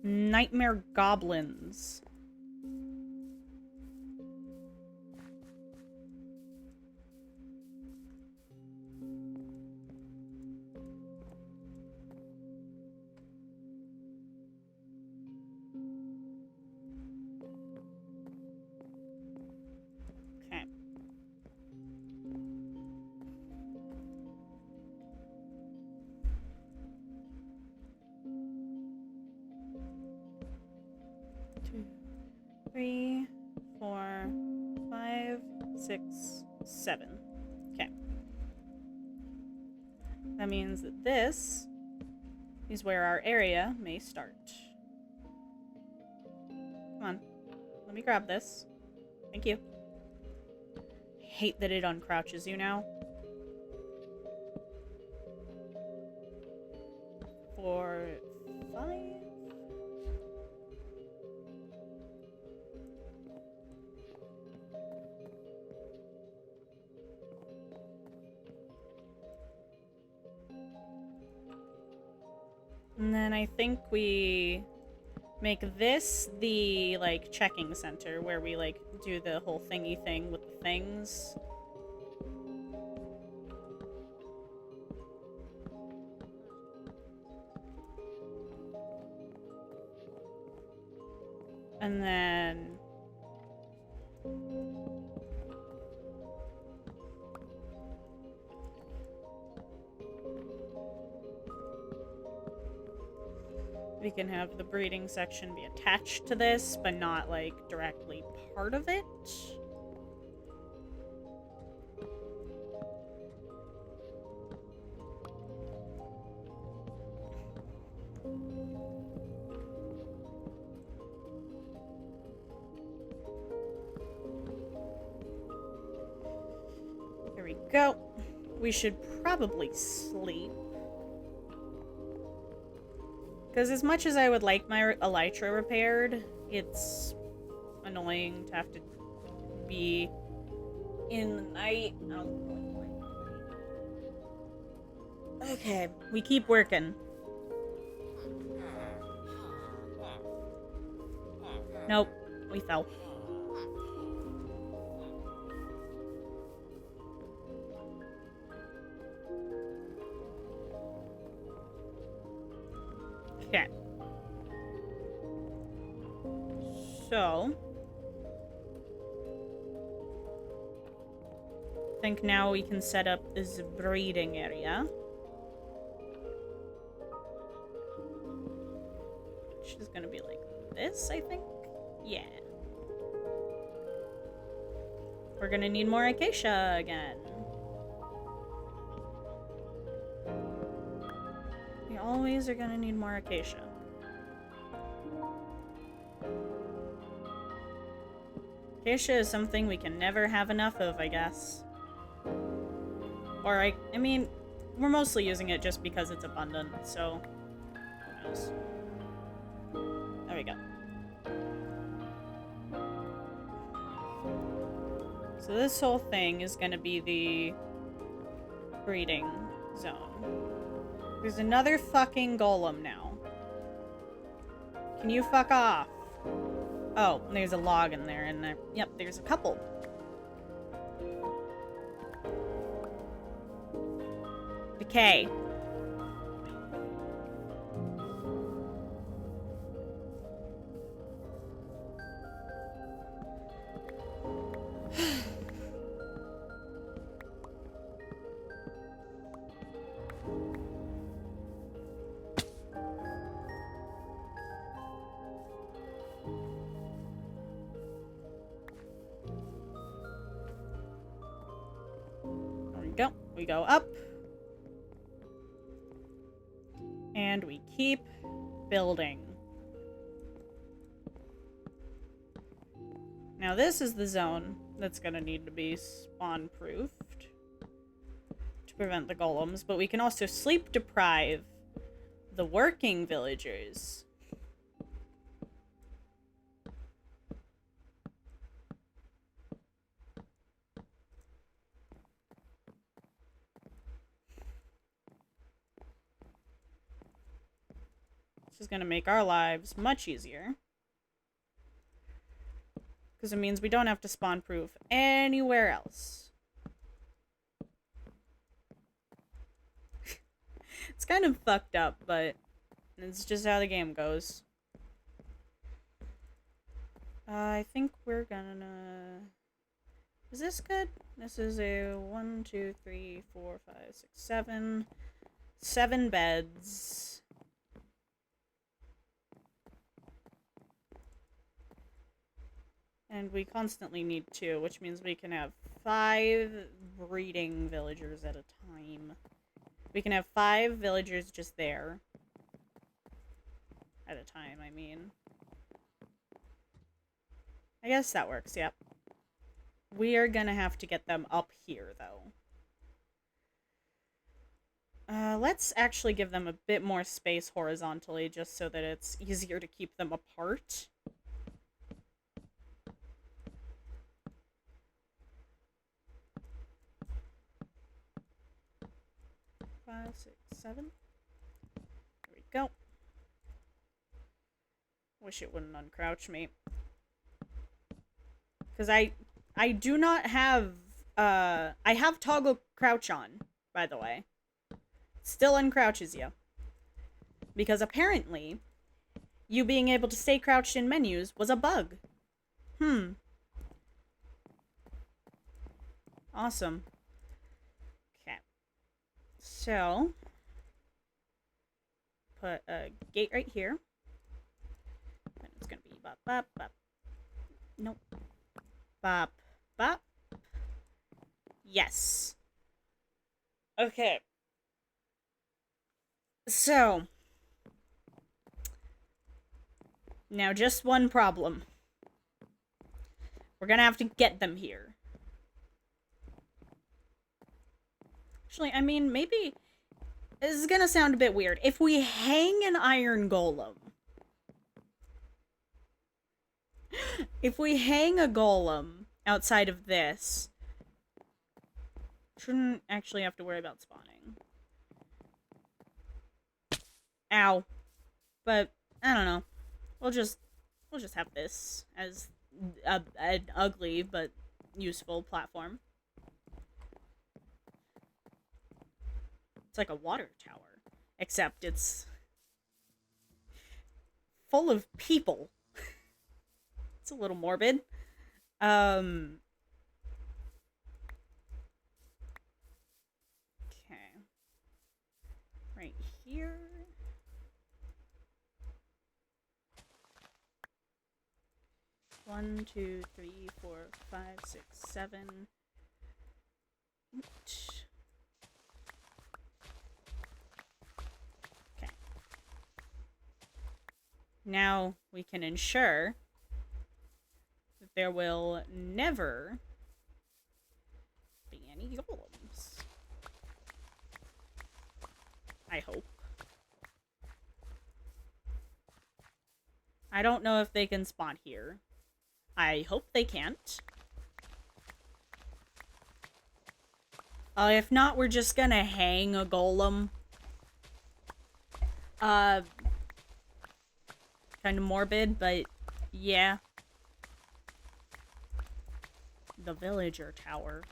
Nightmare goblins. Okay. Two, 3, 4, 5, 6, 7. Okay. That means that this is where our area may start. Come on. Let me grab this. Thank you. I hate that it uncrouches you now. 4, 5. And then I think we make this the, like, checking center where we, like, do the whole thingy thing with the things. And then... we can have the breeding section be attached to this, but not, like, directly part of it. There we go. We should probably sleep. Because as much as I would like my elytra repaired, it's annoying to have to be in the night. Okay, we keep working. Nope, we fell. Okay. So, I think now we can set up this breeding area. Which is gonna be like this, I think? Yeah. We're gonna need more acacia again. We always are gonna need more acacia. Acacia is something we can never have enough of, I guess. Or, I mean, we're mostly using it just because it's abundant, so who knows. There we go. So this whole thing is gonna be the breeding zone. There's another fucking golem now. Can you fuck off? Oh, there's a log in there, and yep, there's a couple. Decay. Go. We go up. And we keep building. Now this is the zone that's gonna need to be spawn-proofed to prevent the golems, but we can also sleep deprive the working villagers. This is going to make our lives much easier. Because it means we don't have to spawn-proof anywhere else. It's kind of fucked up, but it's just how the game goes. I think we're gonna... Is this good? This is a 1, 2, 3, 4, 5, 6, 7. 7 beds. And we constantly need 2, which means we can have 5 breeding villagers at a time. We can have 5 villagers just there. At a time, I mean. I guess that works, yep. We are gonna have to get them up here, though. Let's actually give them a bit more space horizontally, just so that it's easier to keep them apart. 5, 6, 7. There we go. Wish it wouldn't uncrouch me. Because I do not have, I have toggle crouch on, by the way. Still uncrouches you. Because apparently, you being able to stay crouched in menus was a bug. Awesome. Okay. So, put a gate right here. And it's gonna be bop, bop, bop. Nope. Bop, bop. Yes. Okay. So, now just one problem. We're gonna have to get them here. Actually, I mean, maybe... This is gonna sound a bit weird. If we hang an iron golem... If we hang a golem outside of this... Shouldn't actually have to worry about spawning. Ow. But, I don't know. We'll just have this as an ugly but useful platform. It's like a water tower. Except it's full of people. It's a little morbid. Okay. Right here. One, 2, 3, 4, 5, 6, 7. Okay. Now we can ensure that there will never be any golems. I hope. I don't know if they can spawn here. I hope they can't. If not, we're just gonna hang a golem. Kind of morbid, but yeah. The villager tower.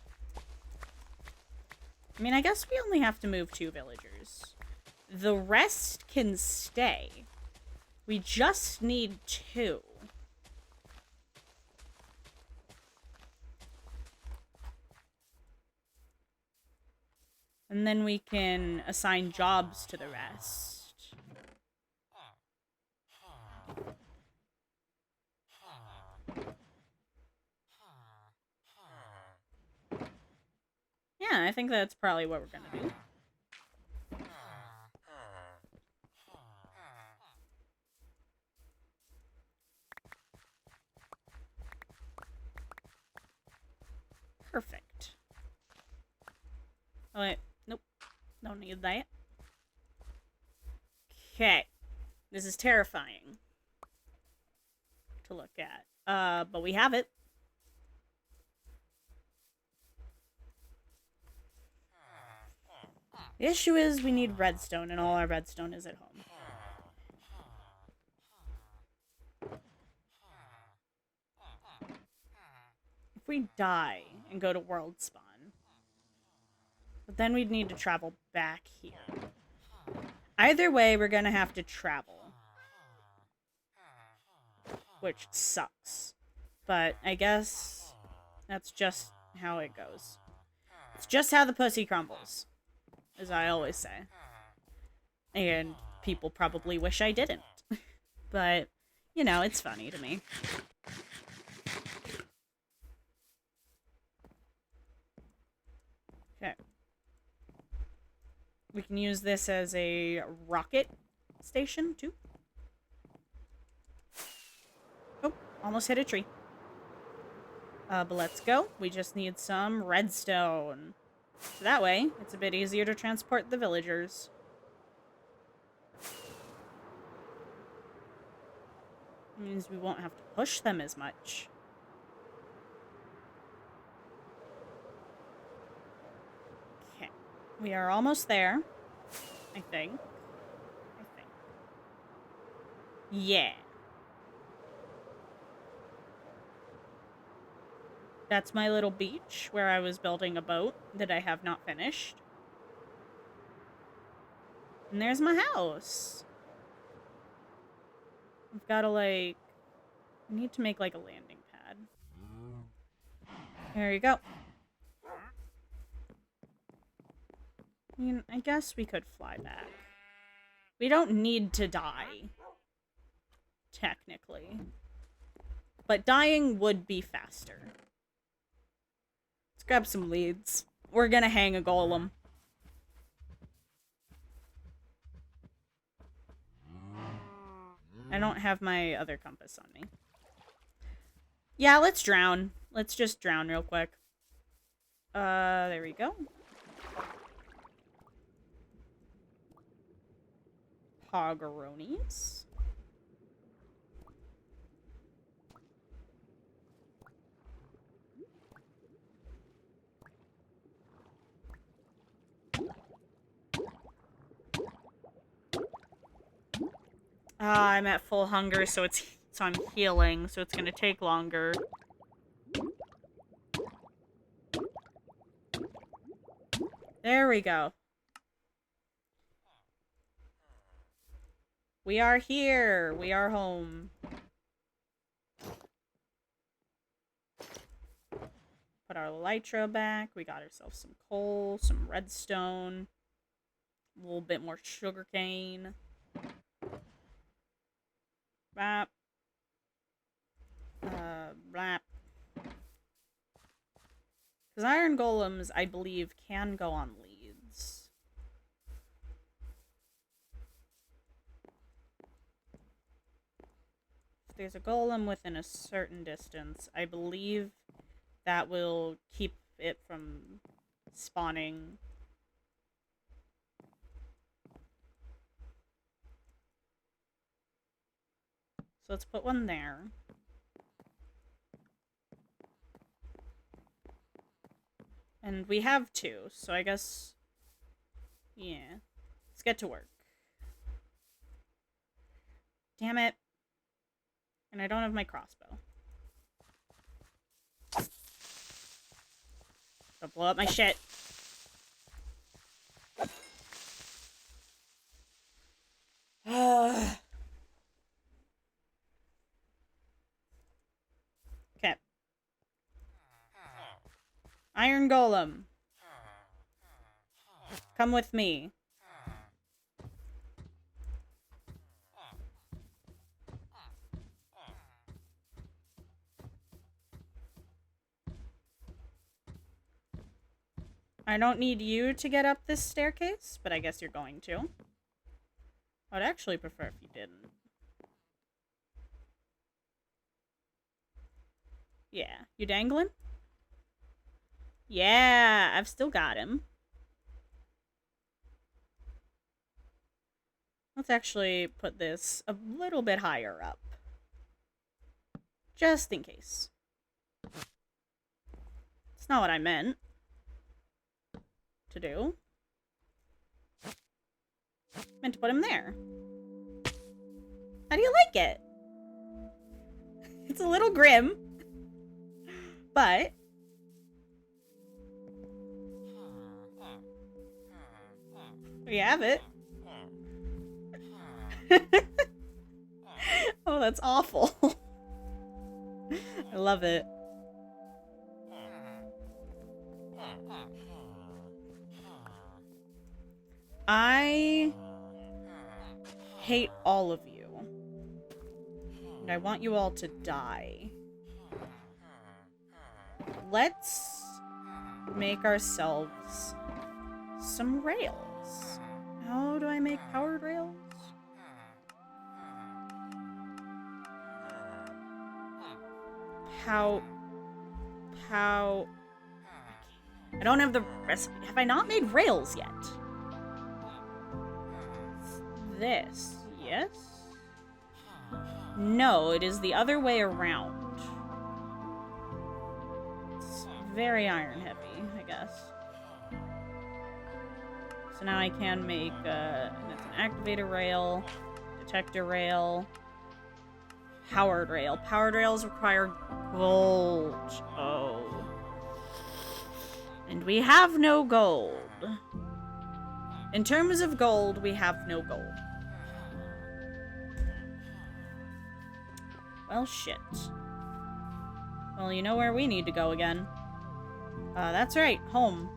I mean, I guess we only have to move 2 villagers. The rest can stay. We just need 2. And then we can assign jobs to the rest. Yeah, I think that's probably what we're gonna do. Perfect. Oh, wait. Nope. Don't need that. Okay. This is terrifying to look at. But we have it. The issue is we need redstone, and all our redstone is at home. If we die and go to world spawn, but then we'd need to travel back here. Either way, we're gonna have to travel. Which sucks. But I guess that's just how it goes. It's just how the pussy crumbles, as I always say. And people probably wish I didn't. But, you know, it's funny to me. We can use this as a rocket station, too. Oh, almost hit a tree. But let's go. We just need some redstone. So that way, it's a bit easier to transport the villagers. It means we won't have to push them as much. Okay. We are almost there. I think. Yeah. That's my little beach where I was building a boat that I have not finished. And there's my house. I've got to, like... I need to make, like, a landing pad. There you go. I mean, I guess we could fly back. We don't need to die. Technically. But dying would be faster. Let's grab some leads. We're gonna hang a golem. I don't have my other compass on me. Yeah, let's drown. Let's just drown real quick. There we go. Pogaronis. I'm at full hunger, so I'm healing, so it's gonna take longer. There we go. We are here. We are home. Put our elytra back. We got ourselves some coal, some redstone, a little bit more sugarcane. Bap. Bap. Because iron golems, I believe, can go on leads. If there's a golem within a certain distance, I believe that will keep it from spawning. So let's put one there. And we have two, so I guess... yeah. Let's get to work. Damn it. And I don't have my crossbow. Don't blow up my shit. Okay. Iron Golem. Come with me. I don't need you to get up this staircase, but I guess you're going to. I'd actually prefer if you didn't. Yeah. You dangling? Yeah, I've still got him. Let's actually put this a little bit higher up. Just in case. It's not what I meant to do. I meant to put him there. How do you like it? It's a little grim, but we have it. Oh, that's awful. I love it. I hate all of you. And I want you all to die. Let's make ourselves some rails. How do I make powered rails? How... I don't have the recipe. Have I not made rails yet? This, yes? No, it is the other way around. It's very iron heavy, I guess. So now I can make, that's an activator rail, detector rail, powered rail. Powered rails require gold. Oh. And we have no gold. In terms of gold, we have no gold. Well, shit. Well, you know where we need to go again. That's right, home.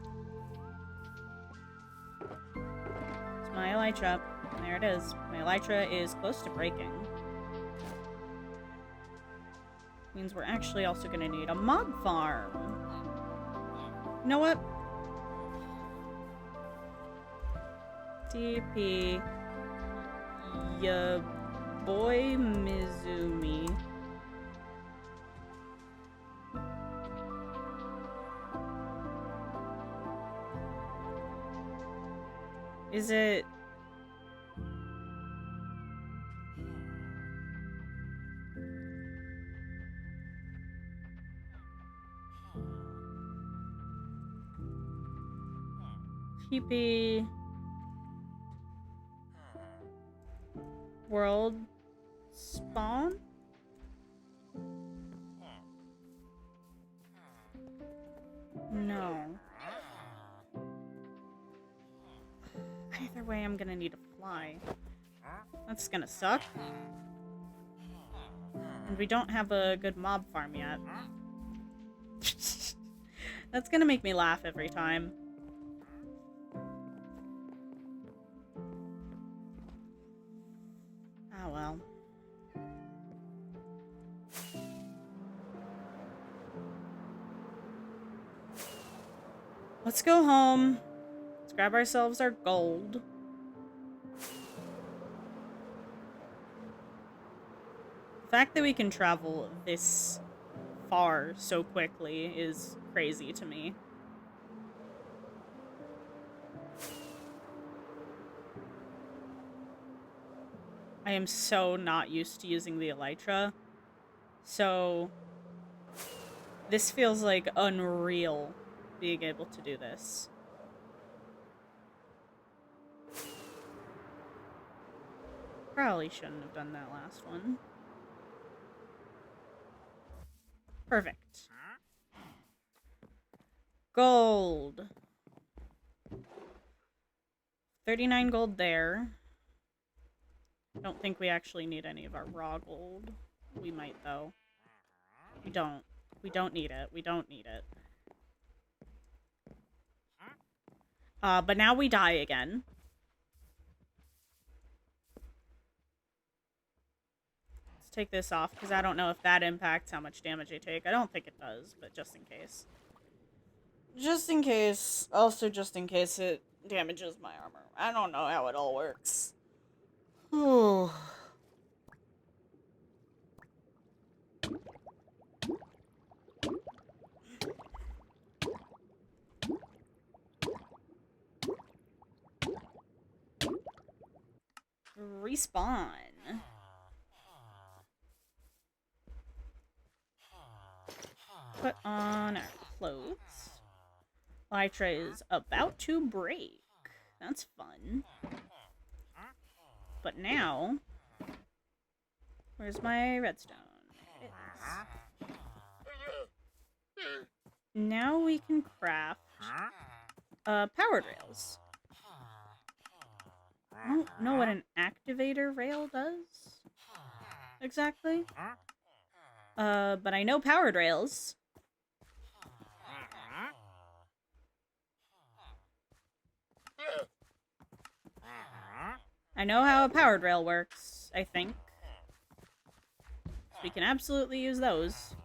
It's my elytra. There it is. My elytra is close to breaking. Means we're actually also gonna need a mob farm. You know what? TP... Ya boy Mizumi. Is it... TP... World spawn? No. Either way, I'm gonna need to fly. That's gonna suck. And we don't have a good mob farm yet. That's gonna make me laugh every time. Oh well. Let's go home. Let's grab ourselves our gold. The fact that we can travel this far so quickly is crazy to me. I am so not used to using the elytra. So this feels like unreal, being able to do this. Probably shouldn't have done that last one. Perfect. Gold. 39 gold there. Don't think we actually need any of our raw gold. We might, though. We don't. We don't need it. We don't need it. But now we die again. Let's take this off, because I don't know if that impacts how much damage I take. I don't think it does, but just in case. Just in case. Also, just in case it damages my armor. I don't know how it all works. Ooh. Respawn. Put on our clothes. Elytra is about to break. That's fun. But now, where's my redstone? It is. Now we can craft powered rails. I don't know what an activator rail does exactly. But I know powered rails. I know how a powered rail works, I think. So we can absolutely use those.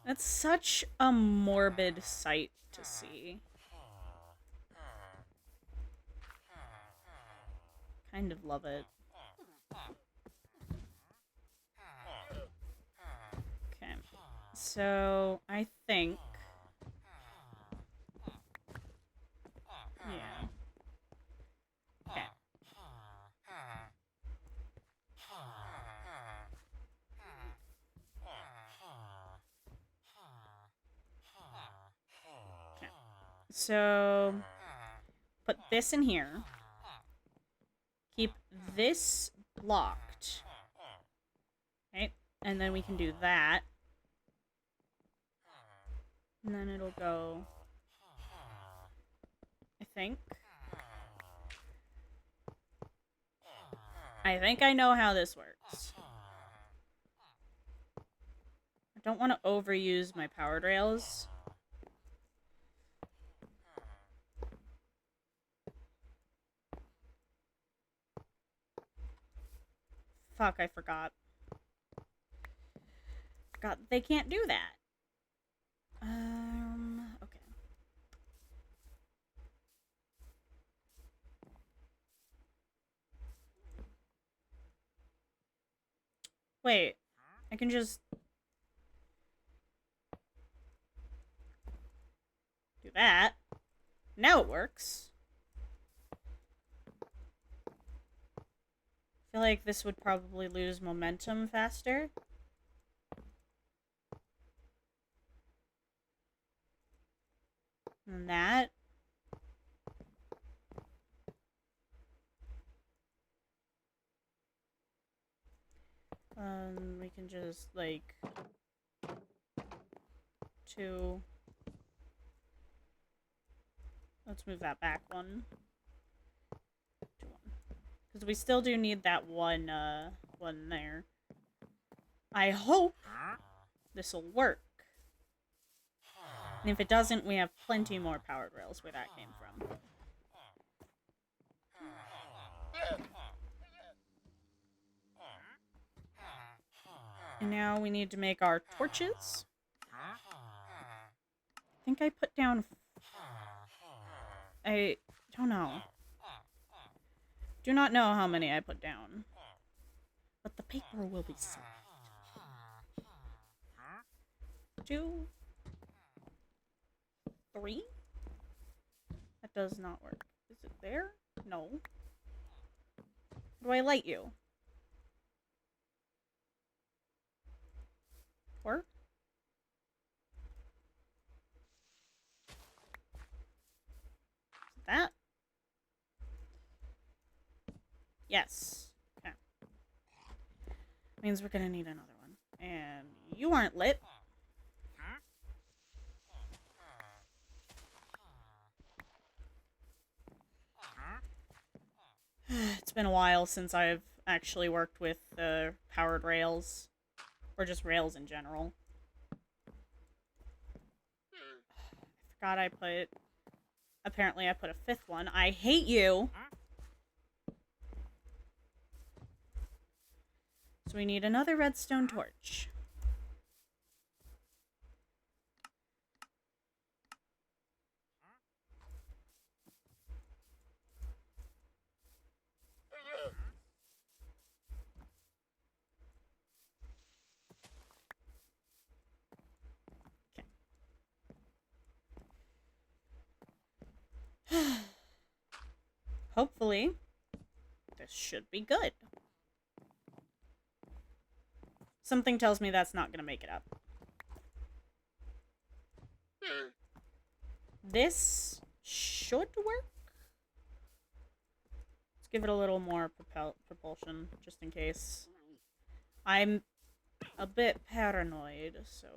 That's such a morbid sight to see. Kind of love it. Okay. So, I think... Yeah. Okay. Okay. So, put this in here. Keep this blocked. Okay. And then we can do that. And then it'll go... I think I know how this works. I don't want to overuse my powered rails. Fuck, I forgot. Forgot they can't do that. Okay. Wait, I can just... do that. Now it works. I feel like this would probably lose momentum faster. Than that. We can just, like... 2... Let's move that back one. 2, 1. Because we still do need that one there. I hope this will work. And if it doesn't, we have plenty more powered rails where that came from. And now we need to make our torches. I think I put down... I don't know. Do not know how many I put down. But the paper will be saved. 2... 3? That does not work. Is it there? No. Do I light you? 4? Is that? Yes. Okay. Means we're gonna need another one. And you aren't lit. It's been a while since I've actually worked with powered rails. Or just rails in general. I forgot I put... Apparently I put a 5th one. I hate you! So we need another redstone torch. Hopefully, this should be good. Something tells me that's not gonna make it up. This should work. Let's give it a little more propulsion, just in case. I'm a bit paranoid, so...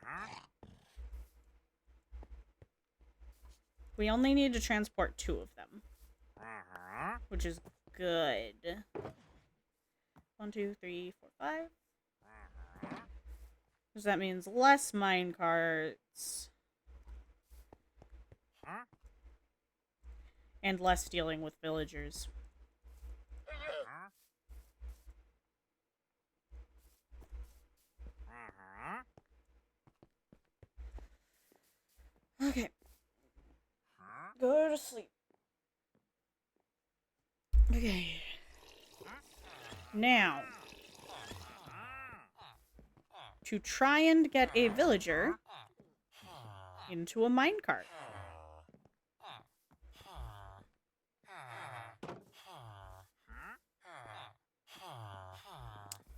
Okay. We only need to transport 2 of them. Which is good. 1, 2, 3, 4, 5. Because that means less minecarts. And less dealing with villagers. Go to sleep. Okay. Now, to try and get a villager into a minecart.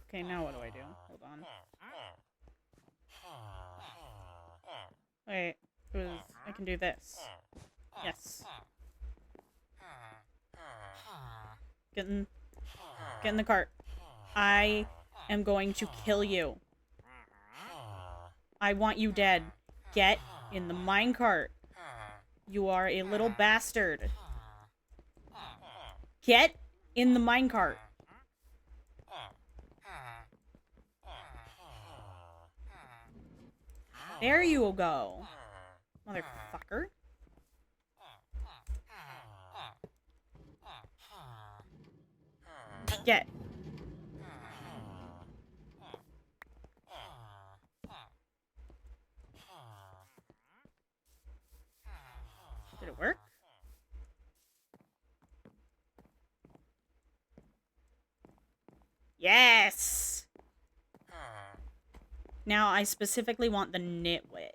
Okay, now what do I do? Hold on. Wait, I can do this. Yes. Get in the cart. I am going to kill you. I want you dead. Get in the minecart. You are a little bastard. Get in the minecart. There you go. Motherfucker. Get. Did it work? Yes! Now I specifically want the nitwit.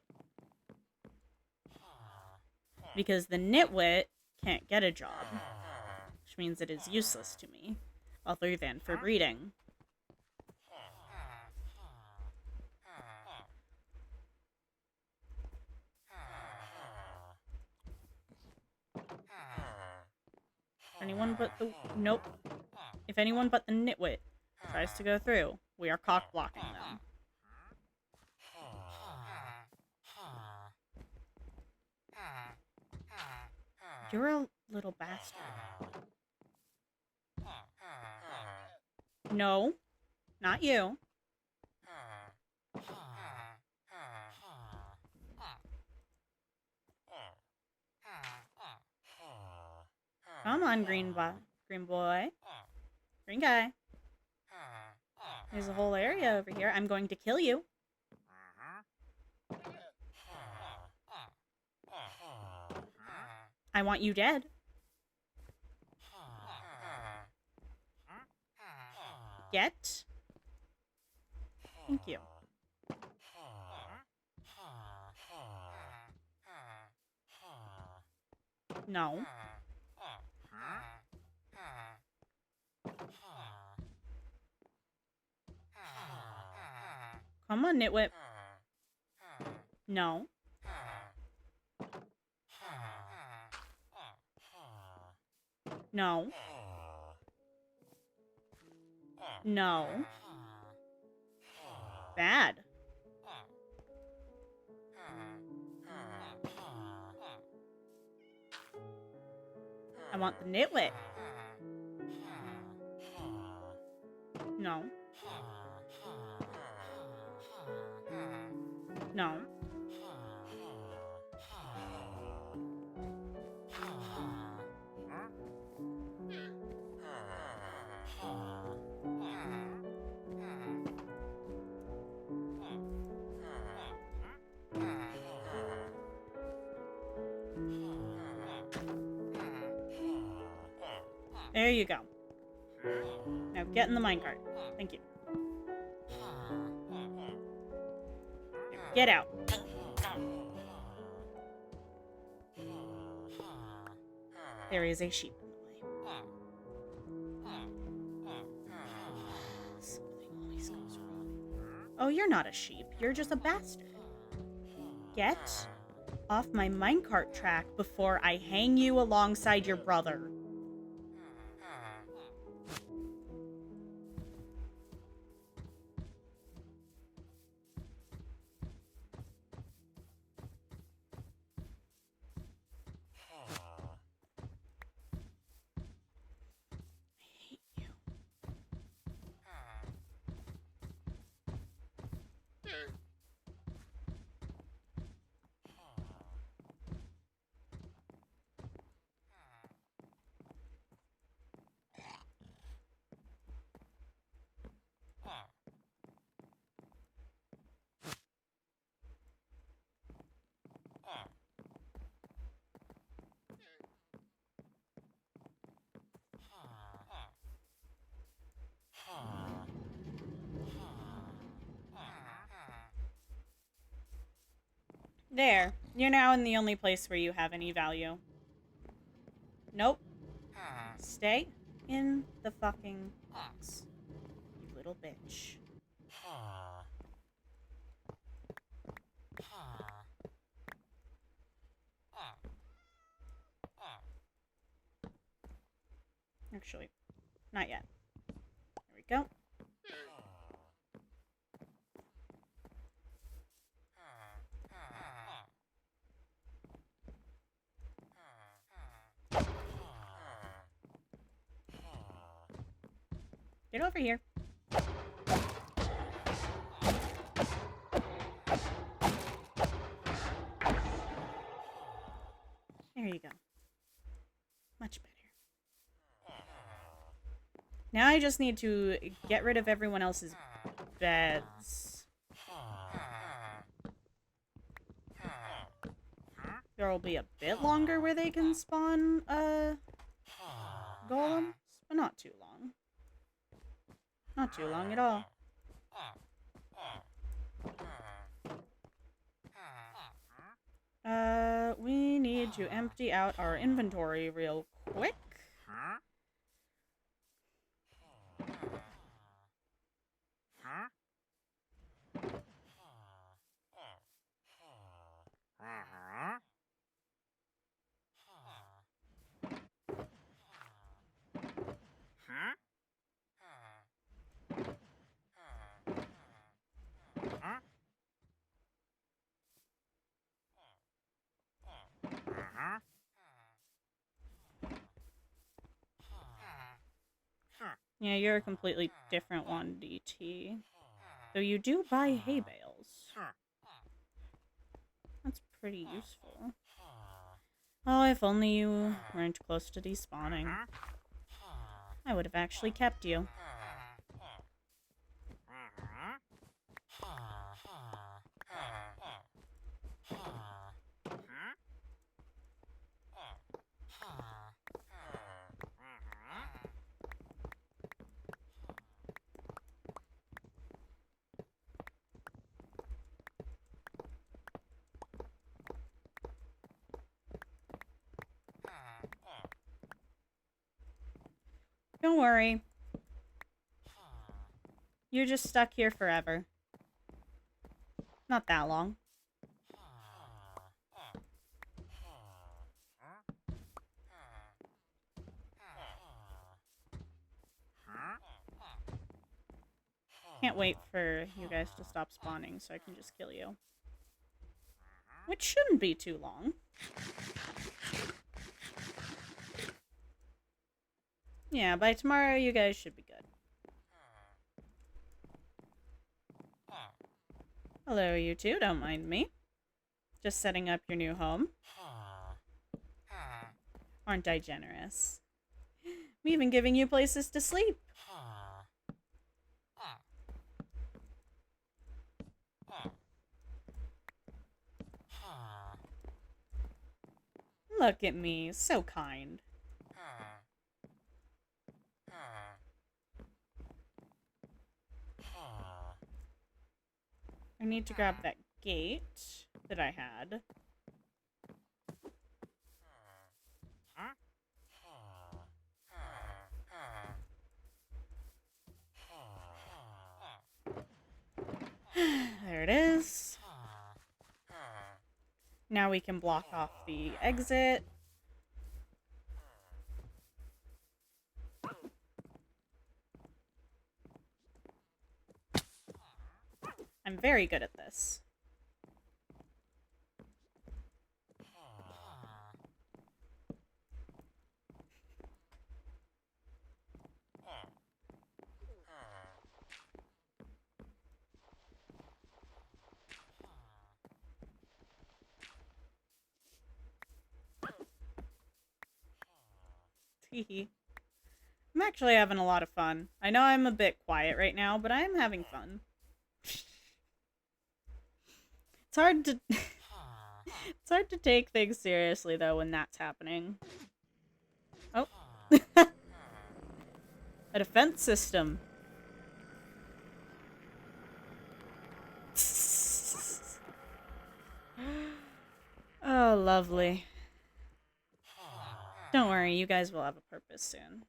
Because the nitwit can't get a job. Which means it is useless to me. Other than for breeding. Anyone but the... Nope. If anyone but the nitwit tries to go through, we are cock-blocking them. You're a little bastard. No. Not you. Come on, green boy. Green boy. Green guy. There's a whole area over here. I'm going to kill you. I want you dead. Get. Thank you. No. Come on, nitwit. No. No. No. Bad. I want the nitwit. No. No. There you go. Now get in the minecart. Thank you. Now get out. There is a sheep in the way. Something always goes wrong. Oh, you're not a sheep. You're just a bastard. Get off my minecart track before I hang you alongside your brother. There. You're now in the only place where you have any value. Nope. Stay in the fucking box. You little bitch. Actually, not yet. There we go. Get over here. There you go. Much better. Now I just need to get rid of everyone else's beds. There'll be a bit longer where they can spawn, golems, but not too long. Not too long at all. We need to empty out our inventory real quick. Yeah, you're a completely different one, DT. Though you do buy hay bales. That's pretty useful. Oh, if only you weren't close to despawning. I would have actually kept you. Don't worry. You're just stuck here forever. Not that long. Can't wait for you guys to stop spawning so I can just kill you. Which shouldn't be too long. Yeah, by tomorrow you guys should be good. Hello, you two. Don't mind me. Just setting up your new home. Aren't I generous? I'm even giving you places to sleep. Look at me. So kind. I need to grab that gate that I had. There it is. Now we can block off the exit. I'm very good at this. I'm actually having a lot of fun. I know I'm a bit quiet right now, but I am having fun. It's hard to it's hard to take things seriously though when that's happening. Oh. A defense system. Lovely. Don't worry, you guys will have a purpose soon.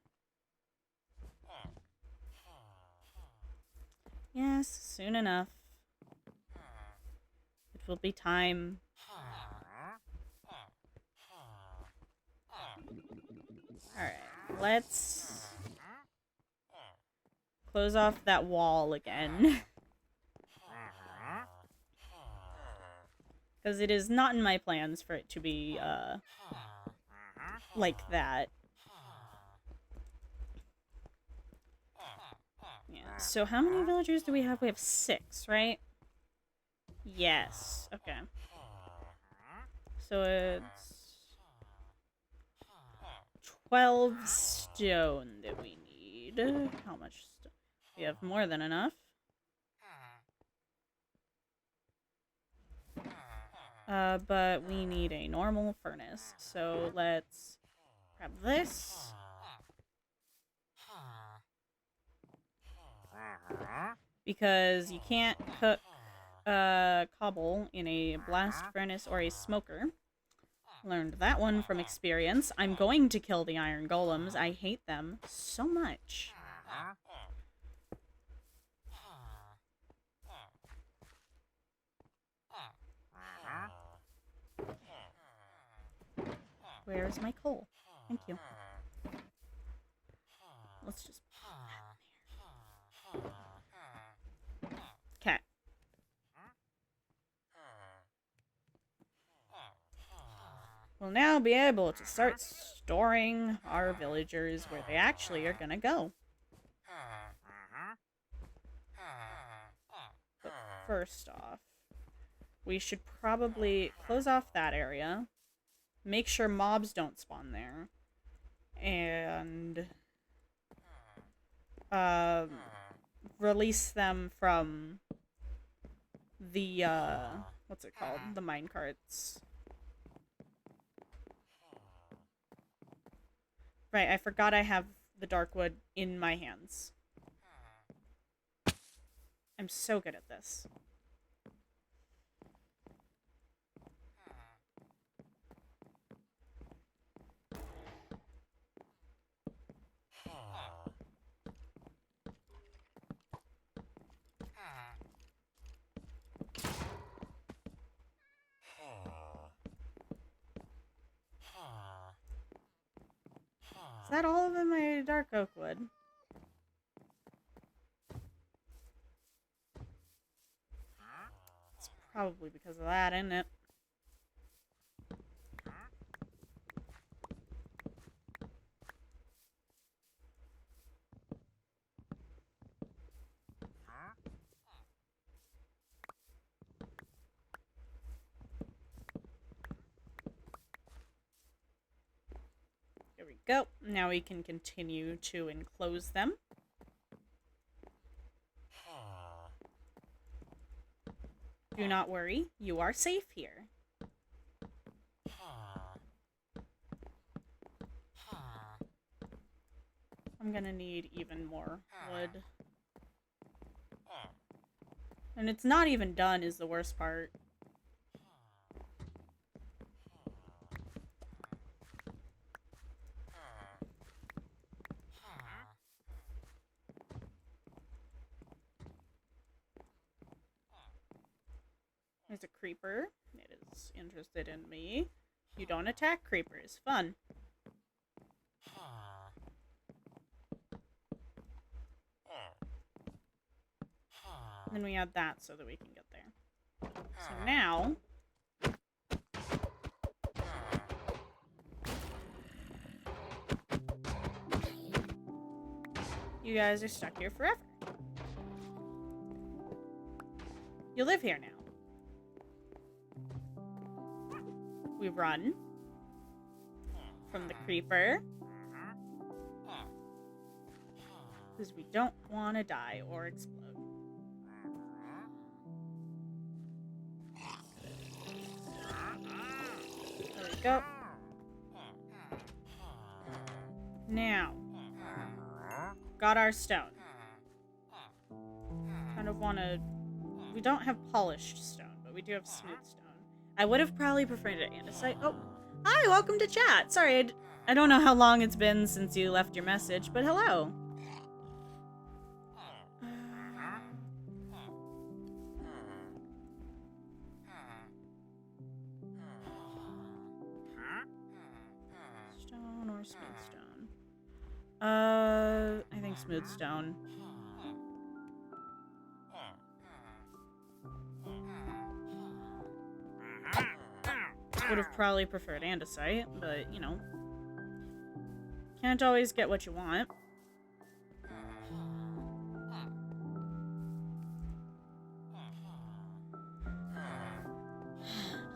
Yes, soon enough. It will be time. Alright, let's close off that wall again. Because it is not in my plans for it to be, like that. Yeah, so how many villagers do we have? We have 6, right? Yes, okay. So it's 12 stone that we need. How much stone? We have more than enough. But we need a normal furnace. So let's grab this. Because you can't cook cobble in a blast furnace or a smoker. Learned that one from experience. I'm going to kill the iron golems. I hate them so much. Where is my coal? Thank you. Let's just put that there. Okay. We'll now be able to start storing our villagers where they actually are gonna go. But first off, we should probably close off that area. Make sure mobs don't spawn there. And release them from the what's it called? The minecarts. Right, I forgot I have the Darkwood in my hands. I'm so good at this. Is that all of my dark oak wood? It's probably because of that, isn't it? There we go. Now we can continue to enclose them. Do not worry, you are safe here. I'm gonna need even more wood. And it's not even done is the worst part. There's a creeper. It is interested in me. You don't attack creepers. Fun. And then we add that so that we can get there. So now... you guys are stuck here forever. You live here now. We run from the creeper because we don't want to die or explode. There we go. Now, got our stone. Kind of want to... we don't have polished stone, but we do have smooth stone. I would have probably preferred it andesite. Oh, hi, welcome to chat. Sorry, I don't know how long it's been since you left your message, but hello. Stone or smooth stone? I think smooth stone. Would have probably preferred andesite, but, you know. Can't always get what you want.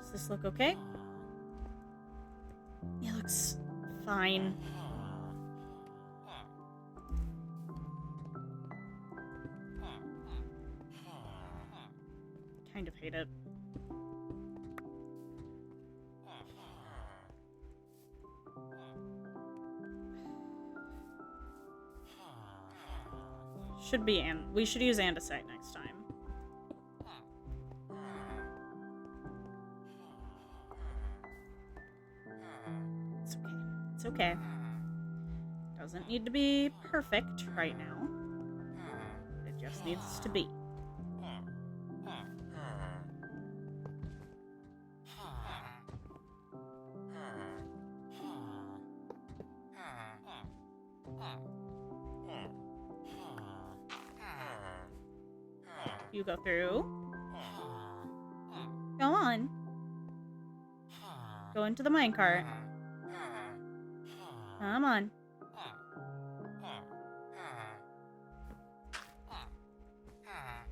Does this look okay? It looks fine. Kind of hate it. Should be, and we should use andesite next time. It's okay. It's okay. Doesn't need to be perfect right now. It just needs to be. You go through. Go on. Go into the minecart. Come on.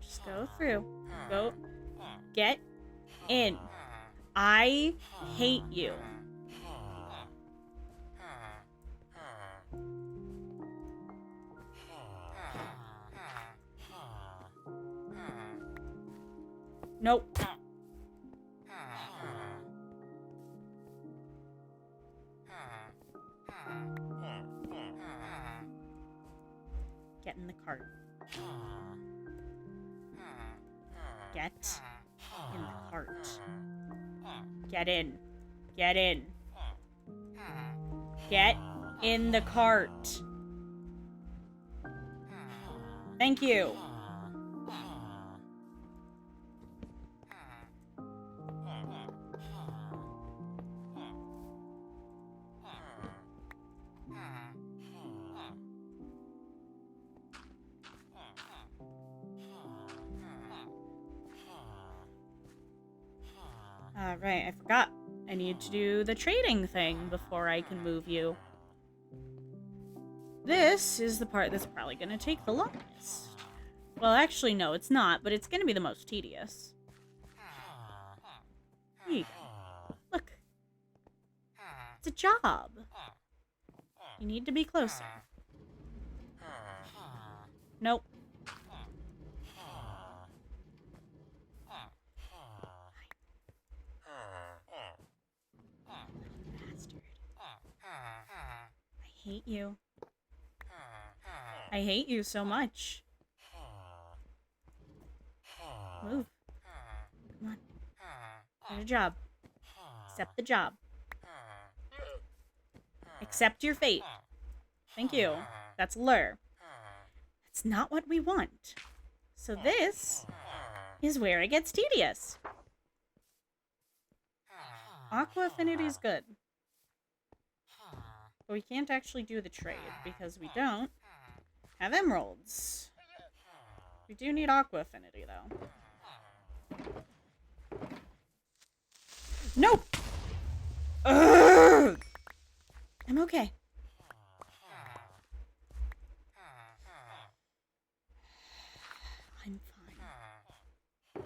Just go through. Go. Get in. I hate you. Nope. Get in the cart. Get in the cart. Get in. Get in. Get in the cart. Thank you. Right, I forgot. I need to do the trading thing before I can move you. This is the part that's probably going to take the longest. Well, actually, no, it's not, but it's going to be the most tedious. Here you go. Look. It's a job. You need to be closer. Nope. Bastard. I hate you. I hate you so much. Move. Come on. Get a job. Accept the job. Accept your fate. Thank you. That's lure. That's not what we want. So this is where it gets tedious. Aqua affinity is good. But we can't actually do the trade because we don't have emeralds. We do need aqua affinity, though. No! Ugh! I'm okay. I'm fine.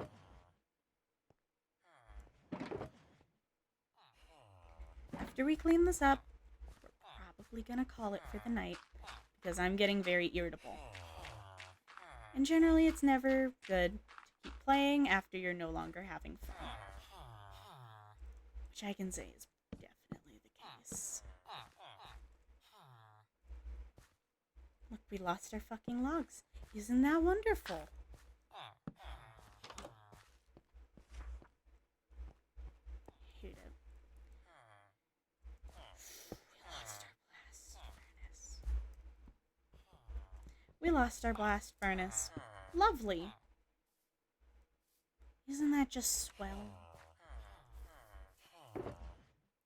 After we clean this up, we're probably gonna call it for the night, because I'm getting very irritable. And generally, it's never good to keep playing after you're no longer having fun. Which I can say is definitely the case. Look, we lost our fucking logs. Isn't that wonderful? We lost our blast furnace. Lovely. Isn't that just swell?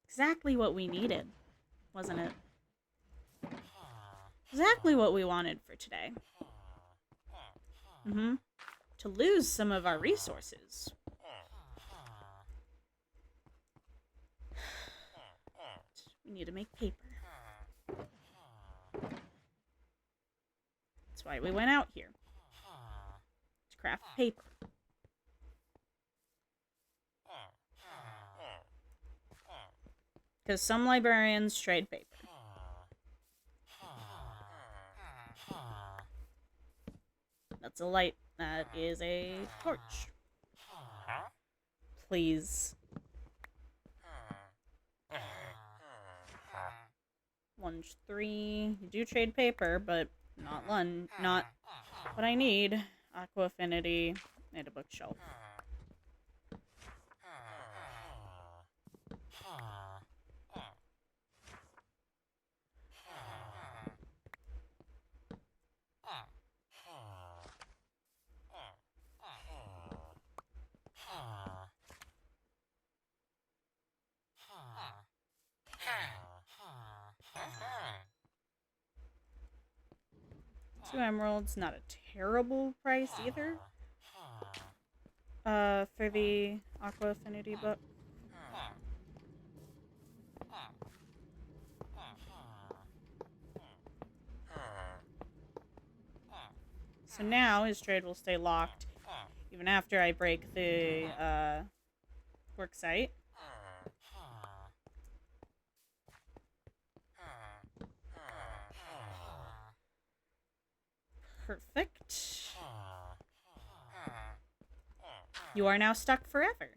Exactly what we needed, wasn't it? Exactly what we wanted for today. To lose some of our resources. We need to make paper. That's why we went out here. To craft paper. Because some librarians trade paper. That's a light. That is a torch. Please. Lunge 3. You do trade paper, but not not what I need. Aqua Affinity. And a bookshelf. Two emeralds, not a terrible price either. For the Aqua Affinity book. So now his trade will stay locked even after I break the work site. Perfect. You are now stuck forever.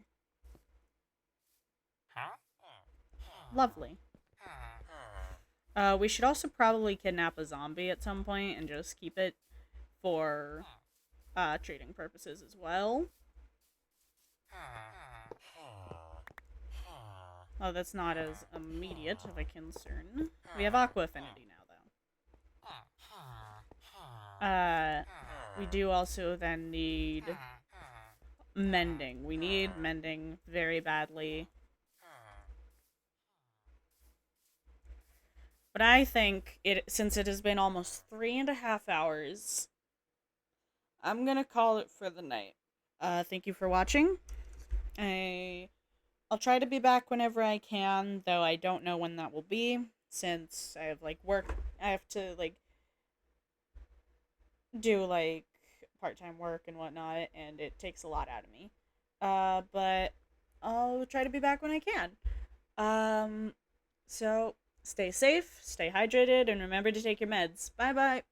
Lovely. We should also probably kidnap a zombie at some point and just keep it for trading purposes as well. Oh, that's not as immediate of a concern. We have Aqua Affinity now, though. We do also then need mending. We need mending very badly. But I think, since it has been almost 3.5 hours, I'm gonna call it for the night. Thank you for watching. I'll try to be back whenever I can, though I don't know when that will be, since I have, work. I have to, do, part-time work and whatnot, and it takes a lot out of me. But I'll try to be back when I can. So stay safe, stay hydrated, and remember to take your meds. Bye-bye.